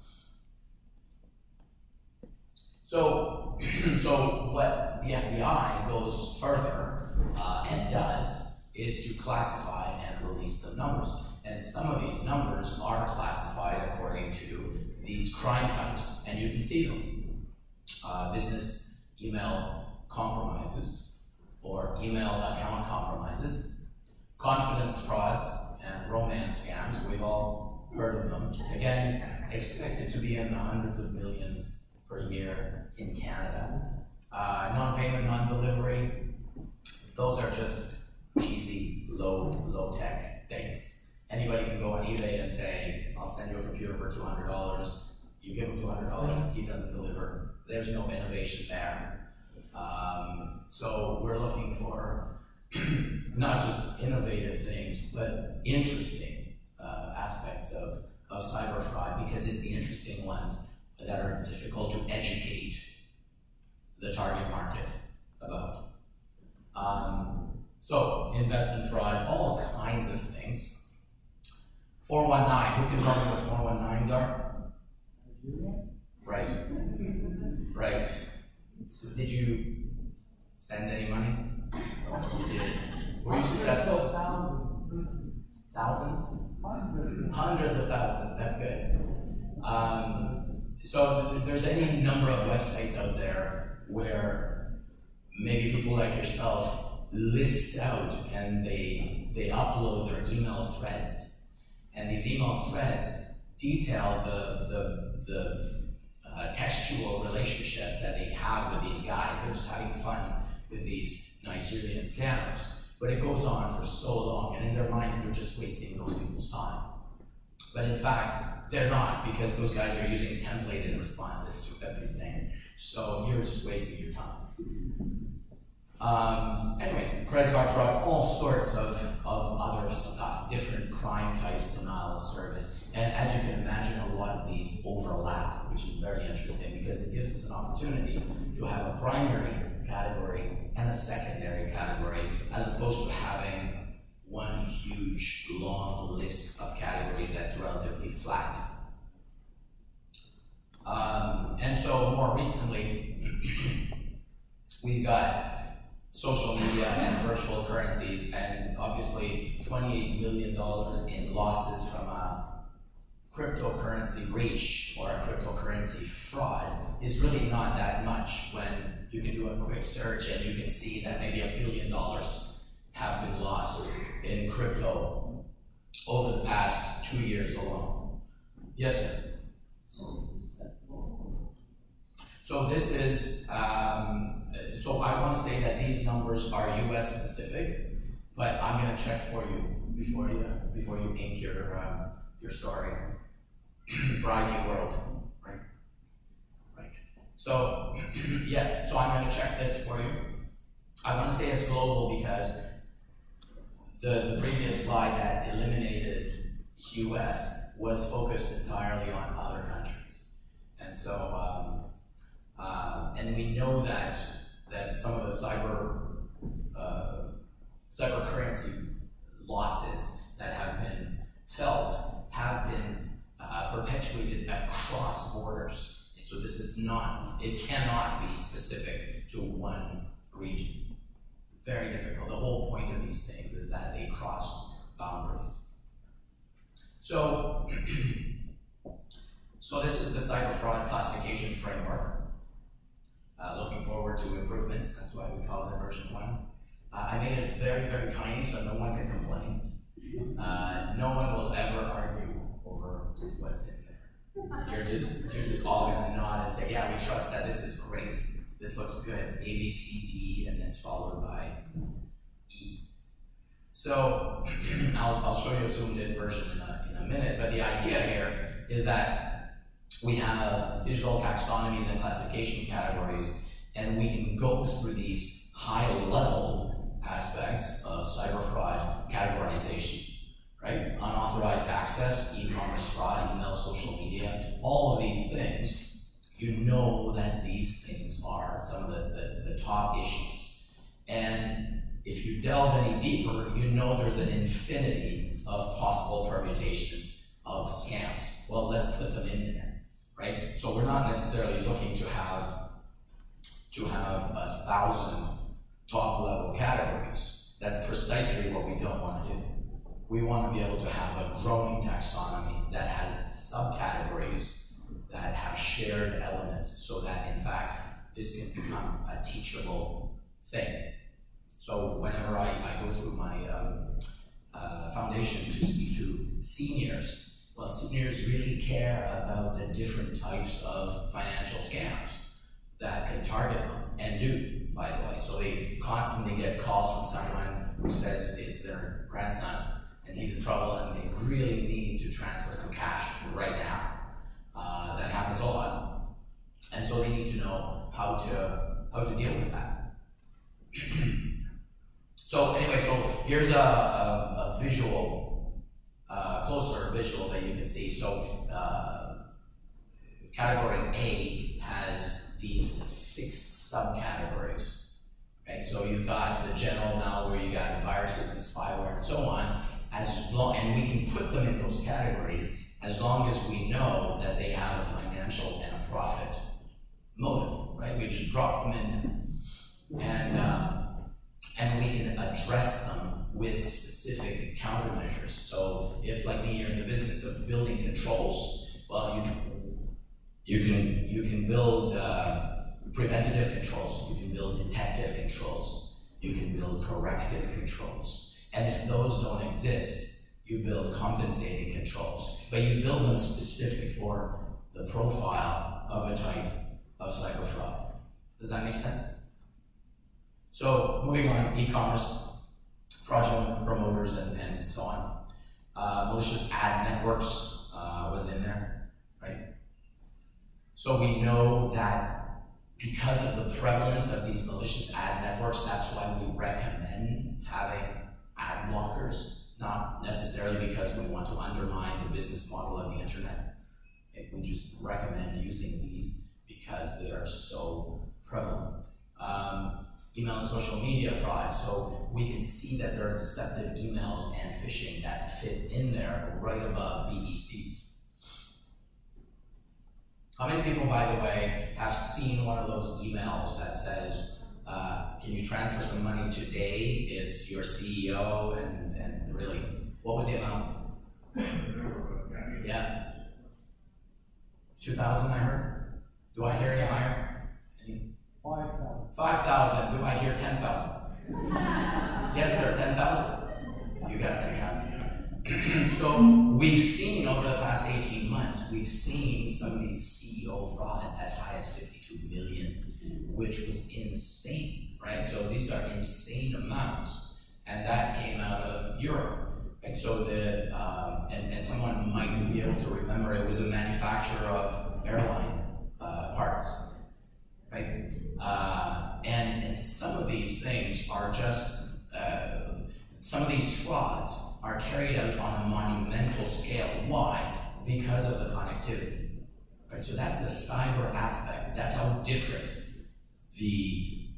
So, so what the FBI goes further and does is to classify and release some numbers. And some of these numbers are classified according to these crime types, and you can see them. Business email compromises, or email account compromises, confidence frauds, and romance scams. We've all heard of them. Again, expected to be in the hundreds of millions per year in Canada. Non-payment, non-delivery, those are just cheesy, low-tech things. Anybody can go on eBay and say, I'll send you a computer for $200. You give him $200, he doesn't deliver. There's no innovation there. So we're looking for not just innovative things, but interesting aspects of cyber fraud, because it's the interesting ones that are difficult to educate the target market about. So investment fraud, all kinds of things. 419, who can tell me what 419s are? Right. Right. So did you send any money? You did. Were you successful? Thousands? Hundreds of thousands, that's good. So there's any number of websites out there where maybe people like yourself list out and they upload their email threads. And these email threads detail the textual relationships that they have with these guys. They're just having fun with these Nigerian scammers. But it goes on for so long, and in their minds, they're just wasting those people's time. But in fact, they're not, because those guys are using templated responses to everything. So you're just wasting your time. Anyway, credit card fraud, all sorts of other stuff, different crime types, denial of service. And as you can imagine, a lot of these overlap, which is very interesting because it gives us an opportunity to have a primary category and a secondary category, as opposed to having one huge, long list of categories that's relatively flat. And so more recently, we've got social media and virtual currencies, and obviously $28 million in losses from a cryptocurrency breach or a cryptocurrency fraud is really not that much when you can do a quick search and you can see that maybe $1 billion have been lost in crypto over the past 2 years alone. Yes, sir? So this is, so I want to say that these numbers are US specific, but I'm going to check for you before you ink your story for IT World, right? Right. So yes, so I'm going to check this for you. I want to say it's global because the previous slide that eliminated US was focused entirely on other countries, and so and we know that some of the cyber currency losses that have been felt have been perpetuated across borders. So this is not, it cannot be specific to one region. Very difficult. The whole point of these things is that they cross boundaries. So, so this is the cyber fraud classification framework. Looking forward to improvements. That's why we call it version 1. I made it very, very tiny so no one can complain. No one will ever argue over what's in there. You're just all gonna nod and say, yeah, we trust that this is great. This looks good. A, B, C, D, and it's followed by E. So I'll show you a zoomed in version in a minute, but the idea here is that we have digital taxonomies and classification categories, and we can go through these high-level aspects of cyber fraud categorization, right? Unauthorized access, e-commerce fraud, email, social media, all of these things, you know that these things are some of the top issues. And if you delve any deeper, you know there's an infinity of possible permutations of scams. Well, let's put them in there, right? So we're not necessarily looking to have 1,000 top-level categories. That's precisely what we don't want to do. We want to be able to have a growing taxonomy that has subcategories that have shared elements so that, in fact, this can become a teachable thing. So whenever I go through my foundation to speak to seniors, well, seniors really care about the different types of financial scams that can target them, and do, by the way. So they constantly get calls from someone who says it's their grandson and he's in trouble and they really need to transfer some cash right now. That happens a lot. And so they need to know how to deal with that. So anyway, so here's a visual, closer visual that you can see. So category A has these 6 subcategories. Okay, so you've got the general malware, you got viruses and spyware and so on, and we can put them in those categories as long as we know that they have a financial and a profit motive, right? We just drop them in there. And we can address them with specific countermeasures. So if, like me, you're in the business of building controls, well, you can build preventative controls, you can build detective controls, you can build corrective controls. And if those don't exist, you build compensating controls. But you build them specific for the profile of a type of cyber fraud. Does that make sense? So moving on, e-commerce, fraudulent promoters and so on. Malicious ad networks was in there, right? So we know that because of the prevalence of these malicious ad networks, that's why we recommend having ad blockers, not necessarily because we want to undermine the business model of the internet. We just recommend using these because they are so prevalent. Email and social media fraud, so we can see that there are deceptive emails and phishing that fit in there right above BECs. How many people, by the way, have seen one of those emails that says, can you transfer some money today? It's your CEO, and really, what was the amount? Yeah. 2,000, I heard. Do I hear any higher? 5,000. Do I hear 10,000? Yes, sir, 10,000. You got 10,000. So we've seen over the past 18 months, we've seen some of these CEO frauds as high as 52 million, which was insane, right? So these are insane amounts, and that came out of Europe. And so and someone might be able to remember it was a manufacturer of airline parts. Right? And some of these things are just, some of these frauds are carried out on a monumental scale. Why? Because of the connectivity. Right? So that's the cyber aspect. That's how different the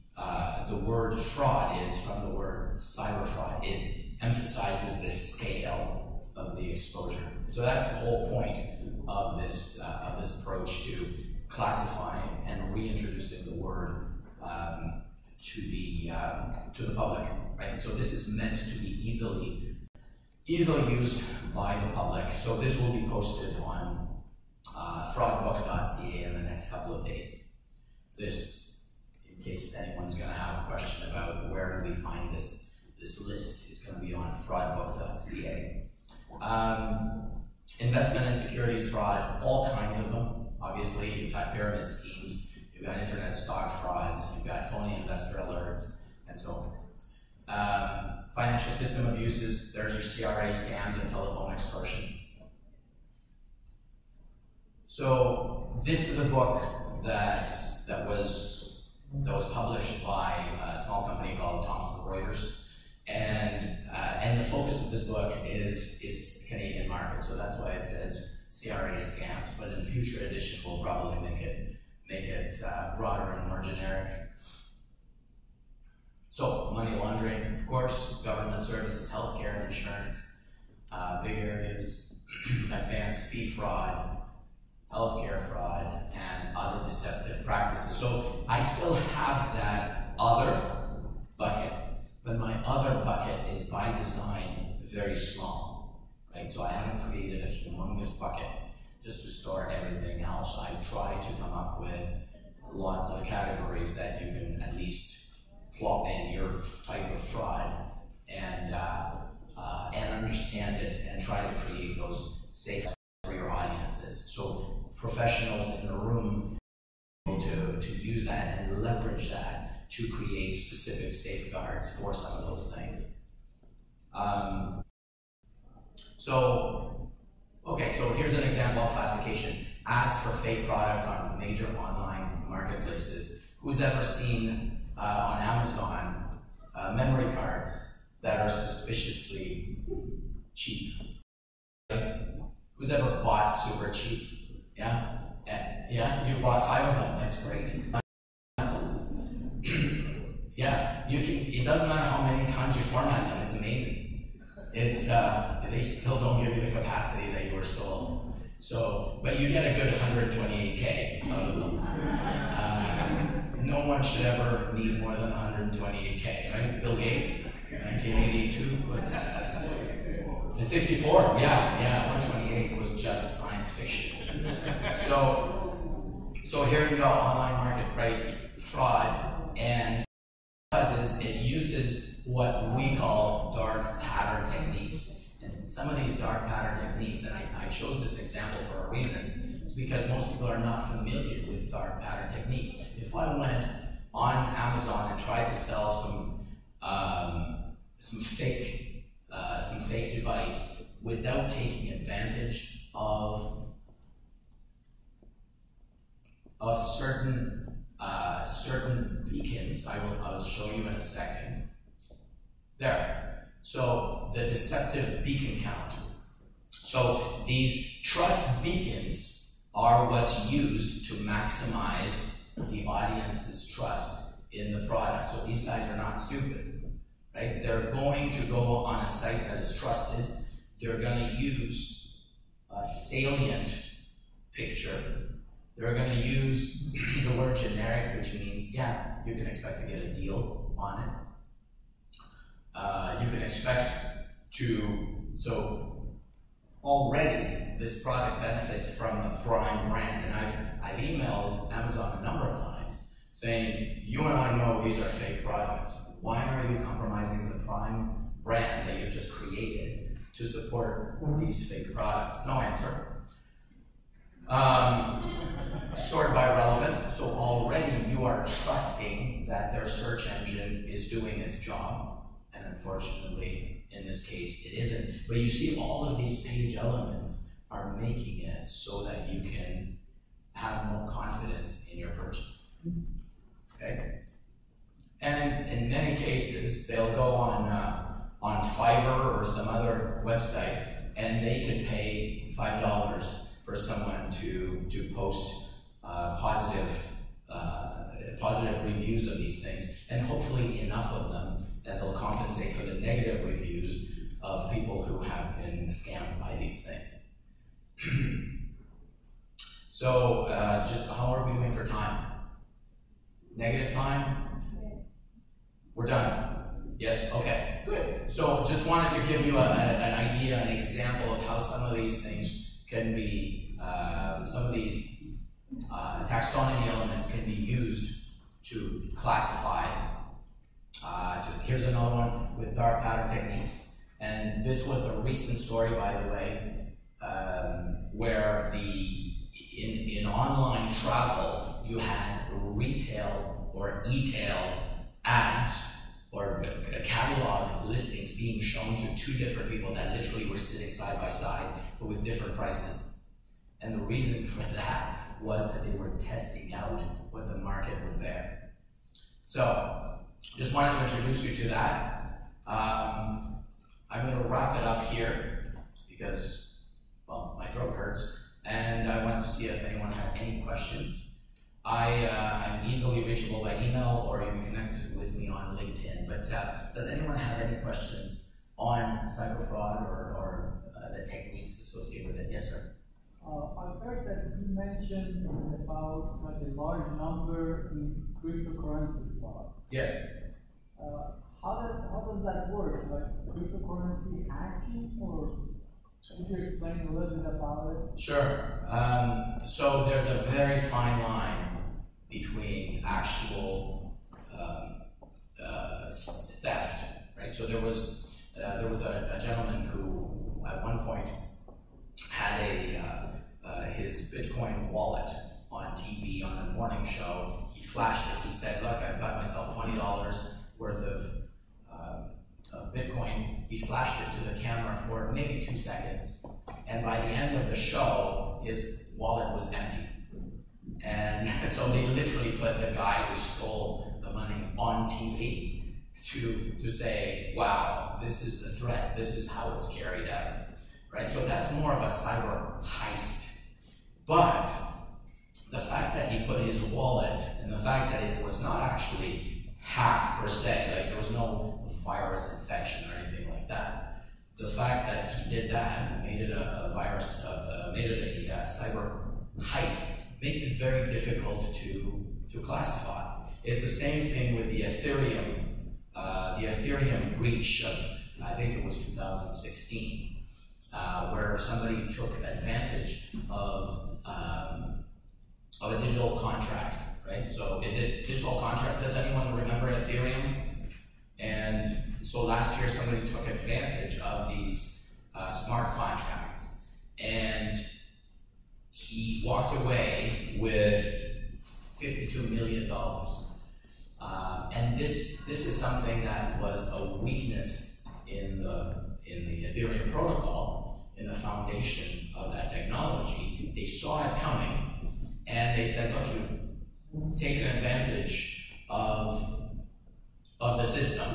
word fraud is from the word cyber fraud. It emphasizes the scale of the exposure. So that's the whole point of this approach to classifying and reintroducing the word to the public, right? So this is meant to be easily used by the public. So this will be posted on fraudbook.ca in the next couple of days. This, in case anyone's going to have a question about where do we find this list, it's going to be on fraudbook.ca. Investment and securities fraud, all kinds of them. Obviously, you've got pyramid schemes, you've got internet stock frauds, you've got phony investor alerts, and so on. Financial system abuses, there's your CRA scams and telephone extortion. So this is a book that was published by a small company called Thomson Reuters, and the focus of this book is the Canadian market. So that's why it says CRA scams, but in future edition we'll probably make it broader and more generic. So money laundering, of course, government services, healthcare, and insurance, big areas, advanced fee fraud, healthcare fraud, and other deceptive practices. So I still have that other bucket, but my other bucket is by design very small, right? So I haven't created a humongous bucket just to store everything else. I've tried to come up with lots of categories that you can at least plop in your type of fraud and understand it and try to create those safes for your audiences. So professionals in the room to use that and leverage that to create specific safeguards for some of those things. So here's an example of classification. Ads for fake products on major online marketplaces. Who's ever seen on Amazon memory cards that are suspiciously cheap? Who's ever bought super cheap? Yeah? Yeah, you bought 5 of them, that's great. Yeah, you can, it doesn't matter how many times you format them, it's amazing. It's, they still don't give you the capacity that you were sold. So, but you get a good 128K out of them. No one should ever need more than 128K, right? Bill Gates, 1982, was that? In 64, yeah, 128 was just science fiction. So here you go, online market price fraud, and what it does is it uses what we call dark pattern techniques. And some of these dark pattern techniques, and I chose this example for a reason, it's because most people are not familiar with dark pattern techniques. If I went on Amazon and tried to sell some fake device without taking advantage of certain beacons, I will show you in a second. There. So the deceptive beacon count. So these trust beacons are what's used to maximize the audience's trust in the product. So these guys are not stupid, right? They're going to go on a site that is trusted. They're going to use a salient picture. They're going to use the word generic, which means, yeah, you can expect to get a deal on it. You can expect to, so already this product benefits from the Prime brand, and I've emailed Amazon a number of times saying, you and I know these are fake products. Why are you compromising the Prime brand that you just created to support these fake products? No answer. Sort by relevance, so already you are trusting that their search engine is doing its job. And unfortunately, in this case, it isn't. But you see, all of these page elements are making it so that you can have more confidence in your purchase. Okay? And in many cases, they'll go on Fiverr or some other website, and they could pay $5 for someone to post positive reviews of these things, and hopefully enough of them that they'll compensate for the negative reviews of people who have been scammed by these things. So, just how are we doing for time? Negative time? We're done? Yes? Okay, good. So, just wanted to give you an idea, an example of how some of these things can be, some of these taxonomy elements can be used to classify. Here's another one with dark pattern techniques. And this was a recent story, by the way, where in online travel, you had retail or e-tail ads or catalog listings being shown to 2 different people that literally were sitting side by side, but with different prices. And the reason for that was that they were testing out what the market would bear. So, just wanted to introduce you to that. I'm going to wrap it up here because, well, my throat hurts, and I wanted to see if anyone had any questions. I'm easily reachable by email, or you can connect with me on LinkedIn. But does anyone have any questions on cyber fraud or the techniques associated with it? Yes, sir. I've heard that you mentioned about like a large number in cryptocurrency fraud. Yes. How does that work? Like cryptocurrency hacking, or could you explain a little bit about it? Sure. So there's a very fine line between actual theft, right? So there was a gentleman who at one point had his Bitcoin wallet on TV on a morning show. He flashed it. He said, "Look, I've got myself $20 worth of Bitcoin." He flashed it to the camera for maybe 2 seconds, and by the end of the show, his wallet was empty. And so they literally put the guy who stole the money on TV to say, "Wow, this is the threat. This is how it's carried out." Right? So that's more of a cyber heist. But the fact that he put his wallet, and the fact that it was not actually hacked per se, like there was no virus infection or anything like that. The fact that he did that and made it a cyber heist makes it very difficult to classify. It's the same thing with the Ethereum breach of, I think it was 2016, where somebody took advantage of a digital contract, right? So is it digital contract? Does anyone remember Ethereum? And so last year somebody took advantage of these smart contracts, and he walked away with $52 million. And this is something that was a weakness in the Ethereum protocol, in the foundation of that technology. They saw it coming, and they said, "Look, you've taken advantage of the system.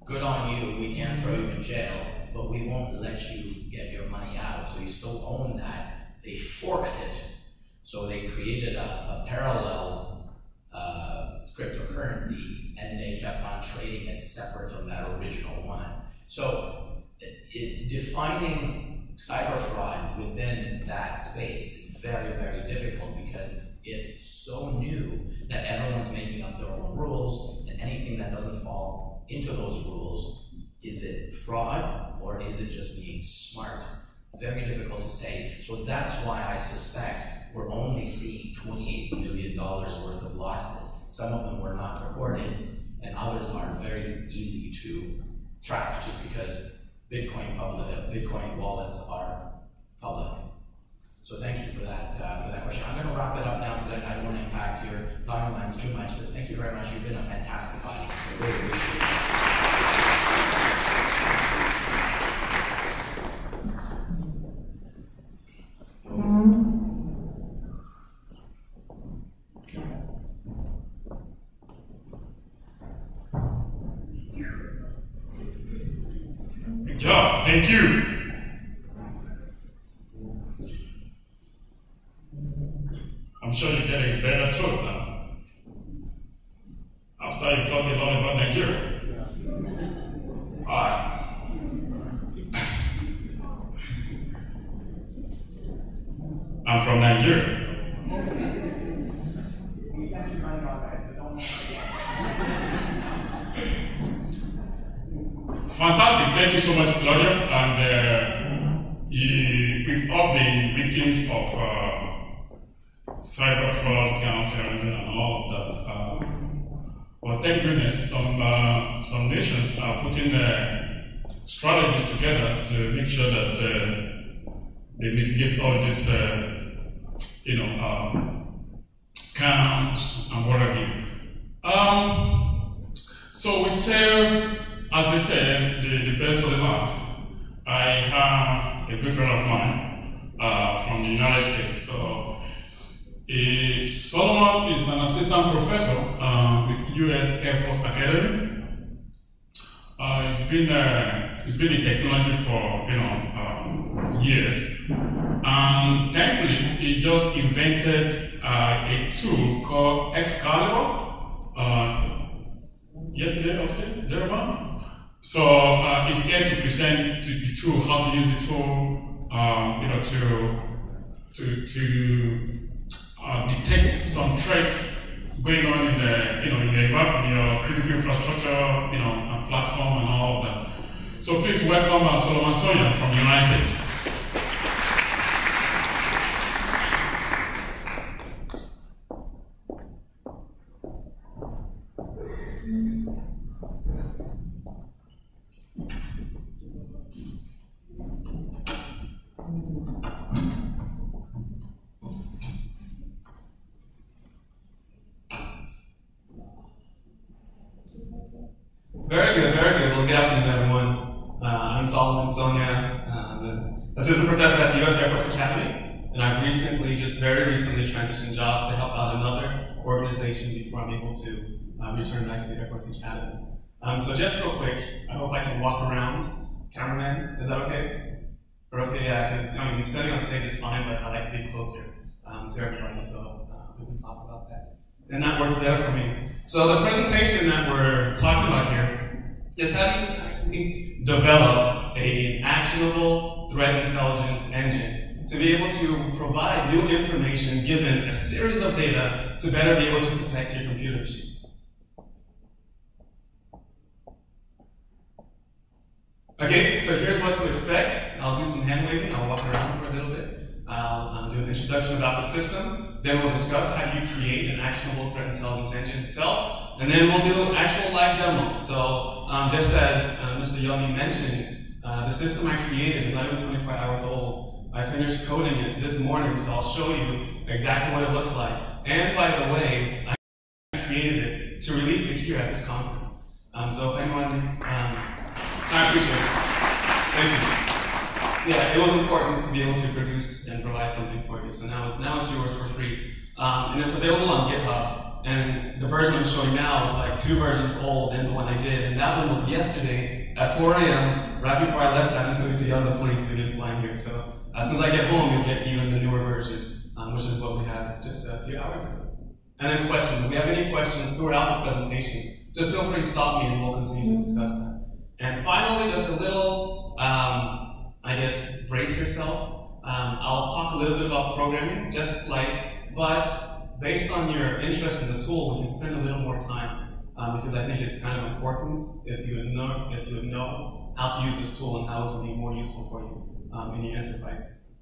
Good on you. We can't throw you in jail, but we won't let you get your money out. So you still own that." They forked it. So they created a parallel cryptocurrency, and they kept on trading it separate from that original one. So defining cyber fraud within that space is very, very difficult because it's so new that everyone's making up their own rules, and anything that doesn't fall into those rules, is it fraud or is it just being smart? Very difficult to say. So that's why I suspect we're only seeing $28 million worth of losses. Some of them were not reported, and others are very easy to track just because Bitcoin wallets are public. So thank you for that question. I'm going to wrap it up now because I don't want to impact your timelines too much, but thank you very much. You've been a fantastic audience. I really appreciate it. Good job. Thank you. I'm sure you're getting a better throat now. After you talked a lot about Nigeria. Alright. I'm from Nigeria. Fantastic. Thank you so much, Claudia. And we've all been victims of cyber fraud, scams, and all of that. But thank goodness, some nations are putting strategies together to make sure that they mitigate all these, scams and whatever. So we serve, as they say, the best for the last. I have a good friend of mine from the United States. So Solomon is an assistant professor with U.S. Air Force Academy. He's been in technology for years, and thankfully he just invented a tool called Excalibur yesterday or today, thereabout. So it's here to present the tool, how to use the tool, to detect some threats going on in the, in your critical infrastructure, platform and all of that. So please welcome Solomon Soyan from the United States. Very good, very good. Well, good afternoon, everyone. I'm Solomon Sonia, assistant professor at the U.S. Air Force Academy, and I've very recently transitioned jobs to help out another organization before I'm able to return back to the Air Force Academy. So just real quick, I hope I can walk around. Cameraman, is that okay? Or okay, yeah, because standing on stage is fine, but I like to be closer to everybody, so we can talk about that. And that works better for me. So the presentation that we're talking about here is how do you actually develop an actionable threat intelligence engine to be able to provide new information given a series of data to better be able to protect your computer machines. Okay, so here's what to expect. I'll do some hand waving, I'll walk around for a little bit. I'll do an introduction about the system, then we'll discuss how you create an actionable threat intelligence engine itself, and then we'll do actual live demos. So just as Mr. Yomi mentioned, the system I created is not even 24 hours old. I finished coding it this morning, so I'll show you exactly what it looks like. And by the way, I created it to release it here at this conference. So if anyone, I appreciate it. Thank you. Yeah, it was important to be able to produce and provide something for you. So now it's yours for free. And it's available on GitHub. And the version I'm showing now is like 2 versions old than the one I did. And that one was yesterday at 4 a.m. right before I left San Antonio to get on the plane to begin flying here. So as soon as I get home, you'll get even the newer version, which is what we had just a few hours ago. And then questions. If we have any questions throughout the presentation, just feel free to stop me and we'll continue to discuss that. And finally, just a little, I guess, brace yourself. I'll talk a little bit about programming, just slight, but based on your interest in the tool, we can spend a little more time because I think it's kind of important if you would know how to use this tool and how it can be more useful for you in your enterprise system.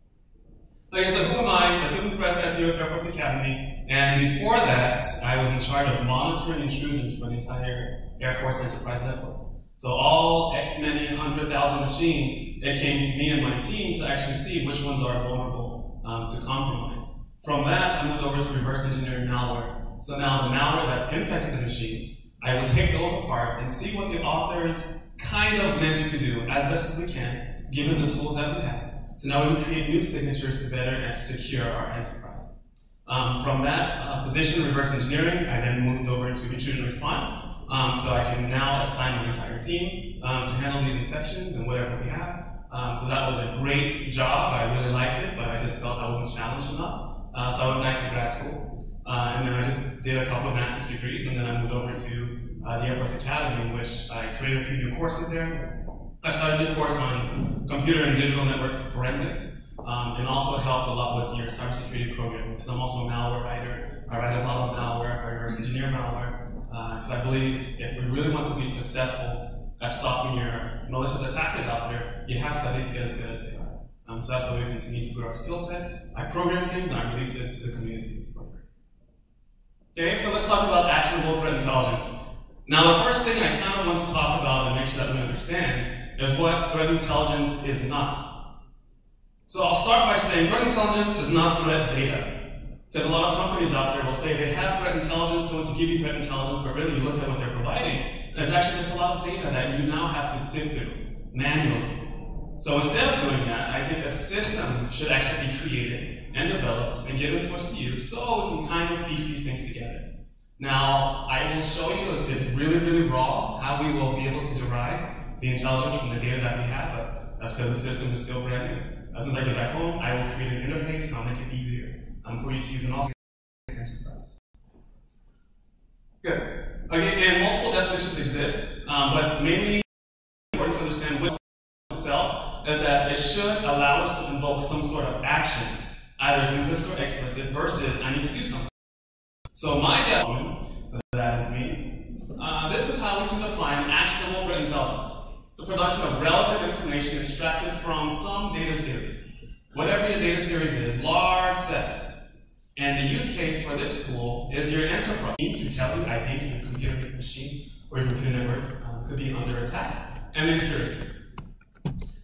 Okay, so who am I? Assistant professor at the U.S. Air Force Academy, and before that, I was in charge of monitoring intrusions for the entire Air Force enterprise network. So all X many 100,000 machines, it came to me and my team to actually see which ones are vulnerable to compromise. From that, I moved over to reverse engineering malware. So now the malware that's infected the machines, I will take those apart and see what the authors kind of meant to do as best as we can, given the tools that we have. So now we can create new signatures to better secure our enterprise. From that position, reverse engineering, I then moved over to intrusion response. So I can now assign my entire team to handle these infections and whatever we have. So that was a great job. I really liked it, but I just felt I wasn't challenged enough. So I went back to grad school. And then I just did a couple of master's degrees, and then I moved over to the Air Force Academy, in which I created a few new courses there. I started a new course on computer and digital network forensics, and also helped a lot with your cybersecurity program, because I'm also a malware writer. I write a lot of malware, I reverse engineer malware. Because I believe if we really want to be successful at stopping your malicious attackers out there, you have to at least get as good as they are. So that's why we continue to grow our skill set. I program things and I release it to the community. Okay, so let's talk about actionable threat intelligence. Now the first thing I kind of want to talk about and make sure that we understand is what threat intelligence is not. So I'll start by saying threat intelligence is not threat data. Because a lot of companies out there will say they have threat intelligence, they want to give you threat intelligence, but really you look at what they're providing, and it's actually just a lot of data that you now have to sift through manually. So instead of doing that, I think a system should actually be created and developed and given to us to use so we can kind of piece these things together. Now, I will show you, it's really, really raw, how we will be able to derive the intelligence from the data that we have, but that's because the system is still brand new. As soon as I get back home, I will create an interface and I'll make it easier for you to use and also enterprise. Good. Okay, and multiple definitions exist, but mainly important to understand what itself is that it should allow us to invoke some sort of action, either as implicit or explicit, versus I need to do something. So my definition, that is me, this is how we can define actionable threat intelligence. It's the production of relevant information extracted from some data series. Whatever your data series is, large sets. And the use case for this tool is your enterprise to tell you, I think your computer machine or your computer network could be under attack, and then heuristics.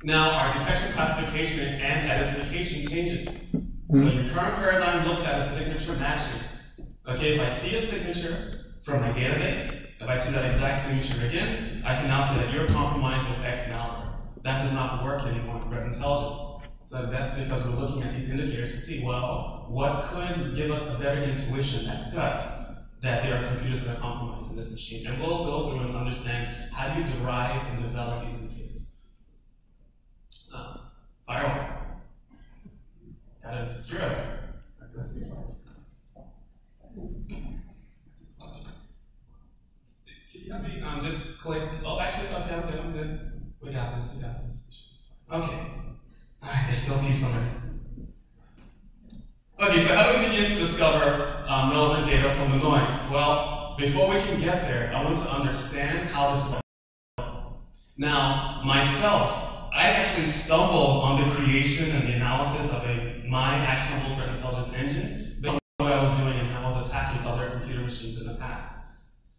Now, our detection, classification, and identification changes. So your current paradigm looks at a signature matching. Okay, if I see a signature from my database, if I see that exact signature again, I can now say that you're compromised with X malware. That does not work anymore in threat intelligence. So that's because we're looking at these indicators to see, well, what could give us a better intuition, that gut, that there are computers that are compromised in this machine. And we'll go through and understand how do you derive and develop these indicators. Firewall. Gotta secure it. Can you help me just click? Oh, actually, okay, I'm good. We got this. Okay. Alright, there's still peace on it. Okay, so how do we begin to discover relevant data from the noise? Well, before we can get there, I want to understand how this is. Now, myself, I actually stumbled on the creation and the analysis of my actionable threat intelligence engine based on what I was doing and how I was attacking other computer machines in the past.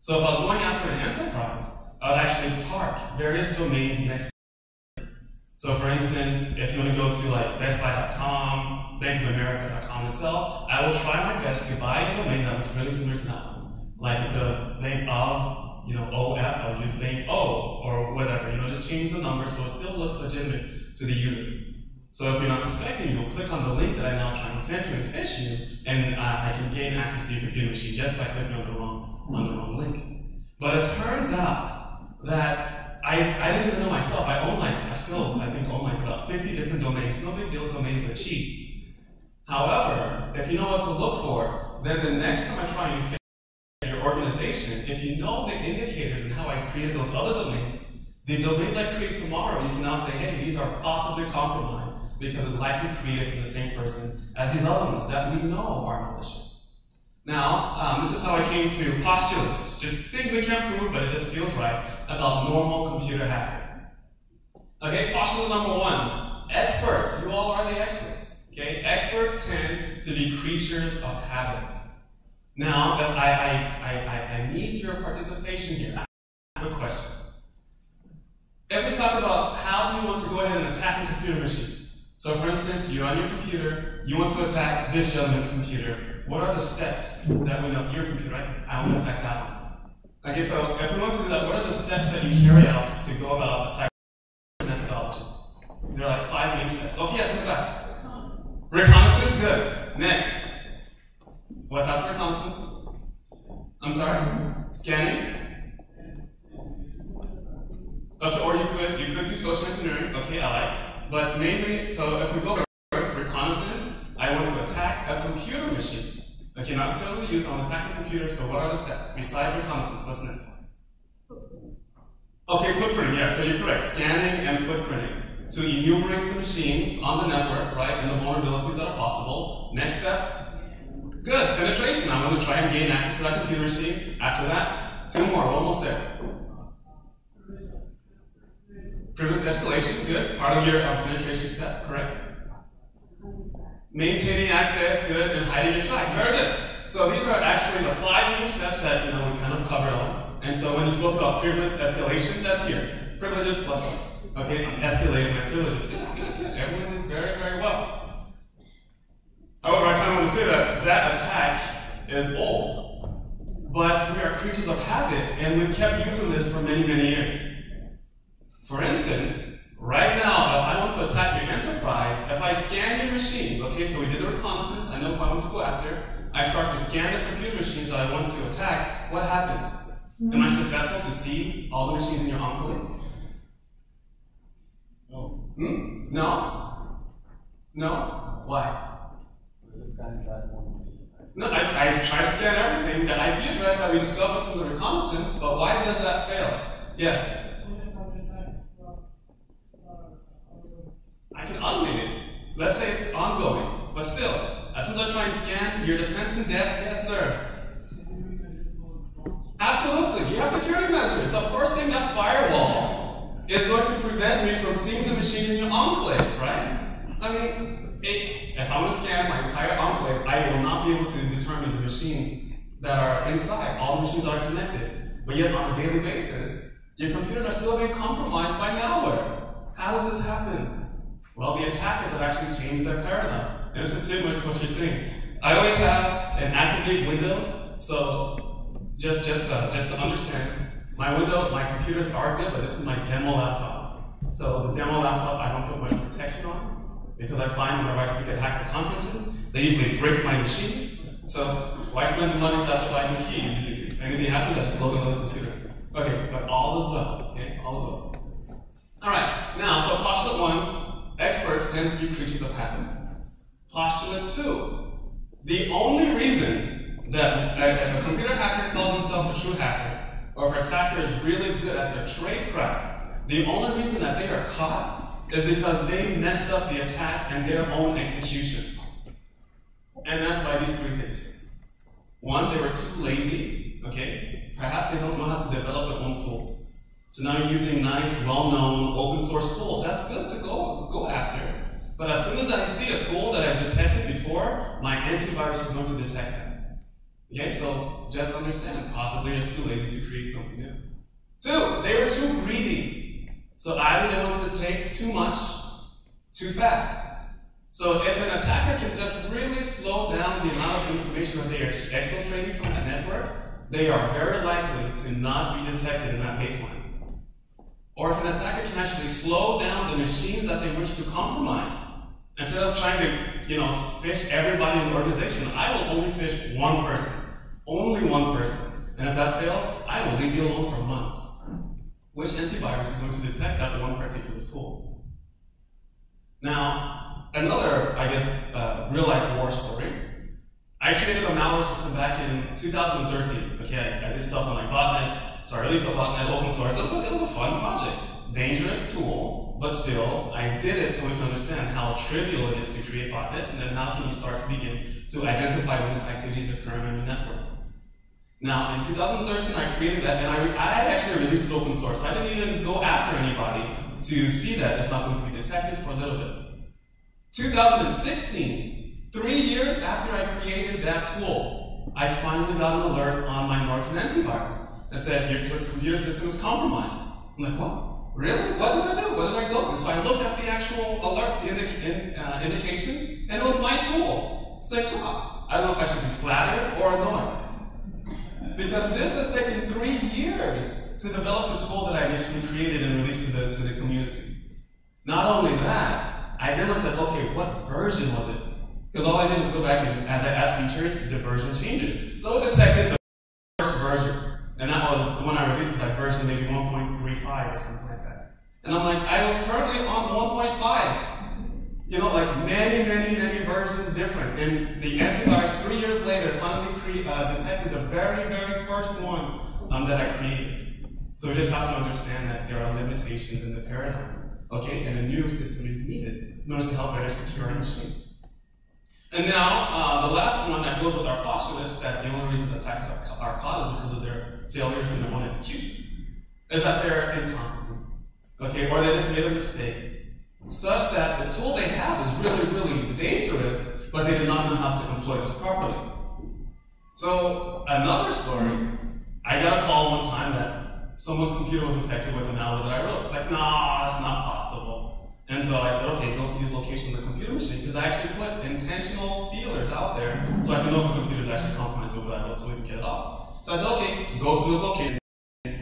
So if I was going after an enterprise, I would actually park various domains next to it. So for instance, if you want to go to like bestbuy.com, bankofamerica.com itself, I will try my best to buy a domain that looks really similar to that one. Like instead of bank of, OF, I would use bank O or whatever. Just change the number so it still looks legitimate to the user. So if you're not suspecting, you'll click on the link that I'm now trying to send you and phish you, and I can gain access to your computer machine just by clicking on the wrong link. But it turns out that I didn't even know myself. I think own about 50 different domains. No big deal domain to achieve. However, if you know what to look for, then the next time I try and phish your organization, if you know the indicators and how I created those other domains, the domains I create tomorrow, you can now say, hey, these are possibly compromised because it's likely created from the same person as these other ones that we know are malicious. Now, this is how I came to postulates, just things we can't prove, but it just feels right, about normal computer hackers. Okay, postulate number one, experts. You all are the experts. Okay, experts tend to be creatures of habit. Now, I need your participation here. Quick question. If we talk about how do you want to go ahead and attack a computer machine, so for instance, you're on your computer, you want to attack this gentleman's computer, what are the steps that we know? Your computer, right? I want to attack that one. Okay, so if we want to do that, what are the steps that you carry out to go about cyber methodology? There are like 5 main steps. Okay, yes, in the back. Reconnaissance, good. Next. What's after reconnaissance? I'm sorry? Scanning? Okay, or you could do social engineering. Okay, I like. But mainly, so if we go first, reconnaissance, I want to attack a computer machine. Okay, not necessarily the user, I want to attack a computer, so what are the steps? Besides reconnaissance, what's next? Okay, footprinting, yeah, so you're correct. Scanning and footprinting. To enumerate the machines on the network, right, and the vulnerabilities that are possible. Next step? Good, penetration. I'm going to try and gain access to that computer machine. After that, 2 more, almost there. Privilege escalation, good. Part of your penetration step, correct. Maintaining access, good, and hiding your tracks, very good. So these are actually the 5 main steps that we kind of covered on. And so when you spoke about privilege escalation, that's here. Privileges plus plus. Okay, I'm escalating my privileges. Good. Everyone did very, very well. However, I kind of want to say that that attack is old. But we are creatures of habit, and we've kept using this for many, many years. For instance, right now, if I want to attack your enterprise, if I scan your machines, okay, so we did the reconnaissance, I know who I want to go after, I start to scan the computer machines that I want to attack, what happens? Am I successful to see all the machines in your enclave? No. No? No? Why? No, I tried to scan everything. The IP address that we discovered from the reconnaissance, but why does that fail? Yes? I can automate it. Let's say it's ongoing, but still, as soon as I try and scan your defense in depth, yes, sir. Absolutely. You have security measures. The first thing, that firewall is going to prevent me from seeing the machines in your enclave, right? I mean, if I want to scan my entire enclave, I will not be able to determine the machines that are inside. All the machines are connected. But yet, on a daily basis, your computers are still being compromised by malware. How does this happen? Well, the attackers have actually changed their paradigm. And this is similar to what you're saying. I always have an activate Windows, so just to understand, my computers are good, but this is my demo laptop. So the demo laptop, I don't put much protection on, because I find whenever I speak at hacker conferences, they usually break my machines. So why spend the money to have to buy new keys? If anything happens, I just load another computer. Okay, but all is well. Okay, all is well. All right. Now, so postulate 1, experts tend to be creatures of habit. Postulate 2, the only reason that if a computer hacker calls himself a true hacker, or if an attacker is really good at their tradecraft, the only reason that they are caught is because they messed up the attack and their own execution. And that's by these 3 things. 1, they were too lazy, okay? Perhaps they don't know how to develop their own tools. So now you're using nice, well-known, open-source tools. That's good to go after. But as soon as I see a tool that I've detected before, my antivirus is going to detect that. Okay, so just understand, possibly it's too lazy to create something new. 2, they were too greedy. So either they wanted to take too much, too fast. So if an attacker can just really slow down the amount of information that they are exfiltrating from the network, they are very likely to not be detected in that baseline. Or if an attacker can actually slow down the machines that they wish to compromise, instead of trying to, fish everybody in the organization, I will only fish one person. Only one person. And if that fails, I will leave you alone for months. Which antivirus is going to detect that one particular tool? Now, another, real-life war story. I created a malware system back in 2013. Okay, I did stuff on botnets, so I released a botnet open source. It was a fun project. Dangerous tool, but still, I did it so we can understand how trivial it is to create botnets, and then how can you start to begin to identify when these activities occur in your network. Now, in 2013, I created that, and I actually released it open source. I didn't even go after anybody to see that it's not going to be detected for a little bit. 2016, 3 years after I created that tool, I finally got an alert on my Norton antivirus that said, your computer system is compromised. I'm like, what? Really? What did I do? What did I go to? So I looked at the actual alert indication, and it was my tool. It's like, I don't know if I should be flattered or annoyed. Because this has taken 3 years to develop the tool that I initially created and released to the community. Not only that, I then looked at, okay, what version was it? Because all I did is go back and as I add features, the version changes. So it detected the first version. And that was, the one I released was version maybe 1.35 or something like that. And I'm like, I was currently on 1.5. Many versions different. And the antivirus 3 years later finally detected the very, very first one that I created. So we just have to understand that there are limitations in the paradigm. Okay, and a new system is needed in order to help better secure our machines. And now, the last one that goes with our postulates that the only reason attackers are caught is because of their failures in their own execution, is that they're incompetent, okay, or they just made a mistake, such that the tool they have is really, really dangerous, but they did not know how to employ this properly. So, another story, I got a call one time that someone's computer was infected with a malware that I wrote. Like, nah, that's not possible. And so I said, okay, go to these locations on the computer machine, because I actually put intentional feelers out there so I can know if a computer is actually compromised with what I wrote so we can get it off. So I said, okay, go to this location.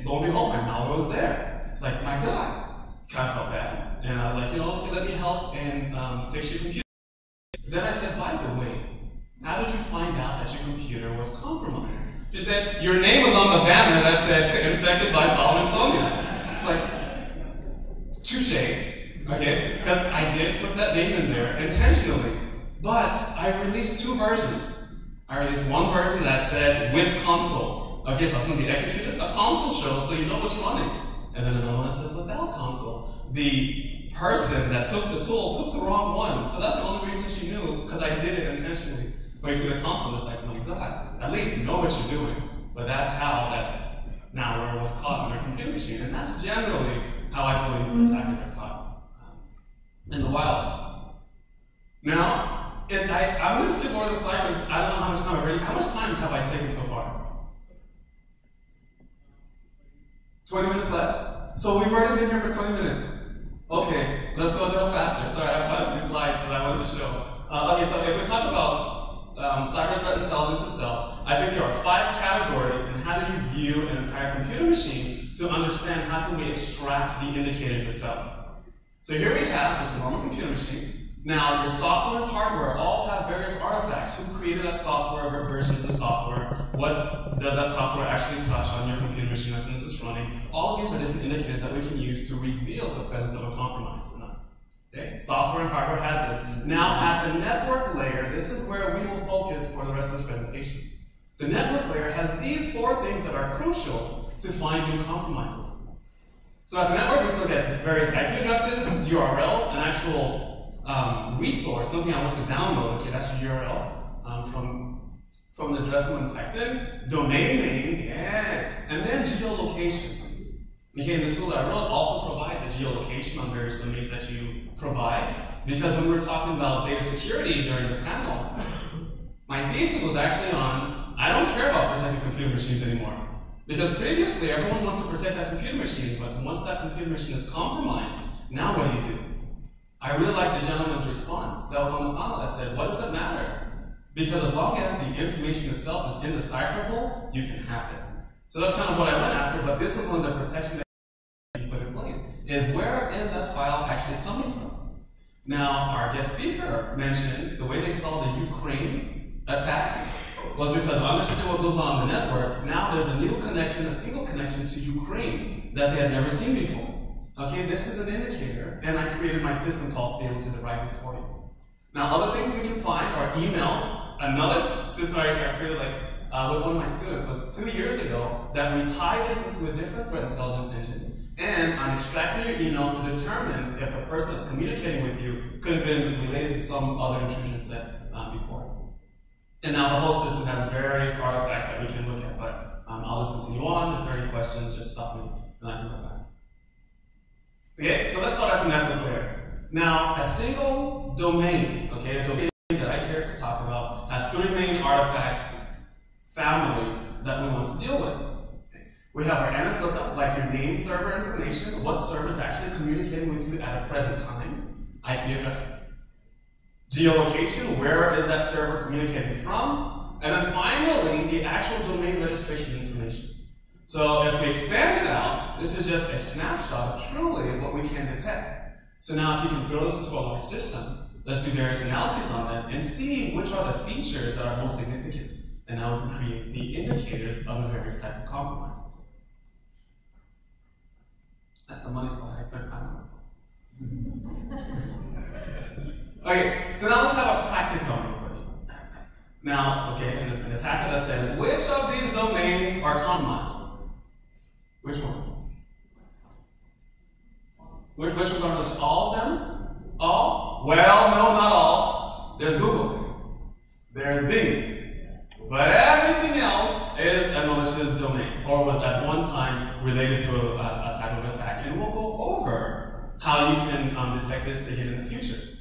Lo and behold, my malware was there. It's like, my God, kind of felt bad. And I was like, okay, let me help and fix your computer. Then I said, by the way, how did you find out that your computer was compromised? She said, your name was on the banner that said, infected by Solomon Sonia. It's like, touche, okay? Because I did put that name in there intentionally. But I released 2 versions. I released one version that said with console. Okay, so as soon as you execute it, a console shows so you know what's running. And then another one that says without console. The person that took the tool took the wrong one. So that's the only reason she knew, because I did it intentionally. But you see the console, it's like, oh my God, at least know what you're doing. But that's how that malware was caught on our computer machine. And that's generally how I believe attackers are caught in the wild. Now, I'm going to skip over the slide because I don't know how much time I've already. How much time have I taken so far? 20 minutes left. So we've already been here for 20 minutes. Okay, let's go a little faster. Sorry, I have quite a few slides that I wanted to show. Okay, so if we talk about cyber threat intelligence itself, I think there are 5 categories in how do you view an entire computer machine to understand how can we extract the indicators itself. So here we have just a normal computer machine. Now, your software and hardware all have various artifacts. Who created that software? What version is the software? What does that software actually touch on your computer machine as soon as it's running? All of these are different indicators that we can use to reveal the presence of a compromise or not. Okay? Software and hardware has this. Now, at the network layer, this is where we will focus for the rest of this presentation. The network layer has these 4 things that are crucial to find new compromises. So at the network, we can look at various IP addresses, URLs, and actual resource, something I want to download. Okay, that's your URL from the address someone types in. Domain names, yes, and then geolocation. Okay, the tool that I wrote also provides a geolocation on various domains that you provide, because when we were talking about data security during the panel, my thesis was actually on, I don't care about protecting computer machines anymore. Because previously, everyone wants to protect that computer machine, but once that computer machine is compromised, now what do? I really like the gentleman's response that was on the panel that said, what does it matter? Because as long as the information itself is indecipherable, you can have it. So that's kind of what I went after, but this was one of the protections that you put in place, is where is that file actually coming from? Now, our guest speaker mentions the way they saw the Ukraine attack was because understood what goes on in the network. Now there's a new connection, a single connection to Ukraine that they had never seen before. Okay, this is an indicator, and I created my system called Stable to derive this for you. Now, other things we can find are emails. Another system I created with one of my students was 2 years ago that we tied this into a different threat intelligence engine, and I'm extracting your emails to determine if the person that's communicating with you could have been related to some other intrusion set before. And now the whole system has various artifacts that we can look at, but I'll just continue on. If there are any questions, just stop me, and I can go back. Okay, so let's start at the network layer. Now, a single domain, okay, a domain that I care to talk about, has 3 main artifacts, families, that we want to deal with. Okay. We have our NS lookup, like your name server information, what server is actually communicating with you at a present time, IP addresses. Geolocation, where is that server communicating from? And then finally, the actual domain registration information. So if we expand it out, this is just a snapshot of truly what we can detect. So now if you can throw this into a large system, let's do various analyses on that and see which are the features that are most significant. And now we can create the indicators of the various type of compromise. That's the money slide. I spent time on this one. Okay, so now let's have a practicum real quick. Now, okay, an attacker that says, which of these domains are compromised? Which one? Which ones are on the list? All of them? All? Well, no, not all. There's Google. There's Bing. But everything else is a malicious domain, or was at one time related to a type of attack. And we'll go over how you can detect this again in the future.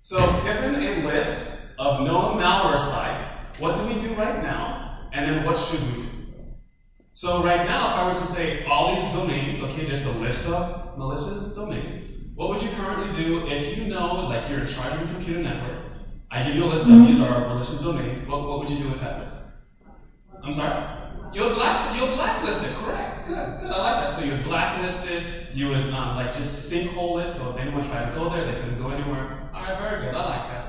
So, given a list of known malware sites, what do we do right now? And then what should we do? So right now, if I were to say all these domains, okay, just a list of malicious domains, what would you currently do if you know, like you're in charge of your computer network, I give you a list of these are malicious domains, what would you do with that list? I'm sorry? You'll blacklist it, correct. Good, I like that. So you would blacklist it, you would just sinkhole it, so if anyone tried to go there, they couldn't go anywhere. All right, very good, I like that.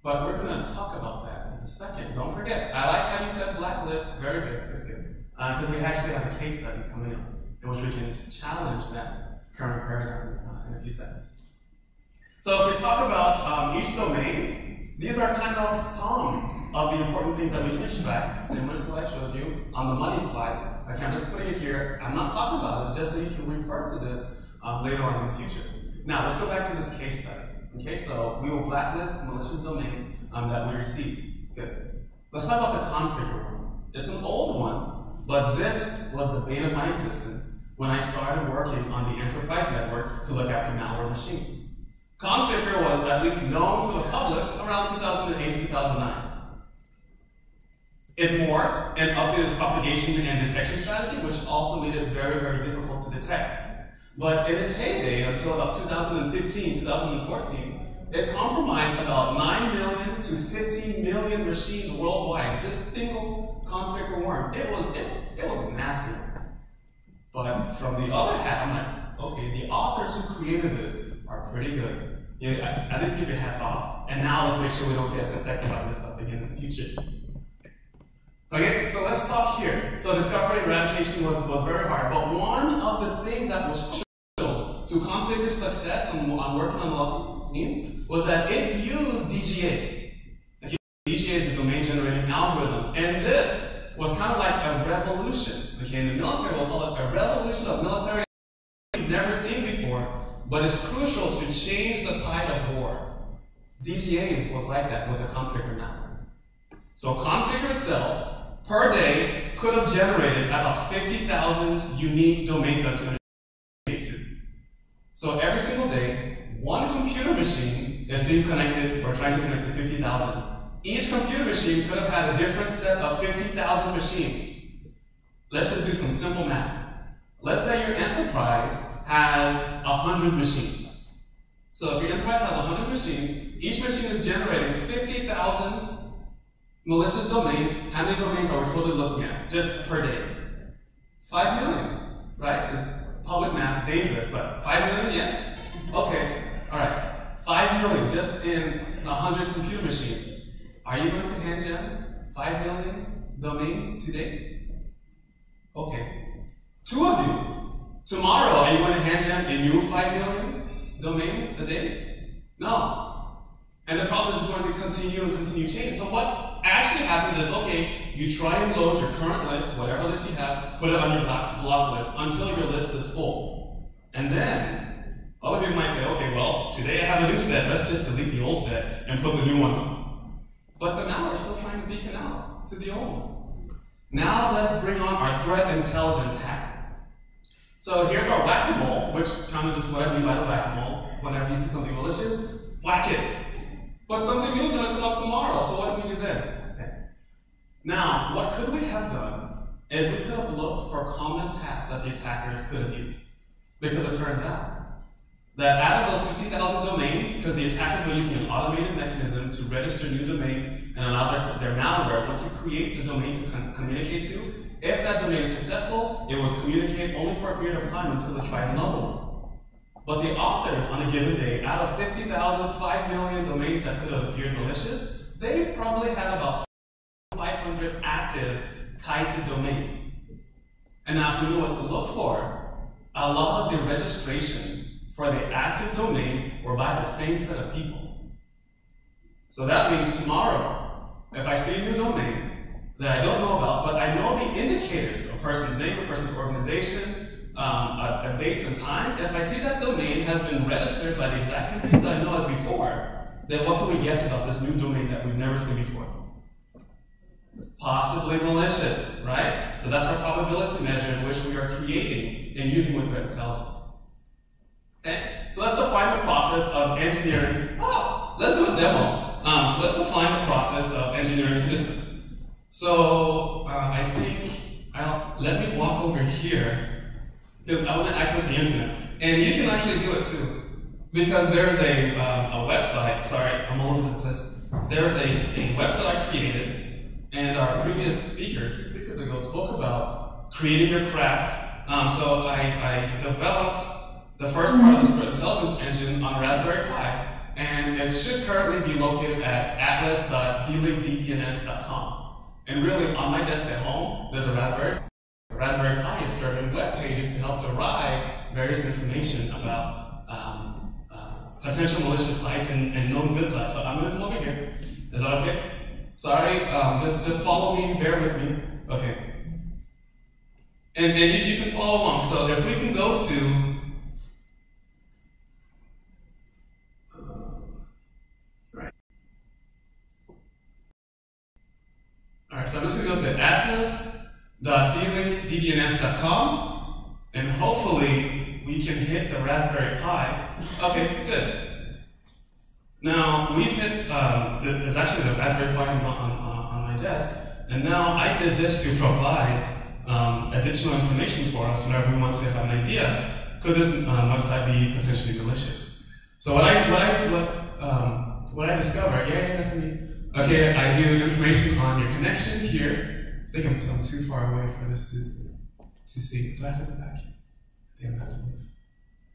But we're going to talk about that in a second. Don't forget, I like how you said blacklist. Very good. Because we actually have a case study coming up in which we can challenge that current paradigm in a few seconds. So if we talk about each domain, These are kind of some of the important things that we can extract, similar to what I showed you on the money slide. Okay, I'm just putting it here. I'm not talking about it, just so you can refer to this later on in the future. Now, let's go back to this case study. Okay, so we will blacklist malicious domains that we receive. Good. Let's talk about the configure one. It's an old one, but this was the bane of my existence when I started working on the enterprise network to look after malware machines. Configure was at least known to the public around 2008, 2009. It morphed and updated its propagation and detection strategy, which also made it very, very difficult to detect. But in its heyday, until about 2015, 2014, it compromised about 9 million to 15 million machines worldwide. This single configure worm, it was nasty. But from the other hand, I'm like, okay, the authors who created this are pretty good. Yeah, at least give your hats off. And now let's make sure we don't get affected by this stuff again in the future. Okay, so let's stop here. So discovery and eradication was very hard, but one of the things that was crucial to configure success on working on log means was that it used DGAs. Okay, DGA is a domain generating algorithm, and this was kind of like a revolution. Okay, in the military we'll call it a revolution of military we've never seen before, but it's crucial to change the tide of war. DGAs was like that with the configure network. So configure itself per day could have generated about 50,000 unique domains that's going to get to. So every single day, one computer machine is being connected or trying to connect to 50,000. Each computer machine could have had a different set of 50,000 machines. Let's just do some simple math. Let's say your enterprise has 100 machines. So if your enterprise has 100 machines, each machine is generating 50,000 malicious domains. How many domains are we totally looking at just per day? 5 million, right? Is public math dangerous, but 5 million, yes? Okay, all right. 5 million just in 100 computer machines. Are you going to hand gem 5 million domains today? Okay. 2 of you. Tomorrow, are you going to hand gem a new 5 million domains a day? No. And the problem is going to continue and continue changing. So what actually happens is, okay, you try and load your current list, whatever list you have, put it on your block list until your list is full. And then, other people might say, okay, well, today I have a new set, let's just delete the old set and put the new one on. But the malware is still trying to beacon out to the old ones. Now let's bring on our threat intelligence hack. So here's our whack-a-mole, which kind of is what I mean by the whack-a-mole. Whenever you see something malicious, whack it. But something new is going to come up tomorrow, so what do we do then? Okay. Now, what could we have done is we could have looked for common paths that the attackers could have used. Because it turns out that out of those 50,000 domains, because the attackers were using an automated mechanism to register new domains and allow their malware, once it creates a domain to communicate to, if that domain is successful, it will communicate only for a period of time until it tries another one. But the authors on a given day, out of 50,000, 5 million domains that could have appeared malicious, they probably had about 500 active kited domains. And now if we know what to look for, a lot of the registration for the active domains were by the same set of people. So that means tomorrow, if I see a new domain that I don't know about, but I know the indicators, a person's name, a person's organization, a date and time, if I see that domain has been registered by the exact same things that I know as before, then what can we guess about this new domain that we've never seen before? It's possibly malicious, right? So that's our probability measure in which we are creating and using with threat intelligence. Okay? So let's define the process of engineering. Oh, let's do a demo. So let's define the process of engineering a system. So I think, let me walk over here because I want to access the internet. And you can actually do it too. Because there's a website, sorry, I'm all over the place. There's a website I created, and our previous speaker, 2 speakers ago, spoke about creating your craft. So I developed the first part of this threat intelligence engine on Raspberry Pi, and it should currently be located at atlas.dlinkddns.com. And really, on my desk at home, there's a Raspberry Pi. Raspberry Pi is serving web pages to help derive various information about potential malicious sites and known good sites. So I'm going to come over here. Is that okay? Sorry, just follow me, bear with me. Okay. And you can follow along. So if we can go to right. Alright, so I'm just going to go to atlas.dlinkddns.com, and hopefully we can hit the Raspberry Pi. Okay, good. Now, we've hit, there's actually the Raspberry Pi on my desk, and now I did this to provide additional information for us whenever we want to have an idea, could this website be potentially malicious? So what I discovered, that's me. Okay, I do information on your connection here. I think I'm too far away for this to see. Do I have to go back? I think I have to move.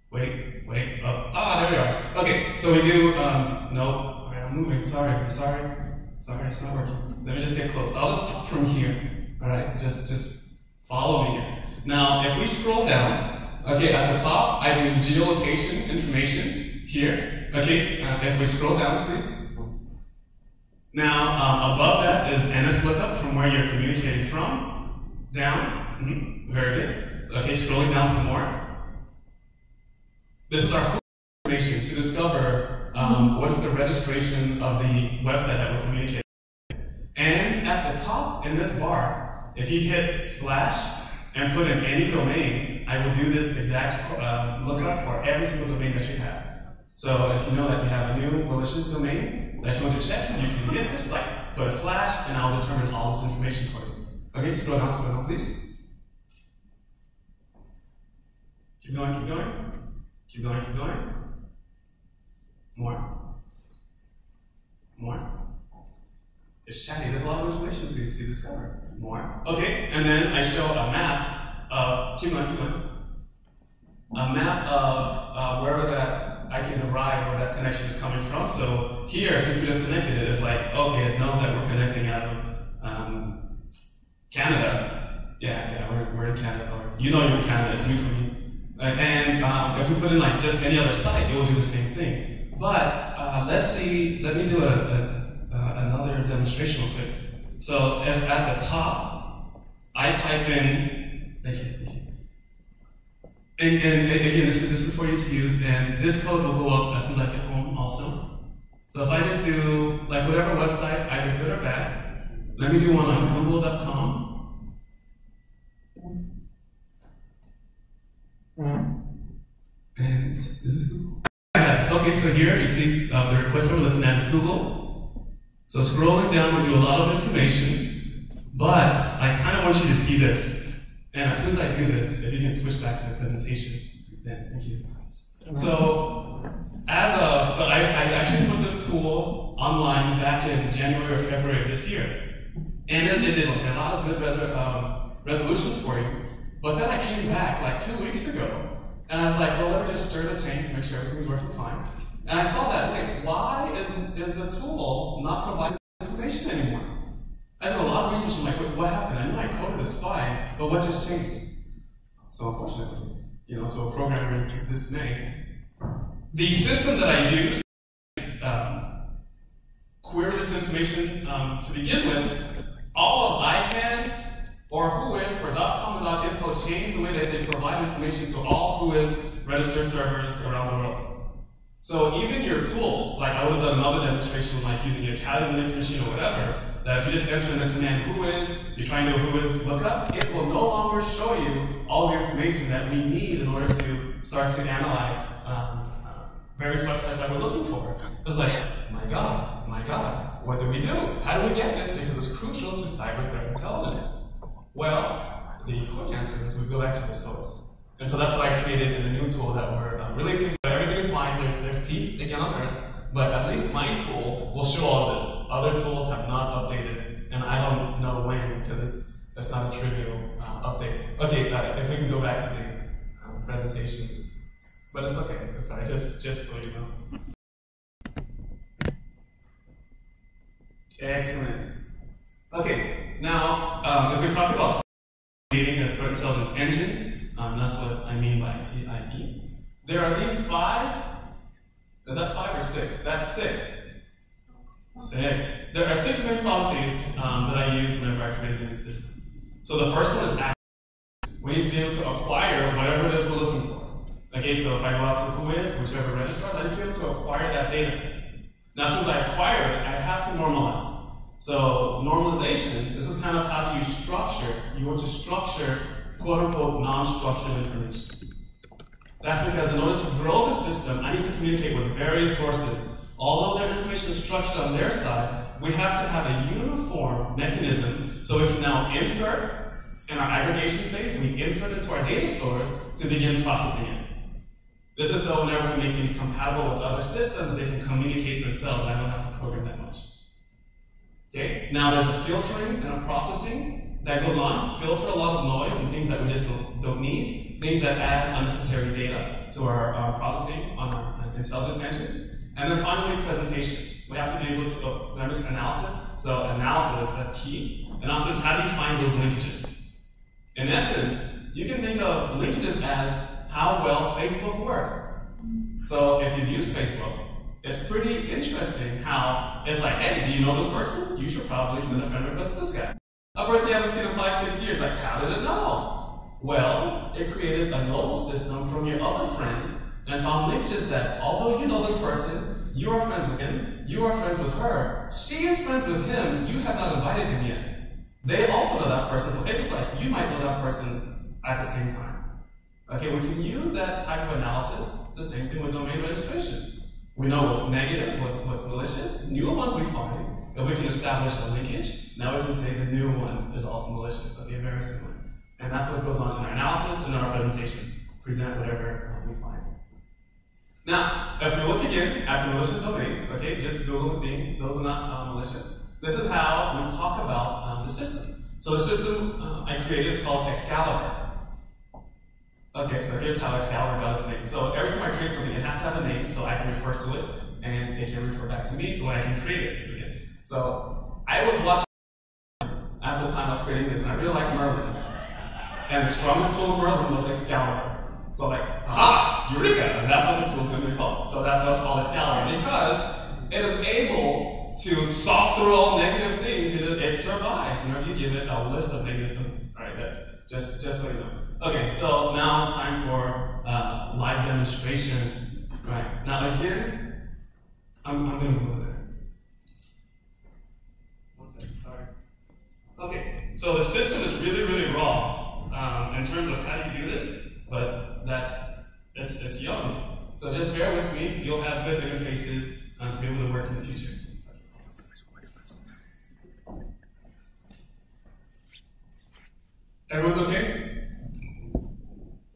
Wait, oh, there we are. Okay, so we do, nope, all right, I'm moving, sorry, it's not working. Let me just get close. I'll just talk from here, all right, just follow me here. Now, if we scroll down, okay, at the top, I do geolocation information here, okay, if we scroll down, please. Now, above that is NS lookup from where you're communicating from, down, very good. Okay, scrolling down some more. This is our information to discover what's the registration of the website that we're communicating. And at the top in this bar, if you hit / and put in any domain, I will do this exact lookup for every single domain that you have. So if you know that you have a new malicious domain that you want to check, you can hit this, put a / and I'll determine all this information for you. Okay, scroll down, please. Keep going. Keep going. More. It's chatty. There's a lot of information to discover. More. Okay, and then I show a map of, keep going. A map of wherever that I can derive where that connection is coming from. So here, since we just connected it, it's like, okay, it knows that we're connecting out of Canada. Yeah, we're in Canada. Or you know you're in Canada, it's new for me. And if we put in just any other site, it will do the same thing. But let's see, let me do another demonstration real quick. So if at the top, I type in, thank you. And again, this is for you to use, and this code will go up as soon as I get home also. So if I just do whatever website, either good or bad, let me do one on google.com. And is this Google? Okay, so here you see the request we're looking at is Google. So scrolling down, we do a lot of information, but I kind of want you to see this. And as soon as I do this, if you can switch back to the presentation, then thank you. So I actually put this tool online back in January or February of this year, and it did a lot of good resolutions for you. But then I came back 2 weeks ago, and I was like, well, let me just stir the tanks, make sure everything's working fine. And I saw that, why is the tool not providing information anymore? I did a lot of research, I'm like, what happened? I knew I coded this fine, but what just changed? So unfortunately, to a programmer's dismay, the system that I used query this information to begin with, all of ICANN or whois for .com and .info changed the way that they provide information to all whois register servers around the world. So even your tools, I would have done another demonstration using your Kali Linux machine or whatever, that if you just enter in the command whois, you're trying to do a whois lookup, it will no longer show you all the information that we need in order to start to analyze various websites that we're looking for. It's like, my God, what do we do? How do we get this? Because it's crucial to cyber threat intelligence. Well, the quick answer is we go back to the source. And so that's why I created in the new tool that we're releasing. So everything is fine, there's peace again on Earth, but at least my tool will show all of this. Other tools have not updated, and I don't know when, because it's not a trivial update. Okay, if we can go back to the presentation. But it's okay, it's all right, just so you know. Excellent. Okay, now if we talk about creating a threat intelligence engine, that's what I mean by CIE. There are these 5 Is that 5 or 6? That's 6. 6. There are 6 main processes that I use whenever I create a new system. So the first one is acquisition. We need to be able to acquire whatever it is we're looking for. Okay, so if I go out to Whois, whichever registrars, I need to be able to acquire that data. Now, since I acquire it, I have to normalize. So normalization, this is kind of how you structure. You want to structure quote-unquote non-structured information. That's because in order to grow the system, I need to communicate with various sources. Although their information is structured on their side, we have to have a uniform mechanism so we can now insert in our aggregation phase, we insert into our data stores to begin processing it. This is so whenever we make things compatible with other systems, they can communicate themselves. I don't have to program that much. Okay? Now there's a filtering and a processing that goes on. Filter a lot of noise and things that we just don't need. Things that add unnecessary data to our processing on our intelligence engine. And then finally, presentation. We have to be able to, did I miss analysis? So analysis, that's key. Analysis, how do you find those linkages? In essence, you can think of linkages as how well Facebook works. So if you've used Facebook, it's pretty interesting how it's like, hey, do you know this person? You should probably send a friend request to this guy. A person you haven't seen in 5-6 years, like, how did it know? Well, it created a nodal system from your other friends and found linkages that although you know this person, you are friends with him, you are friends with her, she is friends with him, you have not invited him yet. They also know that person, so it's like you might know that person at the same time. Okay, we can use that type of analysis, the same thing with domain registrations. We know what's negative, what's malicious, new ones we find, and we can establish a linkage. Now we can say the new one is also malicious, okay, very similar. And that's what goes on in our analysis and in our presentation. Present whatever we find. Now, if we look again at the malicious domains, okay, just Google being those are not malicious. This is how we talk about the system. So the system I created is called Excalibur. Okay, so here's how Excalibur got its name. So every time I create something, it has to have a name so I can refer to it, and it can refer back to me so I can create it again. So I was watching at the time I was creating this, and I really liked Merlin. And the strongest tool in Merlin was Excalibur. So like, aha, Eureka! And that's what this tool is going to be called. So that's why it's called Excalibur, because it is able to soft through all negative things. It survives whenever you give it a list of negative domains. All right, that's just so you know. Okay, so now time for live demonstration. Right, now again, I'm going to move there. 1 second, sorry. Okay, so the system is really, really raw in terms of how you do this, but it's young. So just bear with me. You'll have good interfaces to be able to work in the future. Everyone's okay?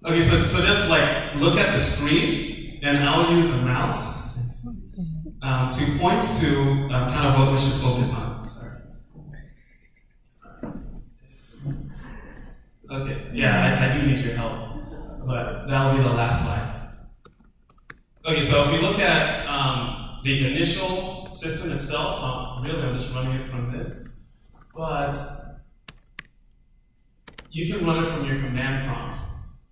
Okay, so just like look at the screen, and I'll use the mouse to point to kind of what we should focus on. Sorry. Okay, yeah, I do need your help, but that'll be the last slide. Okay, so if we look at the initial system itself, so really I'm just running it from this, but you can run it from your command prompt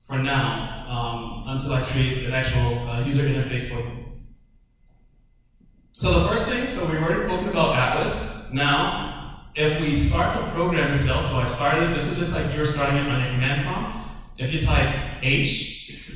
for now until I create an actual user interface for you. So the first thing, so we've already spoken about Atlas. Now, if we start the program itself, so I've started, this is just like you're starting it on your command prompt. If you type H,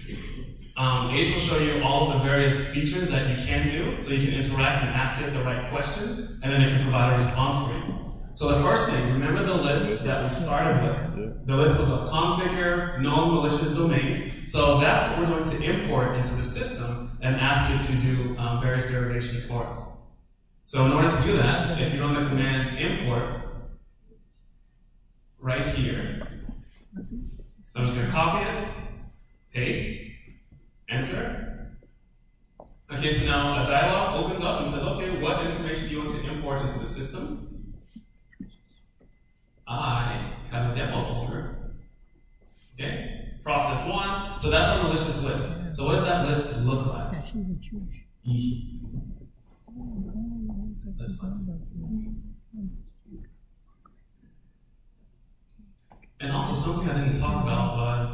H will show you all of the various features that you can do, so you can interact and ask it the right question, and then it can provide a response for you. So the first thing, remember the list that we started with. The list was of configure known malicious domains. So that's what we're going to import into the system and ask it to do various derivations for us. So in order to do that, if you run the command import right here, so I'm just going to copy it, paste, enter. Okay, so now a dialog opens up and says, okay, what information do you want to import into the system? I have a demo folder. Okay, process 1. So that's our malicious list. So what does that list look like? That's fine. And also something I didn't talk about was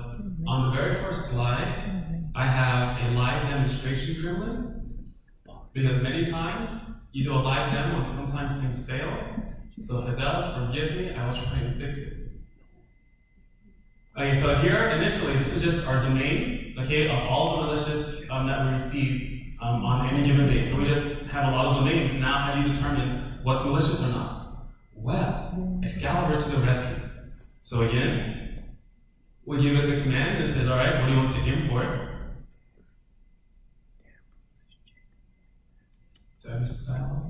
on the very first slide, I have a live demonstration gremlin. because many times you do a live demo and sometimes things fail. So if it does, forgive me, I will try and fix it. Okay, so here initially, this is just our domains, okay, of all the malicious that we receive on any given day. So we just have a lot of domains. Now, how do you determine what's malicious or not? Well, Excalibur to the rescue. So again, we give it the command and it says, all right, what do you want to import? Did I miss the dialog?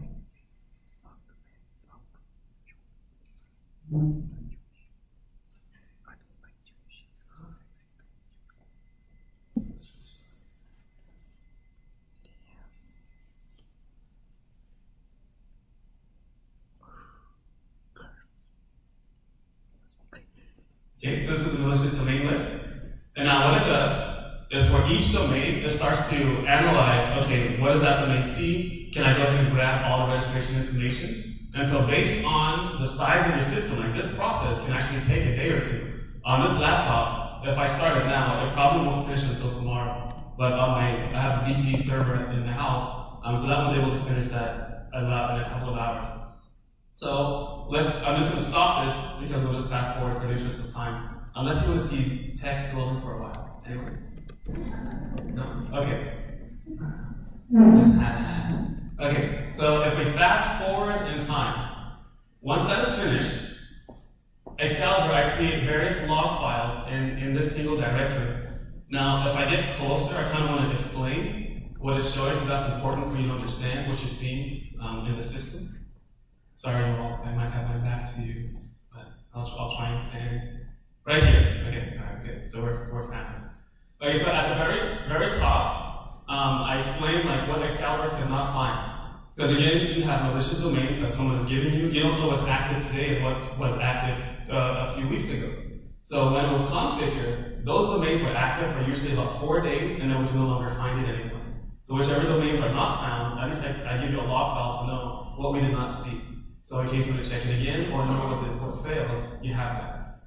Okay, so this is the malicious domain list. And now what it does is for each domain, it starts to analyze, okay, what does that domain see? Can I go ahead and grab all the registration information? And so based on the size of your system, like this process can actually take a day or two. On this laptop, if I start it now, it probably won't finish until tomorrow. But I have a beefy server in the house, so that one's able to finish that in a couple of hours. So I'm just going to stop this because we'll just fast forward for the interest of time. Unless you want to see text scrolling for a while. Anyway? No? Okay. Just add. Okay, so if we fast forward in time, once that is finished, Excalibur, I create various log files in this single directory. Now, if I get closer, I kind of want to explain what it's showing because that's important for you to understand what you're seeing in the system. Sorry, I might have my back to you, but I'll try and stand right here. Okay, all right, good. So we're family. Okay, so at the very top, I explained like what Excalibur cannot find. Because again, you have malicious domains that someone has given you. You don't know what's active today and what was active a few weeks ago. So when it was configured, those domains were active for usually about 4 days, and then we can no longer find it anymore. So whichever domains are not found, at least I give you a log file to know what we did not see. So in case you want to check it again or know what failed, you have that.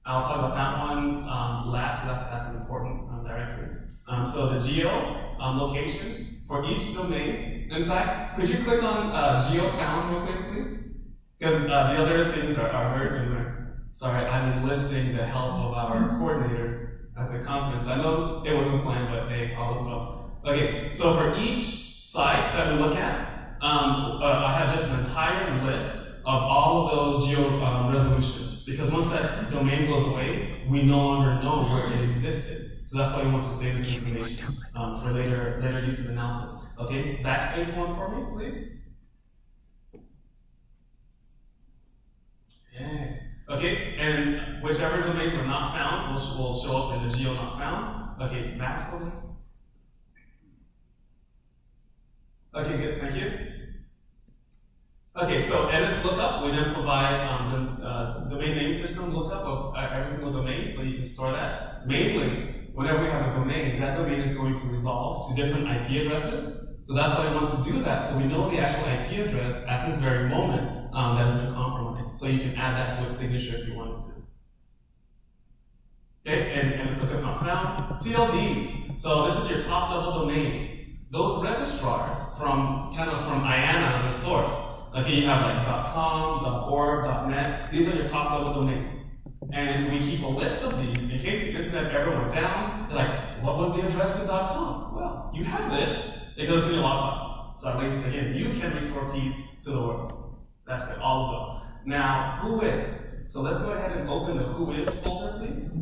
I'll talk about that one last, because that's an important directory. So the geo location for each domain. In fact, could you click on geo found real quick, please? Because the other things are very similar. Sorry, I'm enlisting the help of our coordinators at the conference. I know it wasn't planned, but hey, all is well. Okay, so for each site that we look at, I have just an entire list of all of those geo resolutions. Because once that domain goes away, we no longer know where it existed. So that's why we want to save this information for later use of analysis. Okay, backspace one for me, please. Yes. Okay, and whichever domains were not found will show up in the geo not found. Okay, back slowly. Okay, good, thank you. Okay, so in this lookup, we then provide the domain name system lookup of every single domain, so you can store that. Mainly, whenever we have a domain, that domain is going to resolve to different IP addresses. So that's why we want to do that, so we know the actual IP address at this very moment that has been compromised. So you can add that to a signature if you wanted to. Okay, and let's look at not found. TLDs. So this is your top level domains. Those registrars from IANA, the source. Okay, you have like .com, .org, .net. These are your top level domains. And we keep a list of these in case the internet ever went down. They're like, what was the address to .com? Well, you have this. It goes in your log file. So at least, again, you can restore peace to the world. That's good, all is well. Now, who is? So let's go ahead and open the who is folder, please.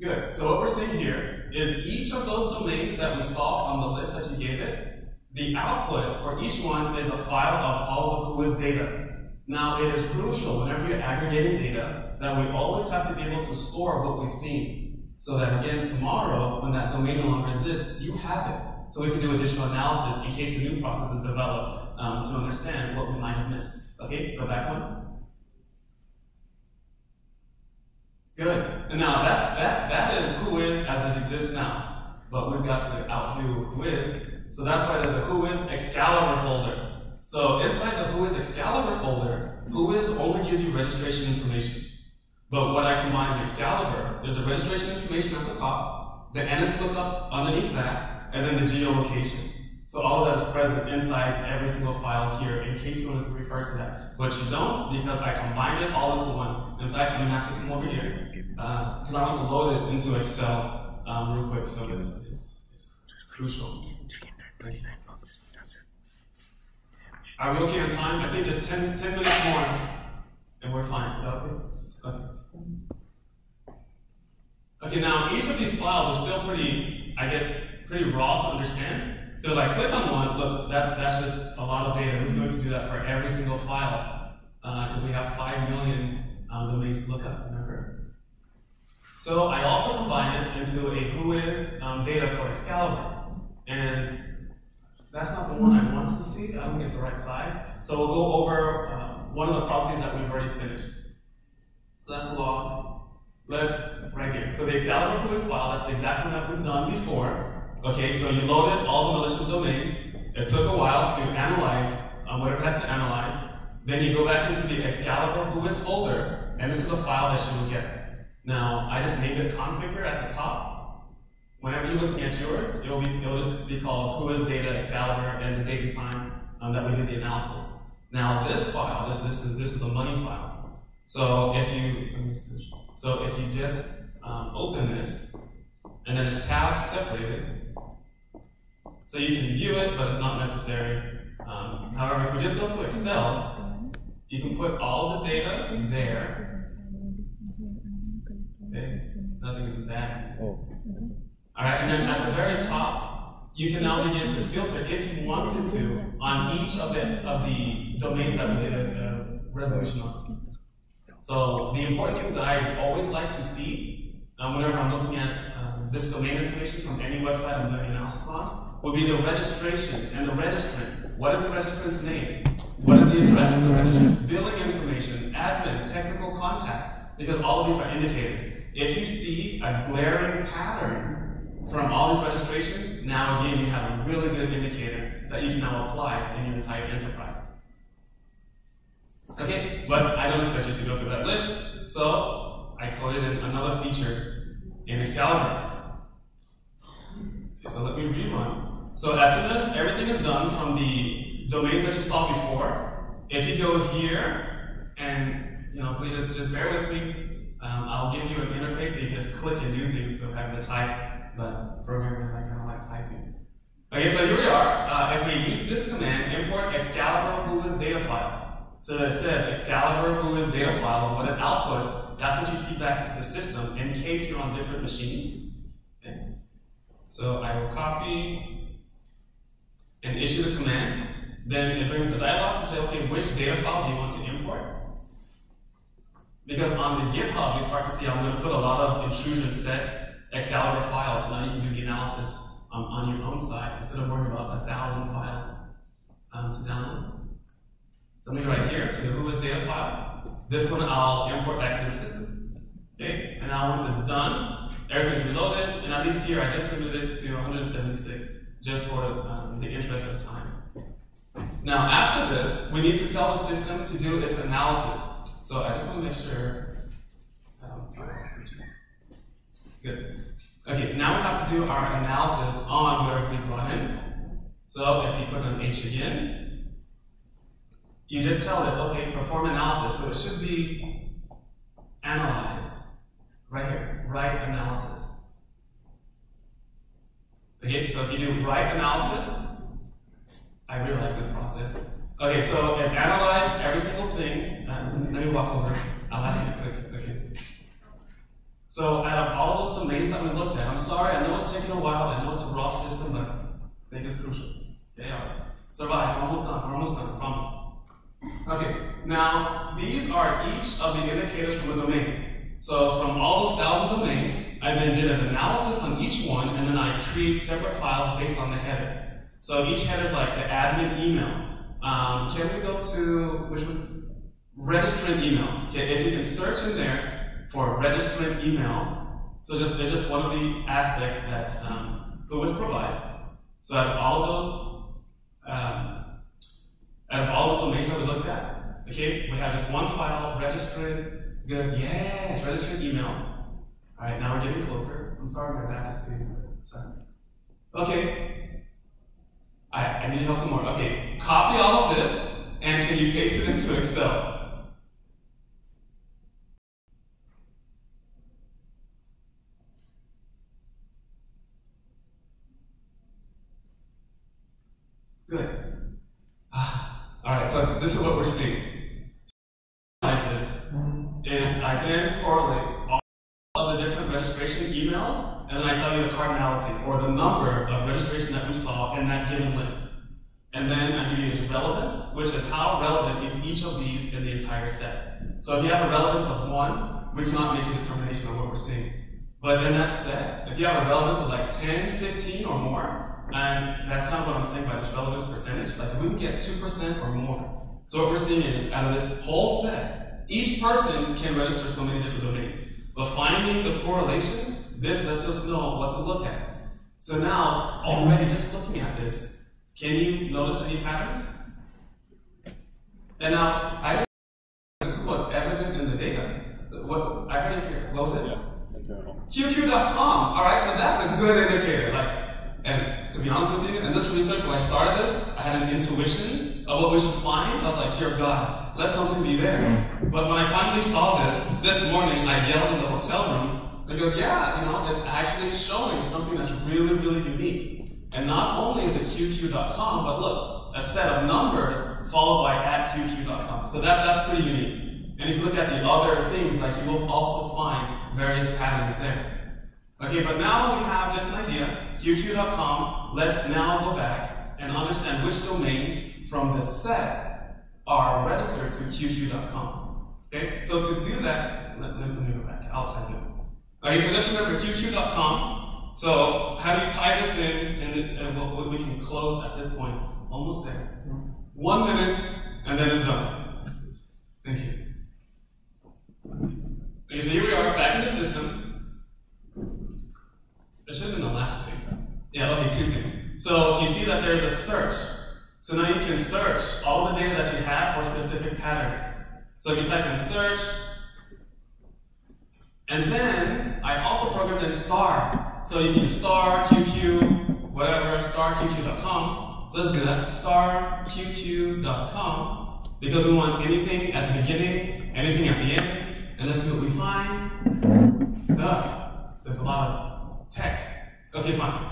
Good, so what we're seeing here is each of those domains that we saw on the list that you gave it, the output for each one is a file of all the who is data. Now, it is crucial whenever you're aggregating data that we always have to be able to store what we've seen. So that again, tomorrow, when that domain no longer exists, you have it. So we can do additional analysis in case a new process is developed to understand what we might have missed. Okay, go back one. Good. And now that is who is as it exists now. But we've got to outdo who is. So that's why there's a who is Excalibur folder. So inside the who is Excalibur folder, who is only gives you registration information. But what I combine in Excalibur, there's the registration information at the top, the NS lookup underneath that, and then the geolocation. So all of that is present inside every single file here in case you wanted to refer to that. But you don't because I combined it all into one. In fact, I'm going to have to come over here because I want to load it into Excel real quick. So it's crucial. Are we okay on time? I think just 10 minutes more and we're fine. Is that okay? Okay. Okay, now each of these files is still pretty, I guess, pretty raw to understand. So if I click on one, look, that's just a lot of data. Who's going to do that for every single file? Because we have 5 million domains to look at, remember? So I also combine it into a whois data for Excalibur. And that's not the one I want to see. I don't think it's the right size. So we'll go over one of the processes that we've already finished. So that's log. Let's, right here. So the Excalibur whois file, that's the exact one that we've done before. Okay, so you loaded all the malicious domains. It took a while to analyze whatever it has to analyze. Then you go back into the Excalibur whois folder, and this is the file that you will get. Now, I just named it configure at the top. Whenever you're looking at yours, it'll just be called whois data Excalibur and the date and time that we did the analysis. Now, this file, this is the money file. So if you just open this, and then it's tab separated. So you can view it, but it's not necessary. However, if we just go to Excel, you can put all the data there. Okay, nothing is bad. All right, and then at the very top, you can now begin to filter if you wanted to on each of the domains that we did a resolution on. So the important things that I always like to see whenever I'm looking at this domain information from any website I'm doing analysis on would be the registration and the registrant. What is the registrant's name? What is the address of the registrant? Billing information, admin, technical contacts, because all of these are indicators. If you see a glaring pattern from all these registrations, now again you have a really good indicator that you can now apply in your entire enterprise. Okay, but I don't expect you to go through that list, so I coded in another feature in Excalibur. Okay, so let me rerun. So as soon as everything is done from the domains that you saw before, if you go here, and please just bear with me, I'll give you an interface so you can just click and do things instead of having to type, but programmers I kind of like typing. Okay, so here we are. If we use this command, import Excalibur whois data file. So it says Excalibur whois data file, and what it outputs, that's what you feed back into the system in case you're on different machines. Okay. So I will copy and issue the command. Then it brings the dialog to say, okay, which data file do you want to import? Because on the GitHub, you start to see I'm going to put a lot of intrusion sets, Excalibur files, so now you can do the analysis on your own side instead of worrying about 1,000 files to download. So I'm going to go right here to the whois data file. This one I'll import back to the system. Okay, and now once it's done, everything's reloaded, and at least here I just limited it to 176 just for the interest of time. Now after this, we need to tell the system to do its analysis. So I just want to make sure. Good. Okay, now we have to do our analysis on whatever we brought in. So if you click on H again, you just tell it, okay, perform analysis. So it should be analyze. Right here, write analysis. Okay, so if you do write analysis, I really like this process. Okay, so it analyzed every single thing. Let me walk over. I'll ask you to click. Okay. So out of all those domains that we looked at, I'm sorry, I know it's taking a while. I know it's a raw system, but I think it's crucial. Okay, all right. Survive. We're almost done. We're almost done. I promise. Okay, now these are each of the indicators from a domain. So from all those 1,000 domains, I then did an analysis on each one, and then I create separate files based on the header. So each header is like the admin email. Can we go to which one? Registrant email. Okay, if you can search in there for registrant email, so it's just one of the aspects that whois provides. So out of all of those, out of all the domains that we looked at, okay, we have just one file, registrant. Good. Yes, registrant email. All right, now we're getting closer. I'm sorry, my back is to you. Sorry. Okay. I need help some more. Okay, copy all of this, and can you paste it into Excel? Good. All right, so this is what we're seeing. This is I then correlate all of the different registration emails, and then I tell you the cardinality, or the number of registration that we saw in that given list. And then I give you its relevance, which is how relevant is each of these in the entire set. So if you have a relevance of 1, we cannot make a determination on what we're seeing. But in that set, if you have a relevance of like 10, 15, or more, and that's kind of what I'm saying by this relevance percentage, like if we can get 2% or more. So what we're seeing is, out of this whole set, each person can register so many different domains. But finding the correlation, this lets us know what to look at. So now, already just looking at this, can you notice any patterns? And now, this is what's evident in the data. What I heard it here. What was it? QQ.com. All right, so that's a good indicator. And to be honest with you, in this research, when I started this, I had an intuition of what we should find. I was like, dear God, let something be there. But when I finally saw this morning, I yelled in the hotel room, because yeah, it's actually showing something that's really, really unique. And not only is it QQ.com, but look, a set of numbers followed by @QQ.com. So that's pretty unique. And if you look at the other things, like you will also find various patterns there. Okay, but now we have just an idea, QQ.com. Let's now go back and understand which domains from this set are registered to QQ.com. Okay, so to do that, let me go back, I'll tell you. Okay, so just remember QQ.com. So how do you tie this in, and we can close at this point, almost there. 1 minute, and then it's done. Thank you. Okay, so here we are, back in the system. There should have been the last thing. Yeah, okay, 2 things. So you see that there's a search. So now you can search all the data that you have for specific patterns. So if you type in search, and then I also programmed in star. So you can use star, QQ, whatever, starqq.com. So let's do that, starqq.com, because we want anything at the beginning, anything at the end, and let's see what we find. There's a lot of text. Okay, fine.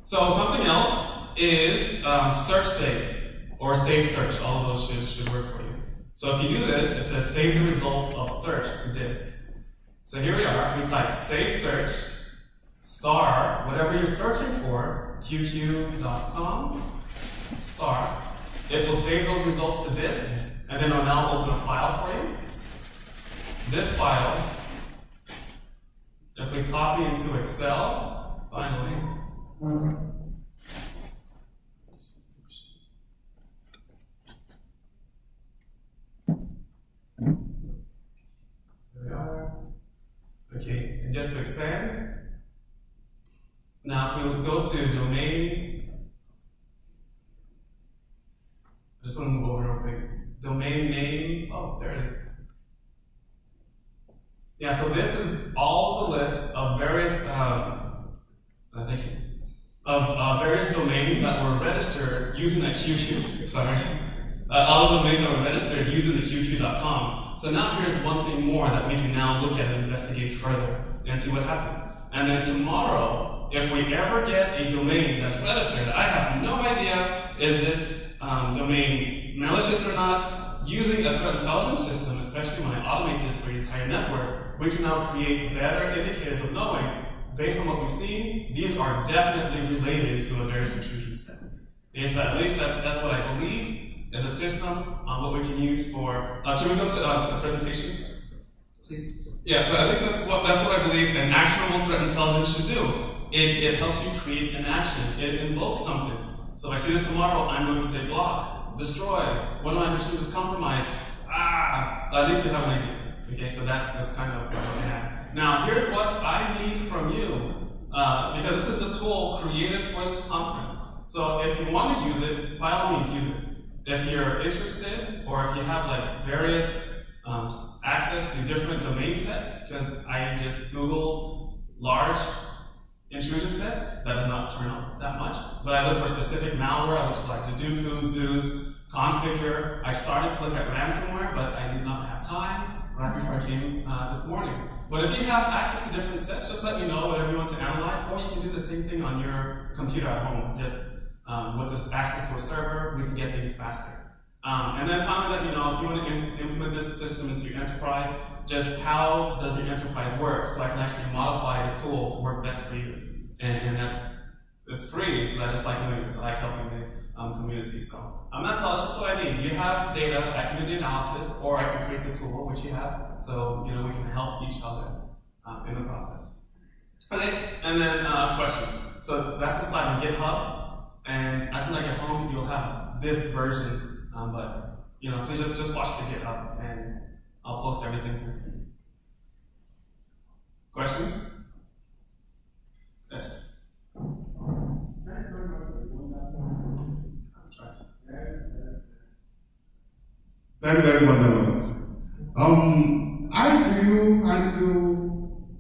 So something else is search save, or save search. All of those should work for you. So if you do this, it says save the results of search to disk. So here we are, we type save search, star, whatever you're searching for, qq.com, star. It will save those results to disk, and then I'll now open a file for you. This file, if we copy into Excel, finally, there we are. Okay, and just to expand, now if we would go to domain, I just want to move over real quick. Domain name, oh, there it is. Yeah, so this is all the list of various, thank you, of various domains that were registered using the QQ, sorry. All the domains that were registered using the QQ.com. So now here's one thing more that we can now look at and investigate further and see what happens. And then tomorrow, if we ever get a domain that's registered, I have no idea, is this domain malicious or not? Using a threat intelligence system, especially when I automate this for the entire network, we can now create better indicators of knowing, based on what we see, these are definitely related to a various intrusion set. Okay, so at least that's what I believe is a system what we can use for. Can we go to the presentation, please? Yeah, so at least that's what I believe an actionable threat intelligence should do. It helps you create an action. It invokes something. So if I see this tomorrow, I'm going to say block, destroy. One of my machines is compromised. At least we have an idea. Okay, so that's kind of what we have. Now here's what I need from you, because this is a tool created for this conference. So if you want to use it, by all means use it. If you're interested, or if you have like various access to different domain sets, because I just Googled large intrusion sets, that does not turn up that much. But I look for specific malware. I look for like the Dooku, Zeus, Configure. I started to look at ransomware, but I did not have time right before I came this morning. But if you have access to different sets, just let me know whatever you want to analyze, or you can do the same thing on your computer at home. Just with this access to a server, we can get things faster. And then finally, if you want to implement this system into your enterprise, just how does your enterprise work? So I can actually modify the tool to work best for you. And that's free, because I just like doing it, so I like helping the community. So that's all, it's just what I need. You have data, I can do the analysis, or I can create the tool, which you have, so we can help each other in the process. Okay, and then questions. So that's the slide on GitHub, and as soon as I get home, you'll have this version. But please just watch the GitHub, and I'll post everything here. Questions? Yes. Very, very wonderful. How do you handle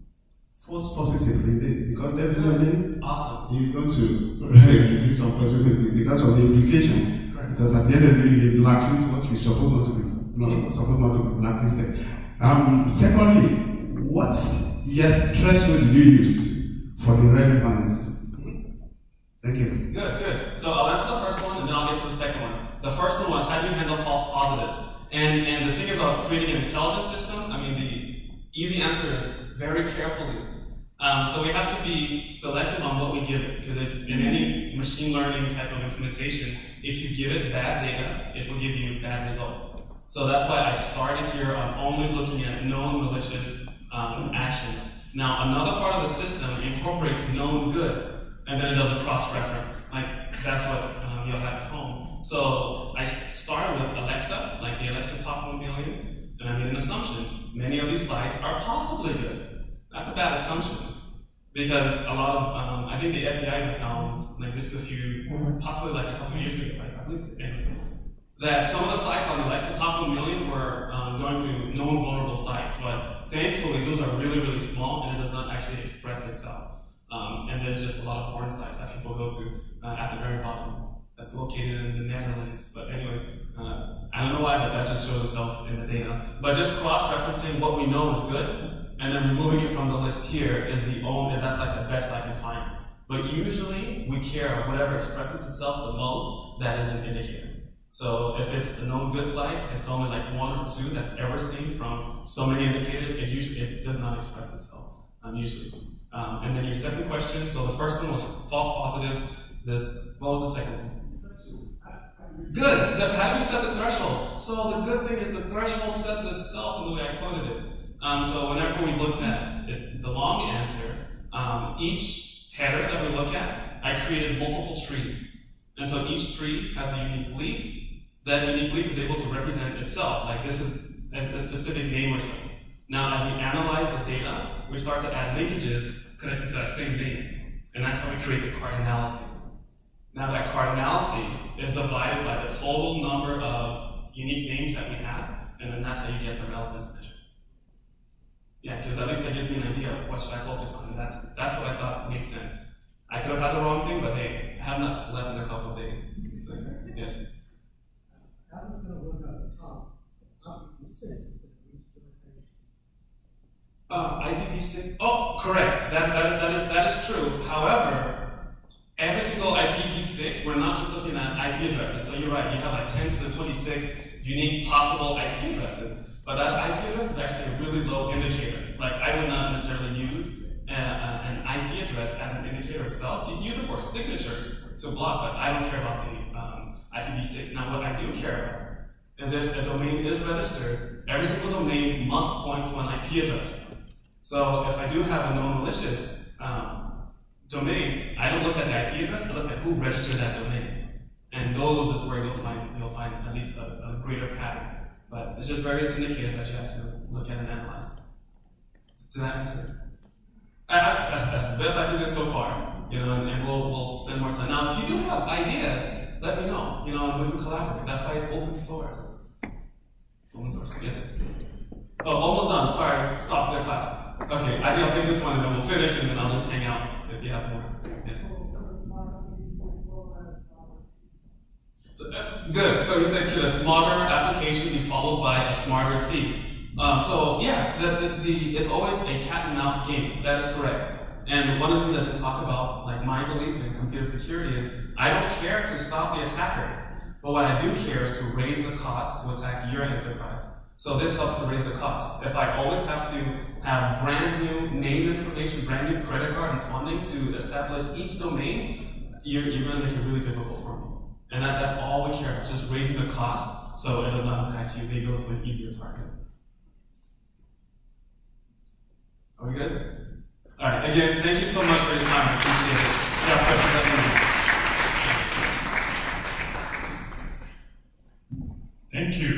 false positively? Because definitely awesome. You're going to reduce some positivity because of the implication. Because at the end of the day, you blacklist what you're supposed not to be, supposed not to be blacklisted. Secondly, what threshold did you use for the relevance? Thank you. Good. So I'll answer the first one, and then I'll get to the second one. The first one was, how do you handle false positives? And the thing about creating an intelligence system, the easy answer is very carefully. So we have to be selective on what we give it, because if in any machine learning type of implementation, if you give it bad data, it will give you bad results. So that's why I started here on only looking at known malicious actions. Now, another part of the system incorporates known goods, and then it does a cross-reference. That's what you'll have at home. So I started with Alexa, like the Alexa Top 1 Million, and I made an assumption. Many of these sites are possibly good. That's a bad assumption, because a lot of, I think the FBI found, this possibly a couple of years ago, I believe it's anyway, that some of the sites on the Alexa Top 1 Million were going to known vulnerable sites, but thankfully those are really, really small, and it does not actually express itself. And there's just a lot of porn sites that people go to at the very bottom. That's located in the Netherlands, but anyway, I don't know why, but that just shows itself in the data. But just cross-referencing what we know is good, and then removing it from the list here is that's the best I can find. But usually, we care whatever expresses itself the most, that is an indicator. So if it's a known good site, it's only one or two that's ever seen from so many indicators, it does not express itself, usually. And then your second question, so the first one was false positives. What was the second one? Good! How do we set the threshold? So the good thing is the threshold sets itself in the way I quoted it. So whenever we looked at the long answer, each header that we look at, I created multiple trees. And so each tree has a unique leaf. That unique leaf is able to represent itself. This is a specific name or something. Now, as we analyze the data, we start to add linkages connected to that same name. And that's how we create the cardinality. Now, that cardinality is divided by the total number of unique names that we have, and then that's how you get the relevance measure. Yeah, because at least that gives me an idea of what should I focus on, and that's what I thought made sense. I could have had the wrong thing, but hey, I have not slept in a couple of days. So, yes? How is it going to work at the top? IPv6. Oh, correct. That is true. However, every single IPv6, we're not just looking at IP addresses. So you're right. You have 10 to the 26 unique possible IP addresses, but that IP address is actually a really low indicator. I would not necessarily use an IP address as an indicator itself. You can use it for a signature to block, but I don't care about the IPv6. Now, what I do care about is if a domain is registered, every single domain must point to an IP address. So if I do have a known malicious domain, I don't look at the IP address, I look at who registered that domain. And those is where you'll find at least a greater pattern. But it's just various indicators that you have to look at and analyze. Did that answer? That's the best I can do so far. And we'll spend more time. Now, if you do have ideas, let me know. And we can collaborate. That's why it's open source. Open source, yes. Oh, almost done. Sorry, stop the class. Okay, I think I'll take this one and then we'll finish and then I'll just hang out if you have more. Yes. So, good. So you said, could a smarter application be followed by a smarter thief? So yeah, it's always a cat and mouse game. That is correct. And one of the things that we talk about, like my belief in computer security is, I don't care to stop the attackers, but what I do care is to raise the cost to attack your enterprise. So this helps to raise the cost. If I always have to have brand new name information, brand new credit card and funding to establish each domain, you're going to make it really difficult for me. And that's all we care about, just raising the cost so it does not impact you. They go to an easier target. Are we good? All right, again, thank you so much for your time. I appreciate it. If you have questions, let me know. Thank you.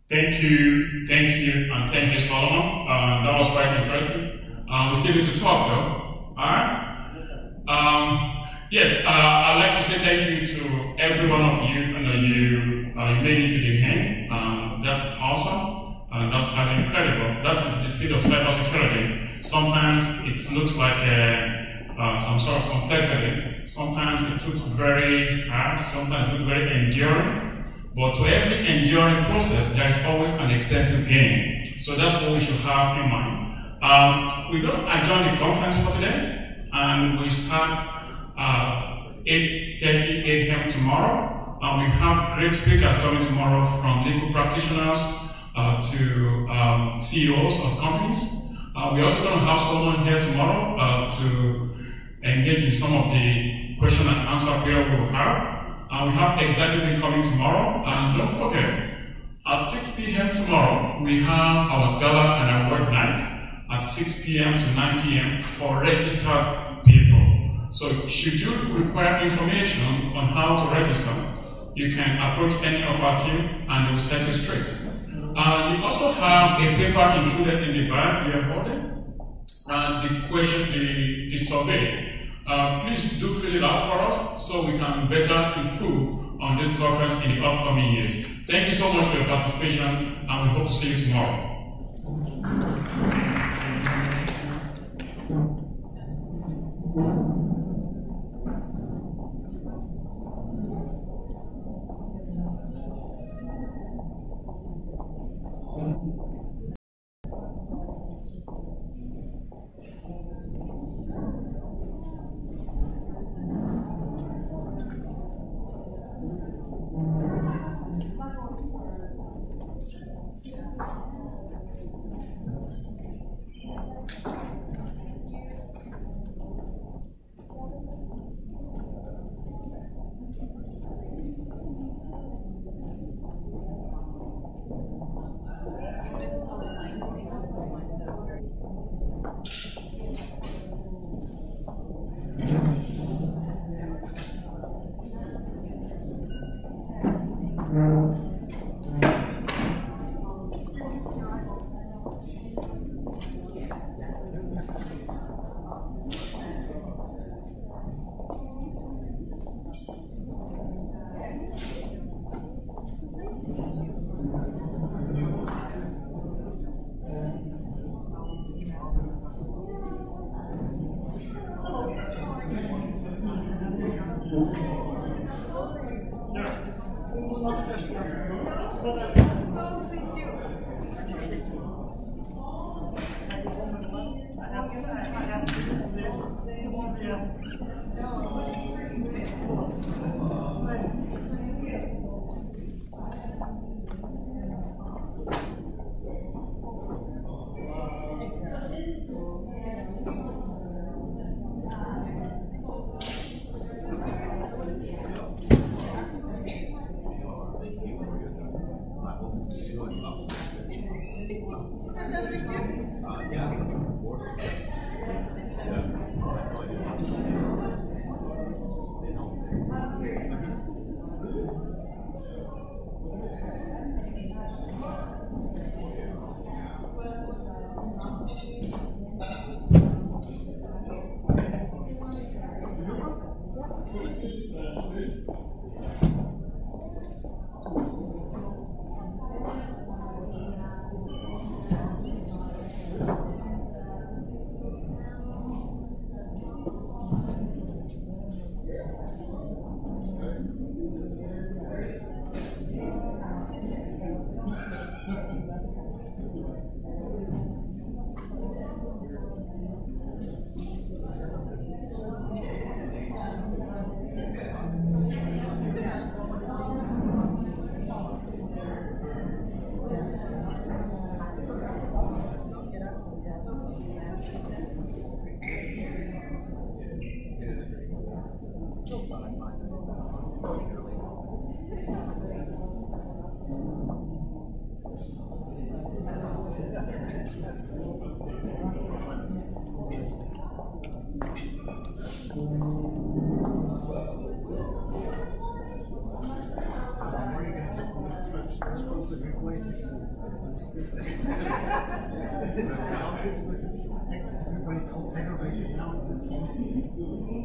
Thank you, and thank you, Solomon. That was quite interesting. We still need to talk, though. All right? Yes, I'd like to say thank you to every one of you. You made it to the end. That's awesome. That's highly incredible. That is the field of cybersecurity. Sometimes it looks like some sort of complexity. Sometimes it looks very hard. Sometimes it looks very enduring. But to every enduring process, there is always an extensive gain. So that's what we should have in mind. We're going to adjourn the conference for today, and we start at 8:30 a.m. tomorrow. We have great speakers coming tomorrow, from legal practitioners to CEOs of companies. We're also going to have someone here tomorrow to engage in some of the question and answer period we will have. We have executive coming tomorrow, and don't forget, at 6 p.m. tomorrow, we have our gala and award night at 6 p.m. to 9 p.m. for registered people. So should you require information on how to register, you can approach any of our team and they will set you straight. You also have a paper included in the bag you are holding, and the survey. Please do fill it out for us so we can better improve on this conference in the upcoming years. Thank you so much for your participation, and we hope to see you tomorrow.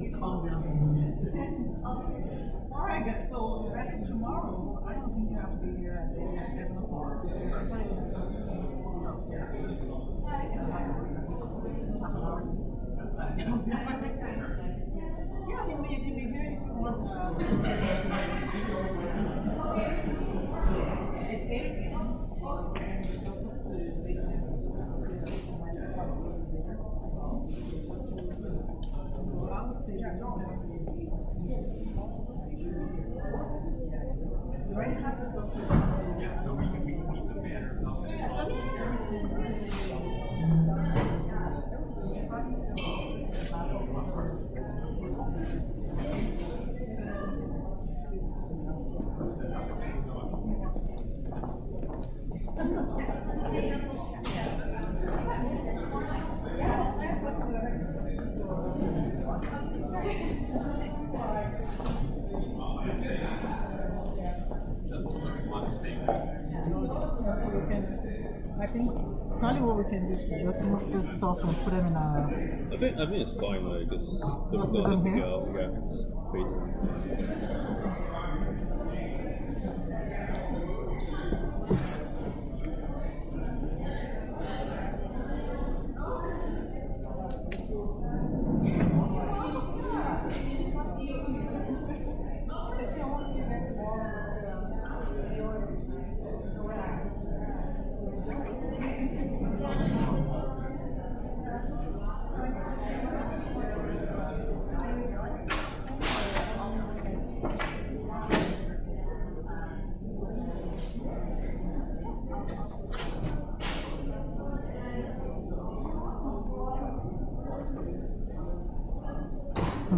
Just calm down a minute. All right, guys. So I think tomorrow, I don't think you have to be here at 7 o'clock. Yeah, you can be here if you want. It's 8 a.m. Because of the lateness, so I would say you're not you already have the stuff. Yeah, so we can keep the banner up. I think probably what we can do is just move this stuff and put them in a. I think it's fine, like just Let's put them here. Yeah, just wait.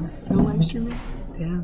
Still live streaming? Damn.